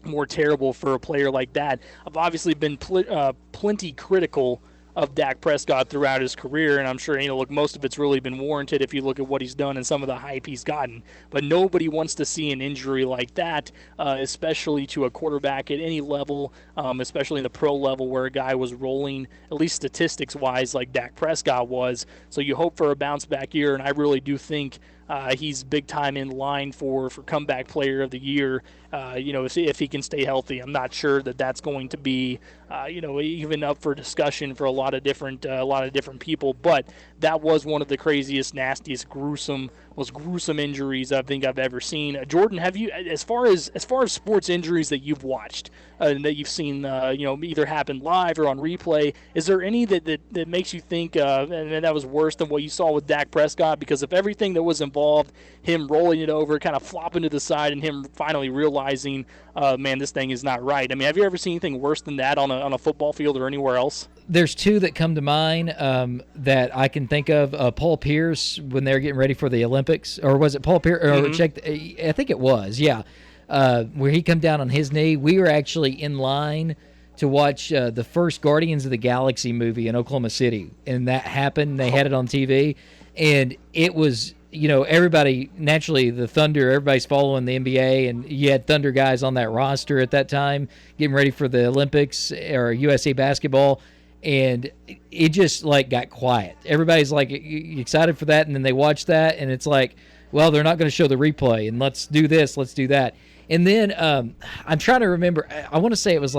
more terrible for a player like that. I've obviously been plenty critical of Dak Prescott throughout his career, and I'm sure, most of it's really been warranted if you look at what he's done and some of the hype he's gotten. But nobody wants to see an injury like that, especially to a quarterback at any level, especially in the pro level where a guy was rolling, at least statistics-wise, like Dak Prescott was. So you hope for a bounce-back year, and I really do think he's big time in line for comeback player of the year. If he can stay healthy, I'm not sure that's going to be, even up for discussion for a lot of different people. But that was one of the craziest, nastiest, most gruesome injuries I think I've ever seen. Jordan, have you, as far as sports injuries that you've watched and that you've seen, either happen live or on replay, is there any that makes you think, and that was worse than what you saw with Dak Prescott? Because of everything that was involved, him rolling it over, kind of flopping to the side, and him finally realizing, man, this thing is not right. I mean, have you ever seen anything worse than that on a football field or anywhere else? There's two that come to mind that I can think of. Paul Pierce, when they were getting ready for the Olympics, or was it Paul Pierce? I think it was, yeah. Where he come down on his knee. We were actually in line to watch the first Guardians of the Galaxy movie in Oklahoma City, and that happened. They had it on TV, and it was, everybody, naturally, the Thunder, everybody's following the NBA, and you had Thunder guys on that roster at that time getting ready for the Olympics or USA basketball, and it just, got quiet. Everybody's, excited for that, and then they watch that, and it's like, well, they're not going to show the replay, and let's do this, let's do that. And then I'm trying to remember, I want to say it was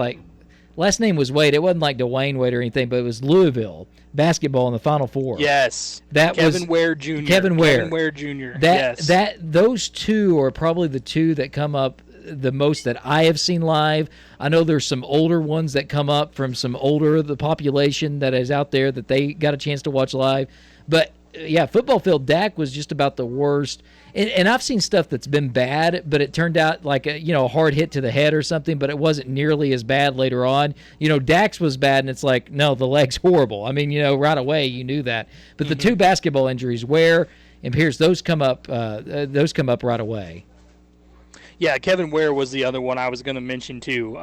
last name was Wade. It wasn't like Dwayne Wade or anything, but it was Louisville basketball in the Final Four. Yes. Kevin Ware Jr. Kevin Ware Jr. Those two are probably the two that come up the most that I have seen live. I know there's some older ones that come up from some older the population that is out there that they got a chance to watch live. But yeah, football field, Dak was just about the worst. And I've seen stuff that's been bad, but it turned out like a hard hit to the head or something, but it wasn't nearly as bad later on. Dak's was bad, and it's like, no, the leg's horrible. I mean, right away you knew that. But the two basketball injuries, Ware and Pierce, those come up right away. Yeah, Kevin Ware was the other one I was going to mention too.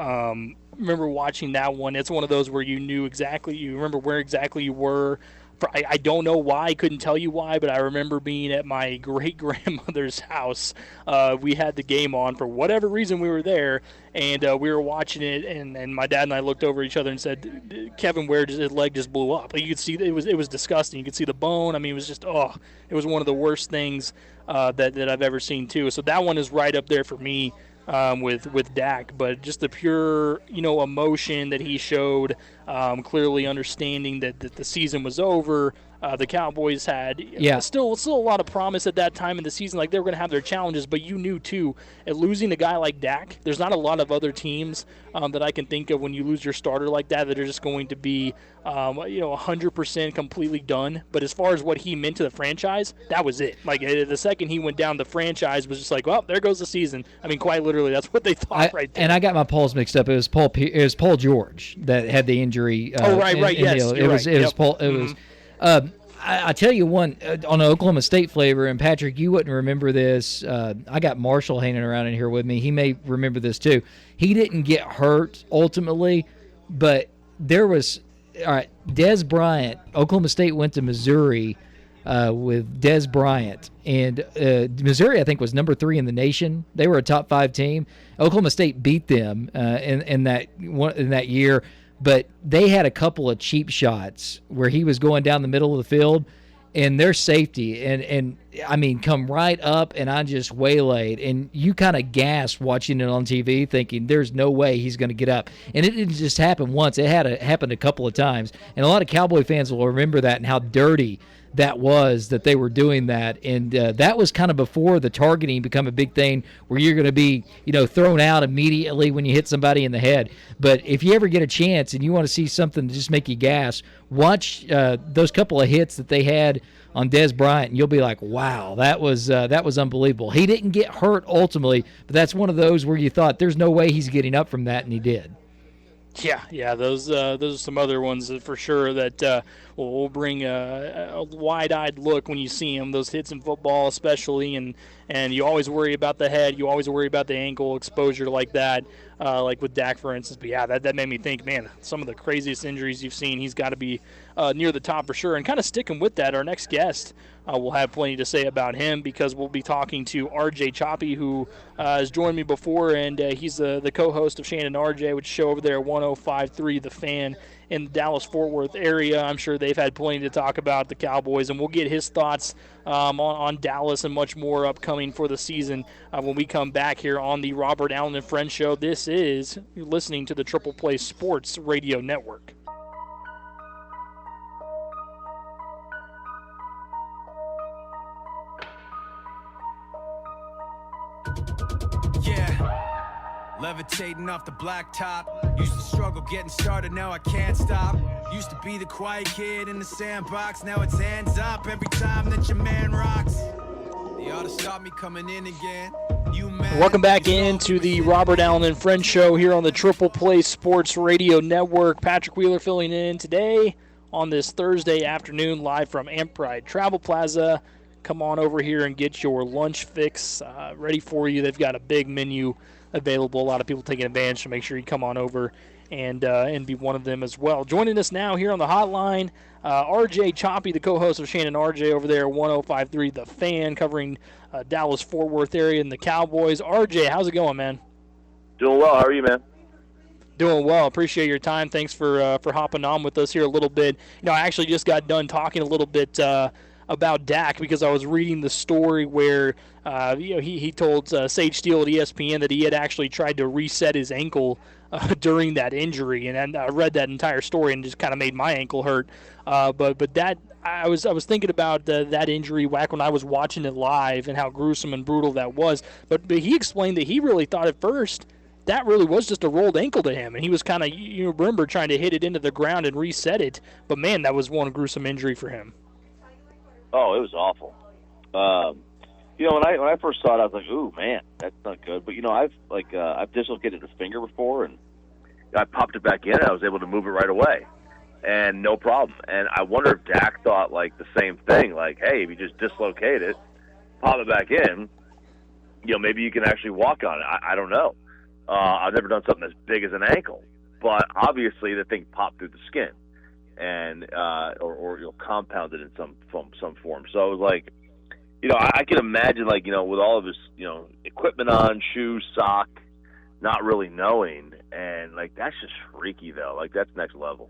Remember watching that one? It's one of those where you remember where exactly you were. I don't know why, I couldn't tell you why, but I remember being at my great-grandmother's house. We had the game on for whatever reason we were there, and we were watching it, and my dad and I looked over at each other and said, Kevin Ware, his leg just blew up. Like, you could see, it was disgusting. You could see the bone. I mean, it was just, it was one of the worst things that I've ever seen, too. So that one is right up there for me. With Dak, but just the pure, emotion that he showed, clearly understanding that the season was over. The Cowboys had still a lot of promise at that time in the season, like they were going to have their challenges, but you knew too, at losing a guy like Dak, there's not a lot of other teams that I can think of when you lose your starter like that are just going to be 100% completely done. But as far as what he meant to the franchise, that was it. Like the second he went down, the franchise was just like, well, there goes the season. I mean, quite literally, that's what they thought right there. And I got my Pauls mixed up. It was Paul George that had the injury. Right. Yes, it was Paul. It was. I tell you one on an Oklahoma State flavor, and Patrick, you wouldn't remember this. I got Marshall hanging around in here with me. He may remember this too. He didn't get hurt ultimately, but there was Dez Bryant. Oklahoma State went to Missouri with Dez Bryant, and Missouri I think was number 3 in the nation. They were a top 5 team. Oklahoma State beat them in that year. But they had a couple of cheap shots where he was going down the middle of the field, and their safety and I mean come right up, and I just waylaid, and you kind of gasped watching it on TV, thinking there's no way he's going to get up. And it didn't just happen once; it happened a couple of times. And a lot of Cowboy fans will remember that and how dirty that was that they were doing that. And that was kind of before the targeting become a big thing where you're going to be thrown out immediately when you hit somebody in the head. But if you ever get a chance and you want to see something to just make you gasp, watch those couple of hits that they had on Dez Bryant, and you'll be like, wow, that was unbelievable. He didn't get hurt ultimately, but that's one of those where you thought there's no way he's getting up from that, and he did. Yeah, those are some other ones for sure that will bring a wide-eyed look when you see them. Those hits in football, especially, and you always worry about the head, you always worry about the ankle exposure like that, like with Dak, for instance. But yeah, that made me think, man, some of the craziest injuries you've seen, he's got to be near the top for sure. And kind of sticking with that, our next guest will have plenty to say about him because we'll be talking to RJ Choppy, who has joined me before, and he's the co-host of Shannon RJ, which show over there at 105.3 The Fan in the Dallas-Fort Worth area. I'm sure they've had plenty to talk about the Cowboys, and we'll get his thoughts on Dallas and much more upcoming for the season when we come back here on the Robert Allen and Friends Show. You're listening to the Triple Play Sports Radio Network. Levitating off the blacktop. Used to struggle getting started, now I can't stop. Used to be the quiet kid in the sandbox, now it's hands up every time that your man rocks. They ought to stop me coming in again. Welcome back into the Robert Allen and Friends Show here on the Triple Play Sports Radio Network. Patrick Wheeler filling in today on this Thursday afternoon live from Amp Pride Travel Plaza. Come on over here and get your lunch fix ready for you. They've got a big menu available. A lot of people taking advantage, so make sure you come on over and be one of them as well. Joining us now here on the hotline, RJ Choppy, the co-host of Shannon RJ over there, 105.3 The Fan, covering Dallas-Fort Worth area and the Cowboys. RJ, how's it going, man? Doing well. How are you, man? Doing well. Appreciate your time. Thanks for hopping on with us here a little bit. I actually just got done talking a little bit about Dak because I was reading the story where he told Sage Steele at ESPN that he had actually tried to reset his ankle during that injury, and I read that entire story and just kind of made my ankle hurt. But that I was thinking about that injury back when I was watching it live and how gruesome and brutal that was. But he explained that he really thought at first that really was just a rolled ankle to him, and he was kind of, you remember, trying to hit it into the ground and reset it. But man, that was one gruesome injury for him. Oh, it was awful. When I first saw it, I was like, "Ooh, man, that's not good." But I've dislocated his finger before, and I popped it back in, and I was able to move it right away, and no problem. And I wonder if Dak thought like the same thing, like, "Hey, if you just dislocate it, pop it back in, maybe you can actually walk on it." I don't know. I've never done something as big as an ankle, but obviously the thing popped through the skin, and or compounded in some form. So it was like, I can imagine, like, with all of his, equipment on, shoes, sock, not really knowing, and like that's just freaky though. Like that's next level.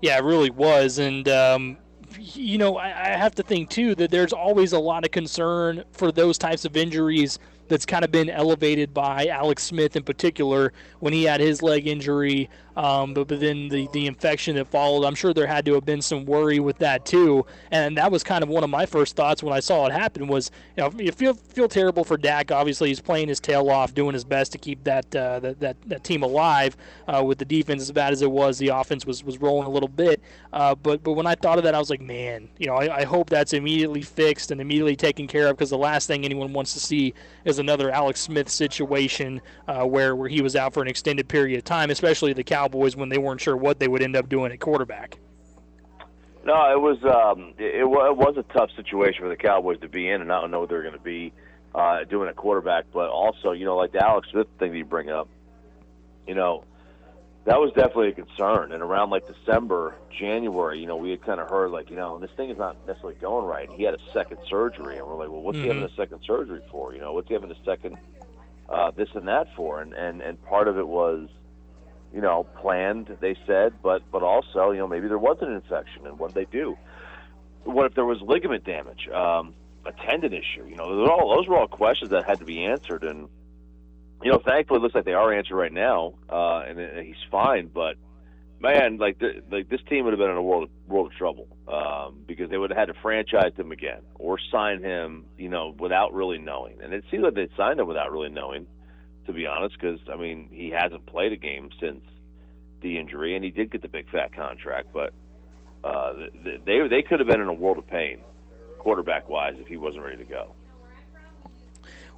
Yeah, it really was, and I have to think too that there's always a lot of concern for those types of injuries that's kind of been elevated by Alex Smith in particular when he had his leg injury, but then the infection that followed. I'm sure there had to have been some worry with that too, and that was kind of one of my first thoughts when I saw it happen was, you feel terrible for Dak. Obviously, he's playing his tail off, doing his best to keep that team alive with the defense as bad as it was. The offense was rolling a little bit, but when I thought of that, I was like, man, I hope that's immediately fixed and immediately taken care of, because the last thing anyone wants to see is another Alex Smith situation where he was out for an extended period of time, especially the Cowboys when they weren't sure what they would end up doing at quarterback. No, it was a tough situation for the Cowboys to be in and not know what they're going to be doing at quarterback. But also, like the Alex Smith thing that you bring up, that was definitely a concern. And around like December, January, we had kind of heard like, this thing is not necessarily going right. He had a second surgery, and we're like, well, what's he having a second surgery for? What's he having a second this and that for? And part of it was, planned, they said, but also, maybe there was an infection, and what did they do? What if there was ligament damage, a tendon issue? Those were all questions that had to be answered, and thankfully, it looks like they are answered right now, and he's fine. But man, like this team would have been in a world of trouble because they would have had to franchise him again or sign him, without really knowing. And it seems like they signed him without really knowing, to be honest, because he hasn't played a game since the injury, and he did get the big fat contract. But they could have been in a world of pain, quarterback wise, if he wasn't ready to go.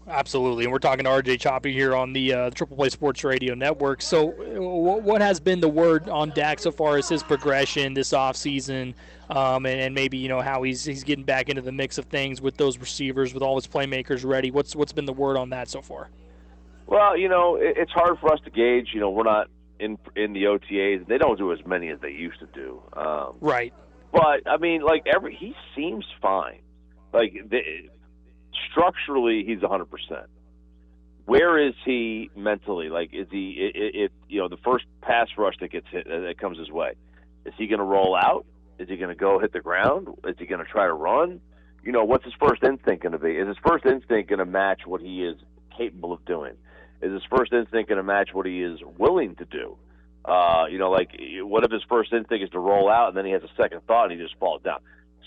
Absolutely, and we're talking to RJ Choppy here on the Triple Play Sports Radio Network. So what has been the word on Dak so far as his progression this offseason, and maybe how he's getting back into the mix of things with those receivers, with all his playmakers ready? What's been the word on that so far? Well, it's hard for us to gauge. We're not in the OTAs. They don't do as many as they used to do. Right. But he seems fine. Structurally, he's 100%. Where is he mentally? Is he the first pass rush that gets hit that comes his way? Is he going to roll out? Is he going to go hit the ground? Is he going to try to run? What's his first instinct going to be? Is his first instinct going to match what he is capable of doing? Is his first instinct going to match what he is willing to do? What if his first instinct is to roll out and then he has a second thought and he just falls down?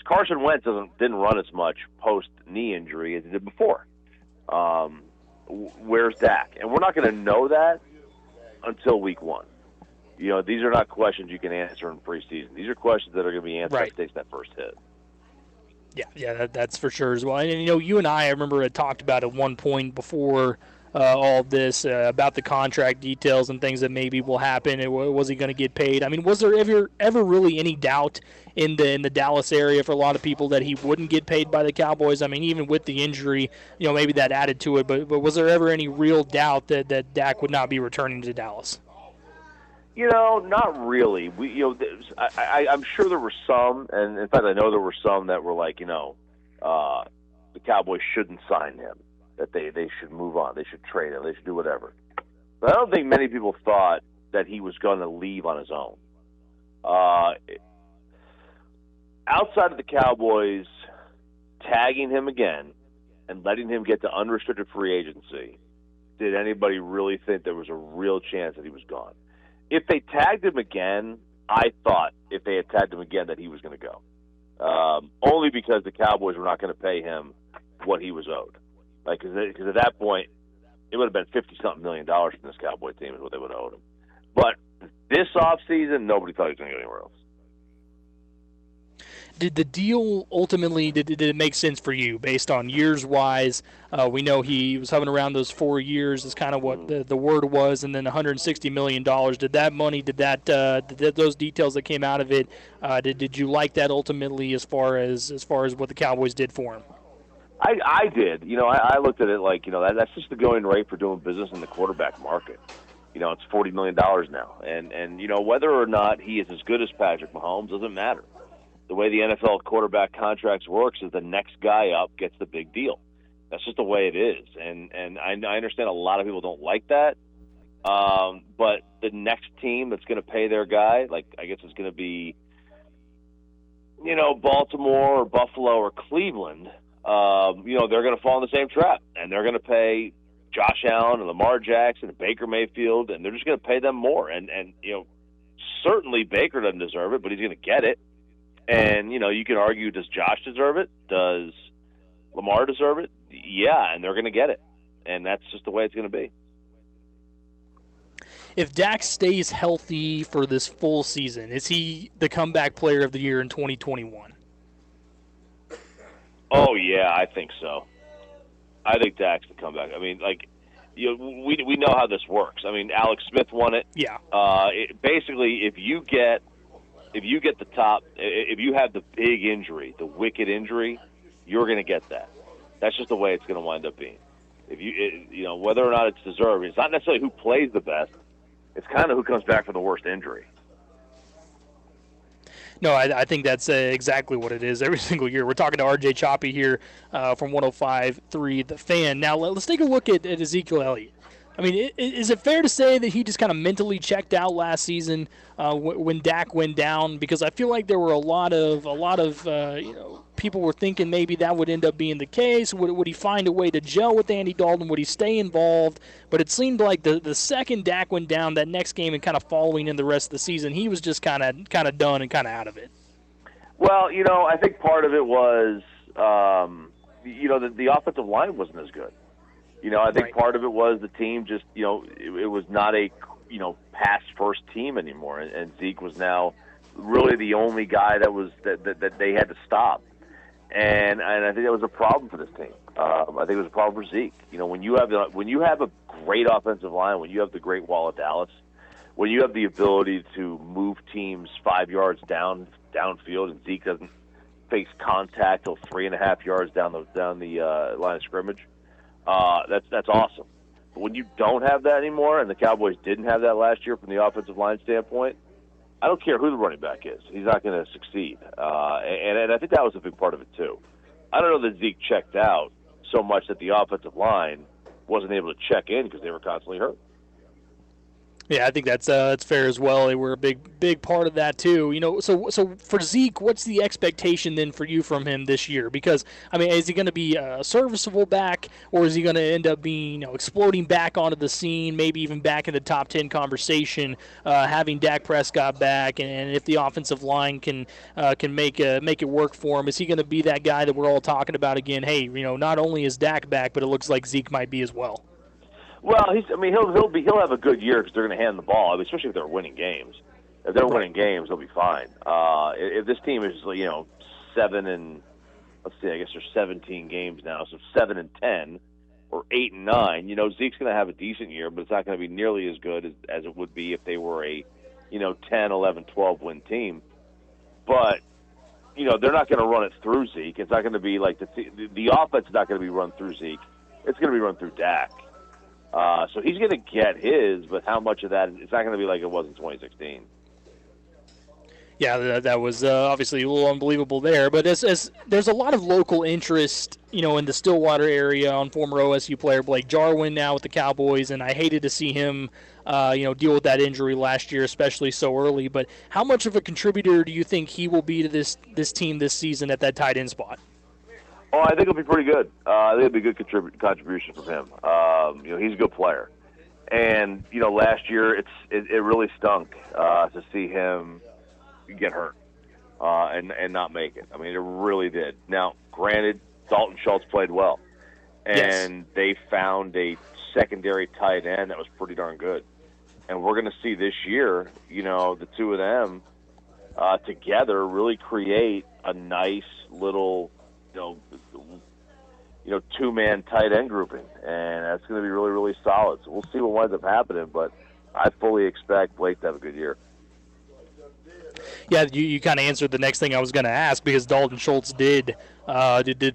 Carson Wentz didn't run as much post-knee injury as he did before. Where's Dak? And we're not going to know that until week one. These are not questions you can answer in preseason. These are questions that are going to be answered after he takes that first hit. Yeah, that's for sure as well. And, you and I remember had talked about at one point before all of this about the contract details and things that maybe will happen. Was he going to get paid? Was there ever really any doubt in the Dallas area for a lot of people that he wouldn't get paid by the Cowboys? Even with the injury, maybe that added to it. But was there ever any real doubt that Dak would not be returning to Dallas? Not really. I'm sure there were some, and in fact, I know there were some that were like, the Cowboys shouldn't sign him. That they should move on, they should trade him, they should do whatever. But I don't think many people thought that he was going to leave on his own. Outside of the Cowboys tagging him again and letting him get to unrestricted free agency, did anybody really think there was a real chance that he was gone. If they tagged him again, I thought if they had tagged him again that he was going to go. Only because the Cowboys were not going to pay him what he was owed. Like, because at that point, it would have been $50-something million from this Cowboy team is what they would have owed him. But this offseason, nobody thought he was going to go anywhere else. Did the deal ultimately, did it make sense for you based on years-wise? We know he was hovering around those 4 years is kind of what the word was, and then $160 million. Did that money, did those details that came out of it, did you like that ultimately as far as what the Cowboys did for him? I did. I looked at it like, that's just the going rate for doing business in the quarterback market. It's $40 million now. And whether or not he is as good as Patrick Mahomes doesn't matter. The way the NFL quarterback contracts works is the next guy up gets the big deal. That's just the way it is. And I understand a lot of people don't like that. But the next team that's going to pay their guy, like I guess it's going to be, Baltimore or Buffalo or Cleveland, they're going to fall in the same trap. And they're going to pay Josh Allen and Lamar Jackson and Baker Mayfield, and they're just going to pay them more. And certainly Baker doesn't deserve it, but he's going to get it. And, you can argue, does Josh deserve it? Does Lamar deserve it? Yeah, and they're going to get it. And that's just the way it's going to be. If Dak stays healthy for this full season, is he the comeback player of the year in 2021? Oh, yeah, I think so. I think Dak's the comeback. I mean, we know how this works. I mean, Alex Smith won it. Yeah. Basically, if you get the top, if you have the big injury, the wicked injury, you're going to get that. That's just the way it's going to wind up being. If whether or not it's deserved, it's not necessarily who plays the best. It's kind of who comes back from the worst injury. No, I think that's exactly what it is every single year. We're talking to RJ Choppy here from 105.3 The Fan. Now, let's take a look at Ezekiel Elliott. I mean, is it fair to say that he just kind of mentally checked out last season when Dak went down? Because I feel like there were a lot of people were thinking maybe that would end up being the case. Would he find a way to gel with Andy Dalton? Would he stay involved? But it seemed like the second Dak went down, that next game and kind of following in the rest of the season, he was just kind of done and kind of out of it. Well, I think part of it was, the offensive line wasn't as good. I think part of it was the team just, it was not a, pass-first team anymore, and Zeke was now really the only guy that they had to stop, and I think that was a problem for this team. I think it was a problem for Zeke. When you have a great offensive line, when you have the Great Wall of Dallas, when you have the ability to move teams 5 yards downfield, and Zeke doesn't face contact till 3.5 yards down the line of scrimmage. That's awesome. But when you don't have that anymore, and the Cowboys didn't have that last year from the offensive line standpoint, I don't care who the running back is. He's not going to succeed. And I think that was a big part of it, too. I don't know that Zeke checked out so much that the offensive line wasn't able to check in because they were constantly hurt. Yeah, I think that's fair as well. They were a big part of that too. So for Zeke, what's the expectation then for you from him this year? Because I mean, is he going to be a serviceable back, or is he going to end up being exploding back onto the scene, maybe even back in the top 10 conversation, having Dak Prescott back, and if the offensive line can make it work for him, is he going to be that guy that we're all talking about again? Hey, not only is Dak back, but it looks like Zeke might be as well. Well, he'll have a good year because they're going to hand the ball, especially if they're winning games. If they're winning games, they'll be fine. If this team is 7 and let's see, I guess there's 17 games now, so 7-10 or 8-9. Zeke's going to have a decent year, but it's not going to be nearly as good as it would be if they were a 10, 11, 12 win team. But they're not going to run it through Zeke. It's not going to be like the offense is not going to be run through Zeke. It's going to be run through Dak. So he's going to get his, but how much of that? It's not going to be like it was in 2016. Yeah, that was obviously a little unbelievable there. But as there's a lot of local interest, in the Stillwater area on former OSU player Blake Jarwin now with the Cowboys, and I hated to see him, deal with that injury last year, especially so early. But how much of a contributor do you think he will be to this team this season at that tight end spot? Oh, I think it'll be pretty good. I think it'll be a good contribution from him. He's a good player. And, last year it really stunk to see him get hurt and not make it. I mean, it really did. Now, granted, Dalton Schultz played well. And they found a secondary tight end that was pretty darn good. And we're going to see this year, the two of them together really create a nice little, two-man tight end grouping, and that's going to be really, really solid. So we'll see what winds up happening, but I fully expect Blake to have a good year. Yeah, you kind of answered the next thing I was going to ask, because Dalton Schultz did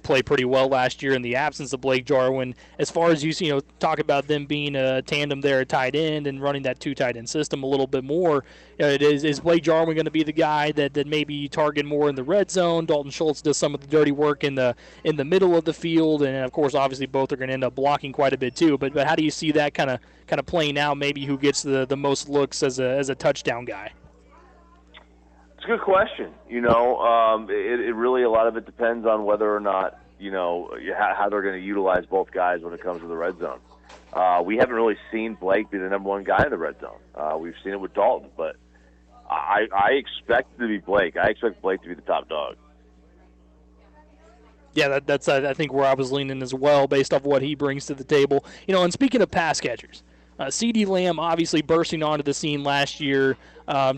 play pretty well last year in the absence of Blake Jarwin. As far as you talk about them being a tandem there at tight end and running that two tight end system a little bit more, is Blake Jarwin going to be the guy that maybe you target more in the red zone? Dalton Schultz does some of the dirty work in the middle of the field, and of course, obviously, both are going to end up blocking quite a bit too. But how do you see that kind of playing out? Maybe who gets the most looks as a touchdown guy? It's a good question. It really, a lot of it depends on whether or not, how they're going to utilize both guys when it comes to the red zone. We haven't really seen Blake be the number one guy in the red zone. We've seen it with Dalton, but I expect it to be Blake. I expect Blake to be the top dog. Yeah, that's I think where I was leaning as well, based off what he brings to the table. And speaking of pass catchers, CeeDee Lamb obviously bursting onto the scene last year,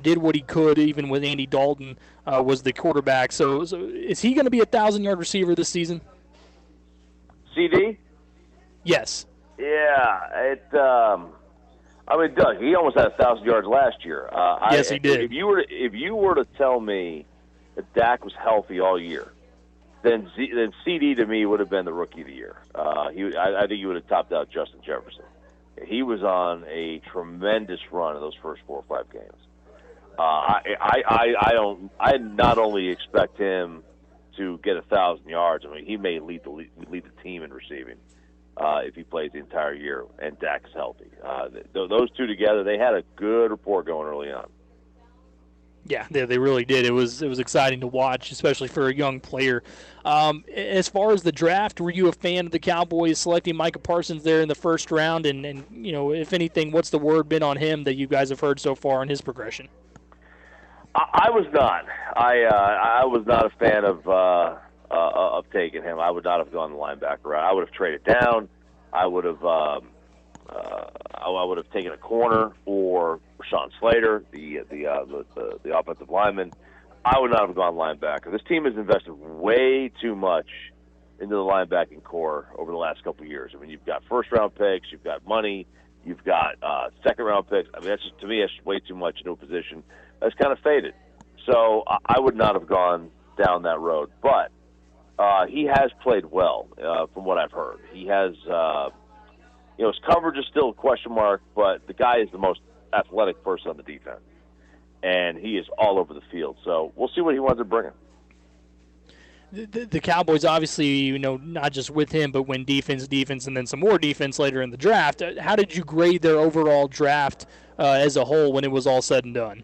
did what he could even with Andy Dalton was the quarterback. So is he going to be a 1,000-yard receiver this season? CD? Yes. Yeah. Doug, he almost had 1,000 yards last year. Yes, he did. If you were to tell me that Dak was healthy all year, then CD to me would have been the rookie of the year. I think he would have topped out Justin Jefferson. He was on a tremendous run in those first 4 or 5 games. I not only expect him to get 1,000 yards. I mean, he may lead the team in receiving if he plays the entire year and Dak's healthy. Those two together, they had a good rapport going early on. Yeah, they really did. It was exciting to watch, especially for a young player. As far as the draft, were you a fan of the Cowboys selecting Micah Parsons there in the first round? And if anything, what's the word been on him that you guys have heard so far in his progression? I was not. I was not a fan of taking him. I would not have gone the linebacker route. I would have traded down. I would have taken a corner or Rashawn Slater, the offensive lineman. I would not have gone linebacker. This team has invested way too much into the linebacking core over the last couple of years. I mean, you've got first-round picks, you've got money, you've got second-round picks. I mean, to me, that's way too much into a position that's kind of faded. So I would not have gone down that road. But he has played well, from what I've heard. He has, his coverage is still a question mark, but the guy is the most athletic person on the defense. And he is all over the field. So we'll see what he wants to bring him. The Cowboys, obviously, not just with him, but win defense, and then some more defense later in the draft. How did you grade their overall draft as a whole when it was all said and done?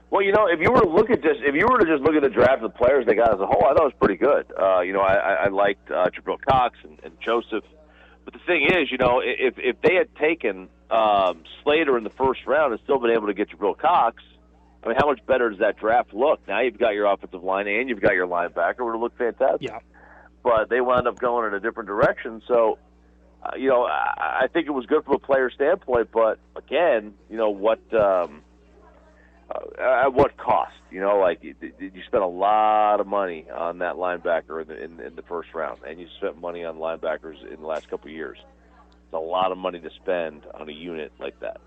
Well, if you were to just look at the draft of the players they got as a whole, I thought it was pretty good. I liked Jabril Cox and Joseph. But the thing is, if they had taken Slater in the first round and still been able to get Jabril Cox, I mean, how much better does that draft look? Now you've got your offensive line and you've got your linebacker. It would have looked fantastic. Yeah. But they wound up going in a different direction. So, I think it was good from a player standpoint. But, again, at what cost? You spent a lot of money on that linebacker in the first round, and you spent money on linebackers in the last couple of years. It's a lot of money to spend on a unit like that.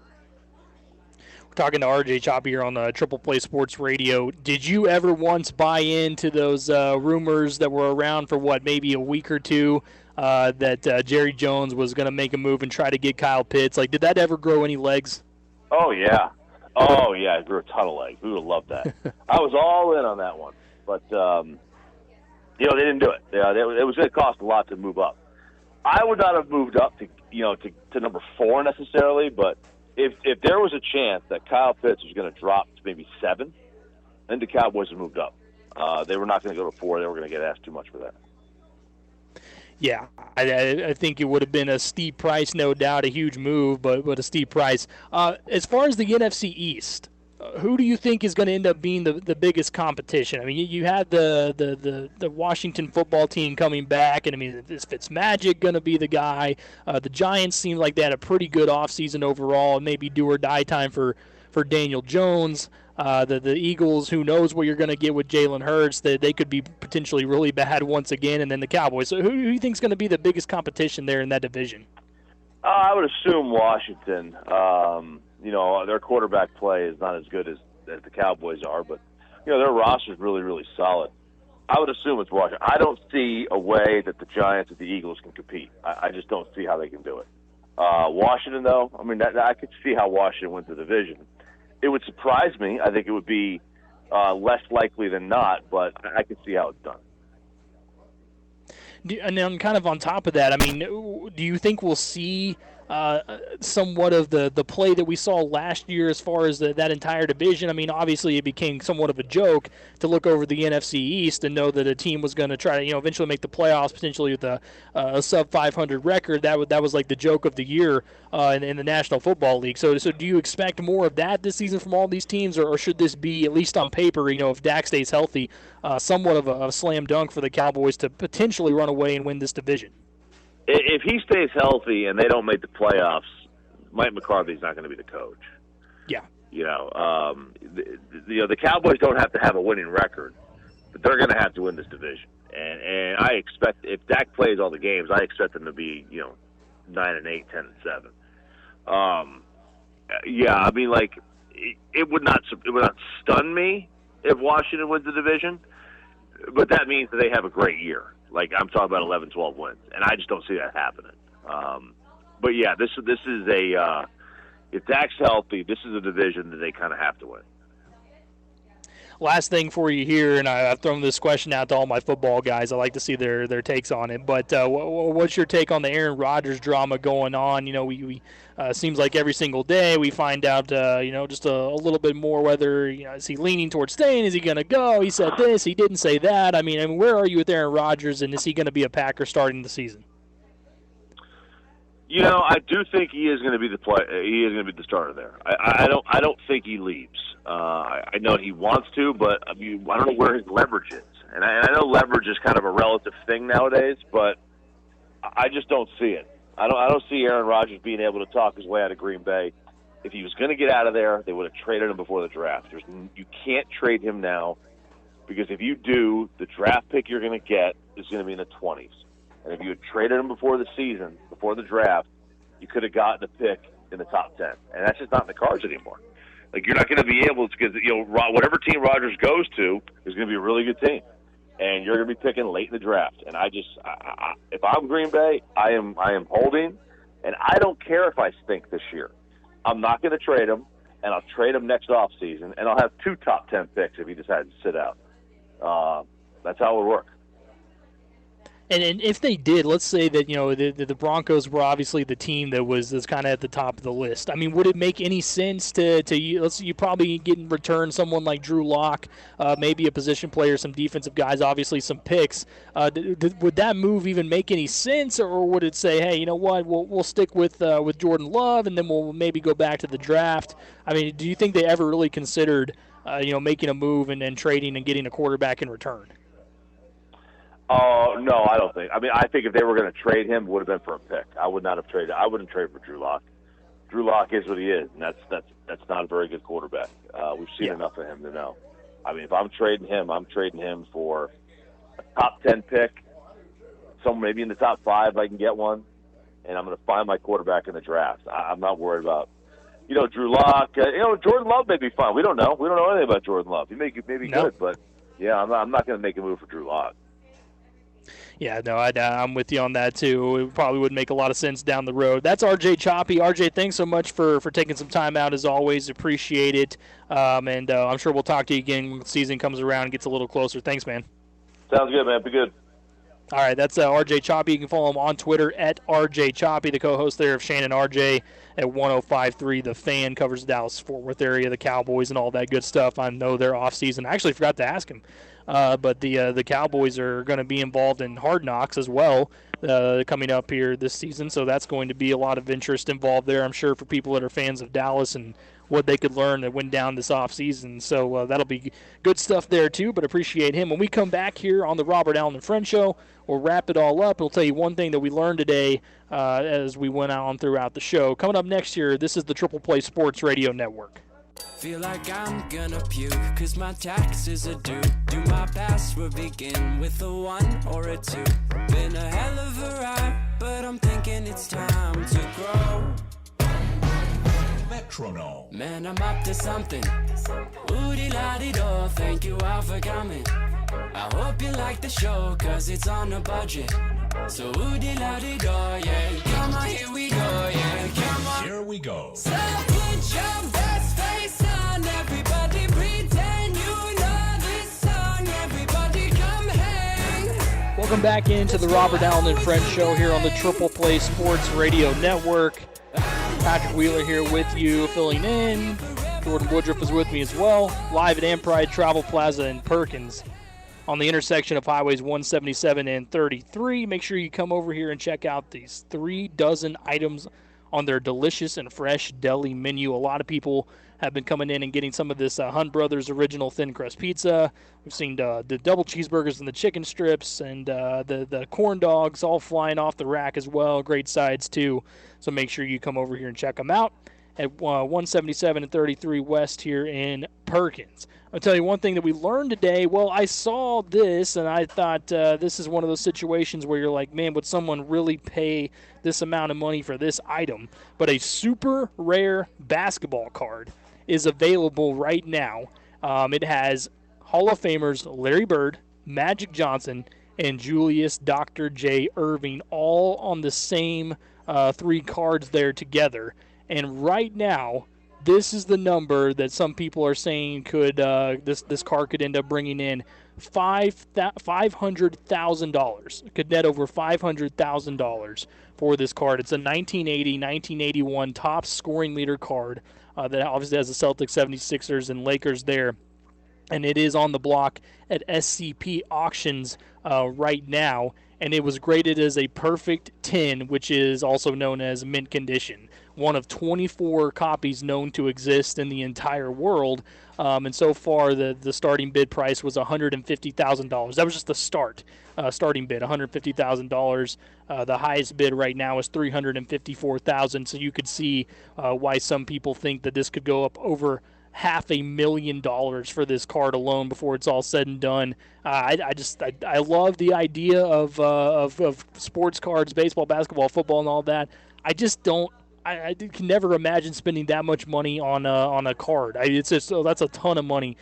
We're talking to RJ Chop here on the Triple Play Sports Radio. Did you ever once buy into those rumors that were around for maybe a week or two that Jerry Jones was going to make a move and try to get Kyle Pitts? Did that ever grow any legs? Oh, yeah. Oh, yeah, it grew a ton of legs. We would have loved that. I was all in on that one. But, they didn't do it. It was going to cost a lot to move up. I would not have moved up to number 4 necessarily, but if there was a chance that Kyle Pitts was going to drop to maybe 7, then the Cowboys have moved up. They were not going to go to 4. They were going to get asked too much for that. Yeah, I think it would have been a steep price, no doubt, a huge move, but a steep price. As far as the NFC East, who do you think is going to end up being the biggest competition? I mean, you had the Washington football team coming back, and I mean, is Fitzmagic going to be the guy? The Giants seem like they had a pretty good offseason overall, maybe do or die time for Daniel Jones. The Eagles, who knows what you're going to get with Jalen Hurts? They could be potentially really bad once again, and then the Cowboys. So who do you think is going to be the biggest competition there in that division? I would assume Washington. Their quarterback play is not as good as the Cowboys are, but their roster is really, really solid. I would assume it's Washington. I don't see a way that the Giants and the Eagles can compete. I just don't see how they can do it. Washington, though, I mean, I could see how Washington wins the division. It would surprise me. I think it would be less likely than not, but I can see how it's done. And then kind of on top of that, I mean, do you think we'll see somewhat of the play that we saw last year as far as that entire division? I mean, obviously it became somewhat of a joke to look over the NFC East and know that a team was going to try to, eventually make the playoffs, potentially with a sub-500 record. That was like the joke of the year in the National Football League. So do you expect more of that this season from all these teams, or should this be, at least on paper, if Dak stays healthy, somewhat of a slam dunk for the Cowboys to potentially run away and win this division? If he stays healthy and they don't make the playoffs, Mike McCarthy's not going to be the coach. Yeah. The Cowboys don't have to have a winning record, but they're going to have to win this division. And I expect, if Dak plays all the games, I expect them to be 9-8, 10-7. I mean, like, it would not stun me if Washington wins the division, but that means that they have a great year. Like, I'm talking about 11, 12 wins, and I just don't see that happening. But yeah, this is if Dak's healthy, this is a division that they kind of have to win. Last thing for you here, and I've thrown this question out to all my football guys. I like to see their takes on it. But what's your take on the Aaron Rodgers drama going on? We seems like every single day we find out, just a little bit more. Whether is he leaning towards staying? Is he going to go? He said this. He didn't say that. I mean, where are you with Aaron Rodgers, and is he going to be a Packer starting the season? I do think he is going to be he is going to be the starter there. I don't think he leaves. I know he wants to, but I don't know where his leverage is. And I know leverage is kind of a relative thing nowadays, but I just don't see it. I don't see Aaron Rodgers being able to talk his way out of Green Bay. If he was going to get out of there, they would have traded him before the draft. You can't trade him now, because if you do, the draft pick you're going to get is going to be in the 20s. And if you had traded him before the season, before the draft, you could have gotten a pick in the top 10. And that's just not in the cards anymore. Like, you're not going to be able to, because whatever team Rodgers goes to is going to be a really good team, and you're going to be picking late in the draft. And if I'm Green Bay, I am holding, and I don't care if I stink this year. I'm not going to trade him, and I'll trade him next offseason, and I'll have 2 top 10 picks if he decides to sit out. That's how it would work. And if they did, let's say that the Broncos were obviously the team that was kind of at the top of the list. I mean, would it make any sense to you probably get in return someone like Drew Lock, maybe a position player, some defensive guys, obviously some picks? Would that move even make any sense, or would it say, hey, you know what, we'll stick with Jordan Love, and then we'll maybe go back to the draft? I mean, do you think they ever really considered making a move and trading and getting a quarterback in return? Oh, no, I don't think. I mean, I think if they were going to trade him, it would have been for a pick. I wouldn't trade for Drew Lock. Drew Lock is what he is, and that's not a very good quarterback. We've seen enough of him to know. I mean, if I'm trading him for a top 10 pick, somewhere maybe in the top 5 if I can get one, and I'm going to find my quarterback in the draft. I'm not worried about, Drew Lock. Jordan Love may be fine. We don't know. We don't know anything about Jordan Love. He may be good, but yeah, I'm not going to make a move for Drew Lock. Yeah, no, I'm with you on that, too. It probably would make a lot of sense down the road. That's RJ Choppy. RJ, thanks so much for taking some time out, as always. Appreciate it. And I'm sure we'll talk to you again when the season comes around and gets a little closer. Thanks, man. Sounds good, man. Be good. All right, that's RJ Choppy. You can follow him on Twitter at RJ Choppy, the co-host there of Shane and RJ at 105.3. The Fan covers the Dallas-Fort Worth area, the Cowboys, and all that good stuff. I know they're off-season. I actually forgot to ask him. But the Cowboys are going to be involved in Hard Knocks as well. coming up here this season. So that's going to be a lot of interest involved there, I'm sure, for people that are fans of Dallas and what they could learn that went down this offseason. So that'll be good stuff there, too, but appreciate him. When we come back here on the Robert Allen and Friends Show, we'll wrap it all up. We'll tell you one thing that we learned today as we went on throughout the show. Coming up next year, this is the Triple Play Sports Radio Network. Feel like I'm gonna puke, cause my taxes are due. Do my password begin with a 1 or a 2? Been a hell of a ride, but I'm thinking it's time to grow. Metronome. Man, I'm up to something. Ooh-dee-la-dee-do, thank you all for coming. I hope you like the show, cause it's on a budget. So ooh-dee-la-dee-do, yeah. Come on, here we go, yeah. Come on. Here we go. So put your best face on, everybody pretend you know this song. Everybody come hang. Welcome back into the Robert Allen and Friends Show here on the Triple Play Sports Radio Network. Patrick Wheeler here with you, filling in. Jordan Woodruff is with me as well, live at Ampride Travel Plaza in Perkins on the intersection of Highways 177 and 33. Make sure you come over here and check out these 3 dozen items on their delicious and fresh deli menu. A lot of people have been coming in and getting some of this Hunt Brothers original thin crust pizza. We've seen the double cheeseburgers and the chicken strips and the corn dogs all flying off the rack as well. Great sides too. So make sure you come over here and check them out at 177 and 33 West here in Perkins. I'll tell you one thing that we learned today. Well, I saw this and I thought this is one of those situations where you're like, man, would someone really pay this amount of money for this item? But a super rare basketball card is available right now. It has Hall of Famers Larry Bird, Magic Johnson, and Julius Dr. J. Irving all on the same 3 cards there together. And right now, this is the number that some people are saying could this card could end up bringing in $500,000. It could net over $500,000 for this card. It's a 1980-1981 top scoring leader card that obviously has the Celtics, 76ers, and Lakers there. And it is on the block at SCP Auctions right now. And it was graded as a perfect 10, which is also known as mint condition. One of 24 copies known to exist in the entire world. And so far, the starting bid price was $150,000. That was just the starting bid, $150,000. The highest bid right now is $354,000. So you could see why some people think that this could go up over $500,000 for this card alone before it's all said and done. I love the idea of sports cards, baseball, basketball, football, and all that. I just don't. I can never imagine spending that much money on a card. That's a ton of money.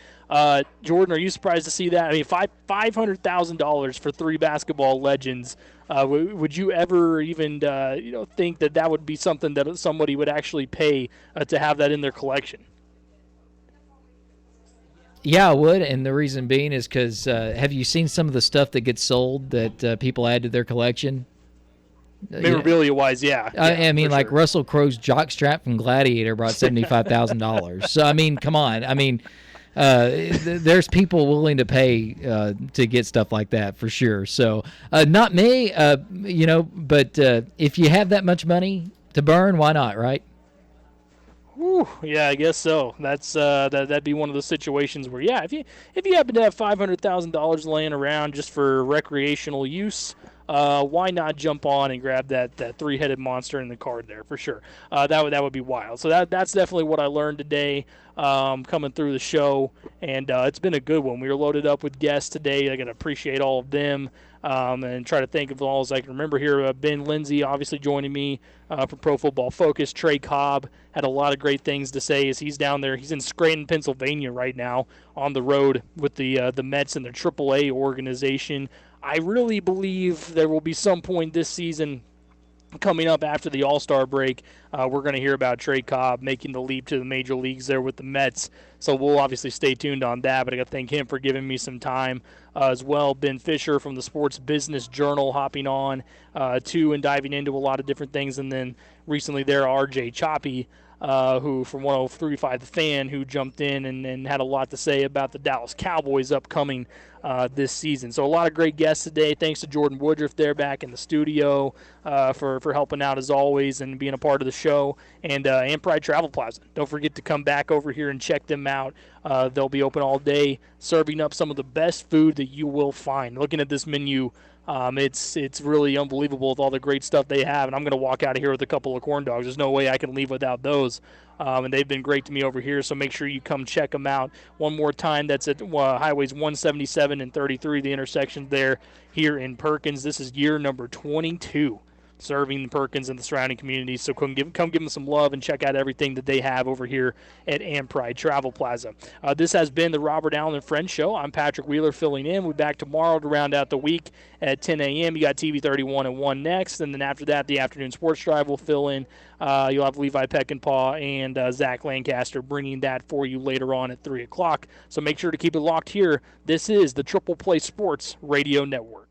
Jordan, are you surprised to see that? I mean, $500,000 for 3 basketball legends. Would you ever even think that would be something that somebody would actually pay to have that in their collection? Yeah, I would, and the reason being is because have you seen some of the stuff that gets sold that people add to their collection? Memorabilia-wise, yeah. I mean, like sure. Russell Crowe's jockstrap from Gladiator brought $75,000. So, I mean, come on. I mean, there's people willing to pay to get stuff like that for sure. So, not me, but if you have that much money to burn, why not, right? Whew, yeah, I guess so. That's that'd be one of those situations where, yeah, if you happen to have $500,000 laying around just for recreational use, why not jump on and grab that 3-headed monster in the card there for sure? That would be wild. So that's definitely what I learned today coming through the show, and it's been a good one. We were loaded up with guests today. I got to appreciate all of them and try to think of all as I can remember here. Ben Lindsay obviously joining me for Pro Football Focus. Trey Cobb had a lot of great things to say as he's down there. He's in Scranton, Pennsylvania right now on the road with the Mets and their AAA organization. I really believe there will be some point this season coming up after the All-Star break. We're going to hear about Trey Cobb making the leap to the major leagues there with the Mets. So we'll obviously stay tuned on that, but I got to thank him for giving me some time as well. Ben Fisher from the Sports Business Journal hopping on too and diving into a lot of different things. And then recently there, RJ Choppy who from 103.5 The Fan, who jumped in and had a lot to say about the Dallas Cowboys upcoming this season. So a lot of great guests today. Thanks to Jordan Woodruff there back in the studio for helping out as always and being a part of the show. And Pride Travel Plaza. Don't forget to come back over here and check them out. They'll be open all day, serving up some of the best food that you will find. Looking at this menu, it's really unbelievable with all the great stuff they have. And I'm going to walk out of here with a couple of corn dogs. There's no way I can leave without those. And they've been great to me over here, so make sure you come check them out. One more time, that's at Highways 177 and 33, the intersection there here in Perkins. This is year number 22 serving Perkins and the surrounding communities. So come give them some love and check out everything that they have over here at Pride Travel Plaza. This has been the Robert Allen and Friends Show. I'm Patrick Wheeler filling in. We'll be back tomorrow to round out the week at 10 a.m. You got TV 31 and 1 next, and then after that, the afternoon sports drive will fill in. You'll have Levi Peckinpah and Zach Lancaster bringing that for you later on at 3 o'clock. So make sure to keep it locked here. This is the Triple Play Sports Radio Network.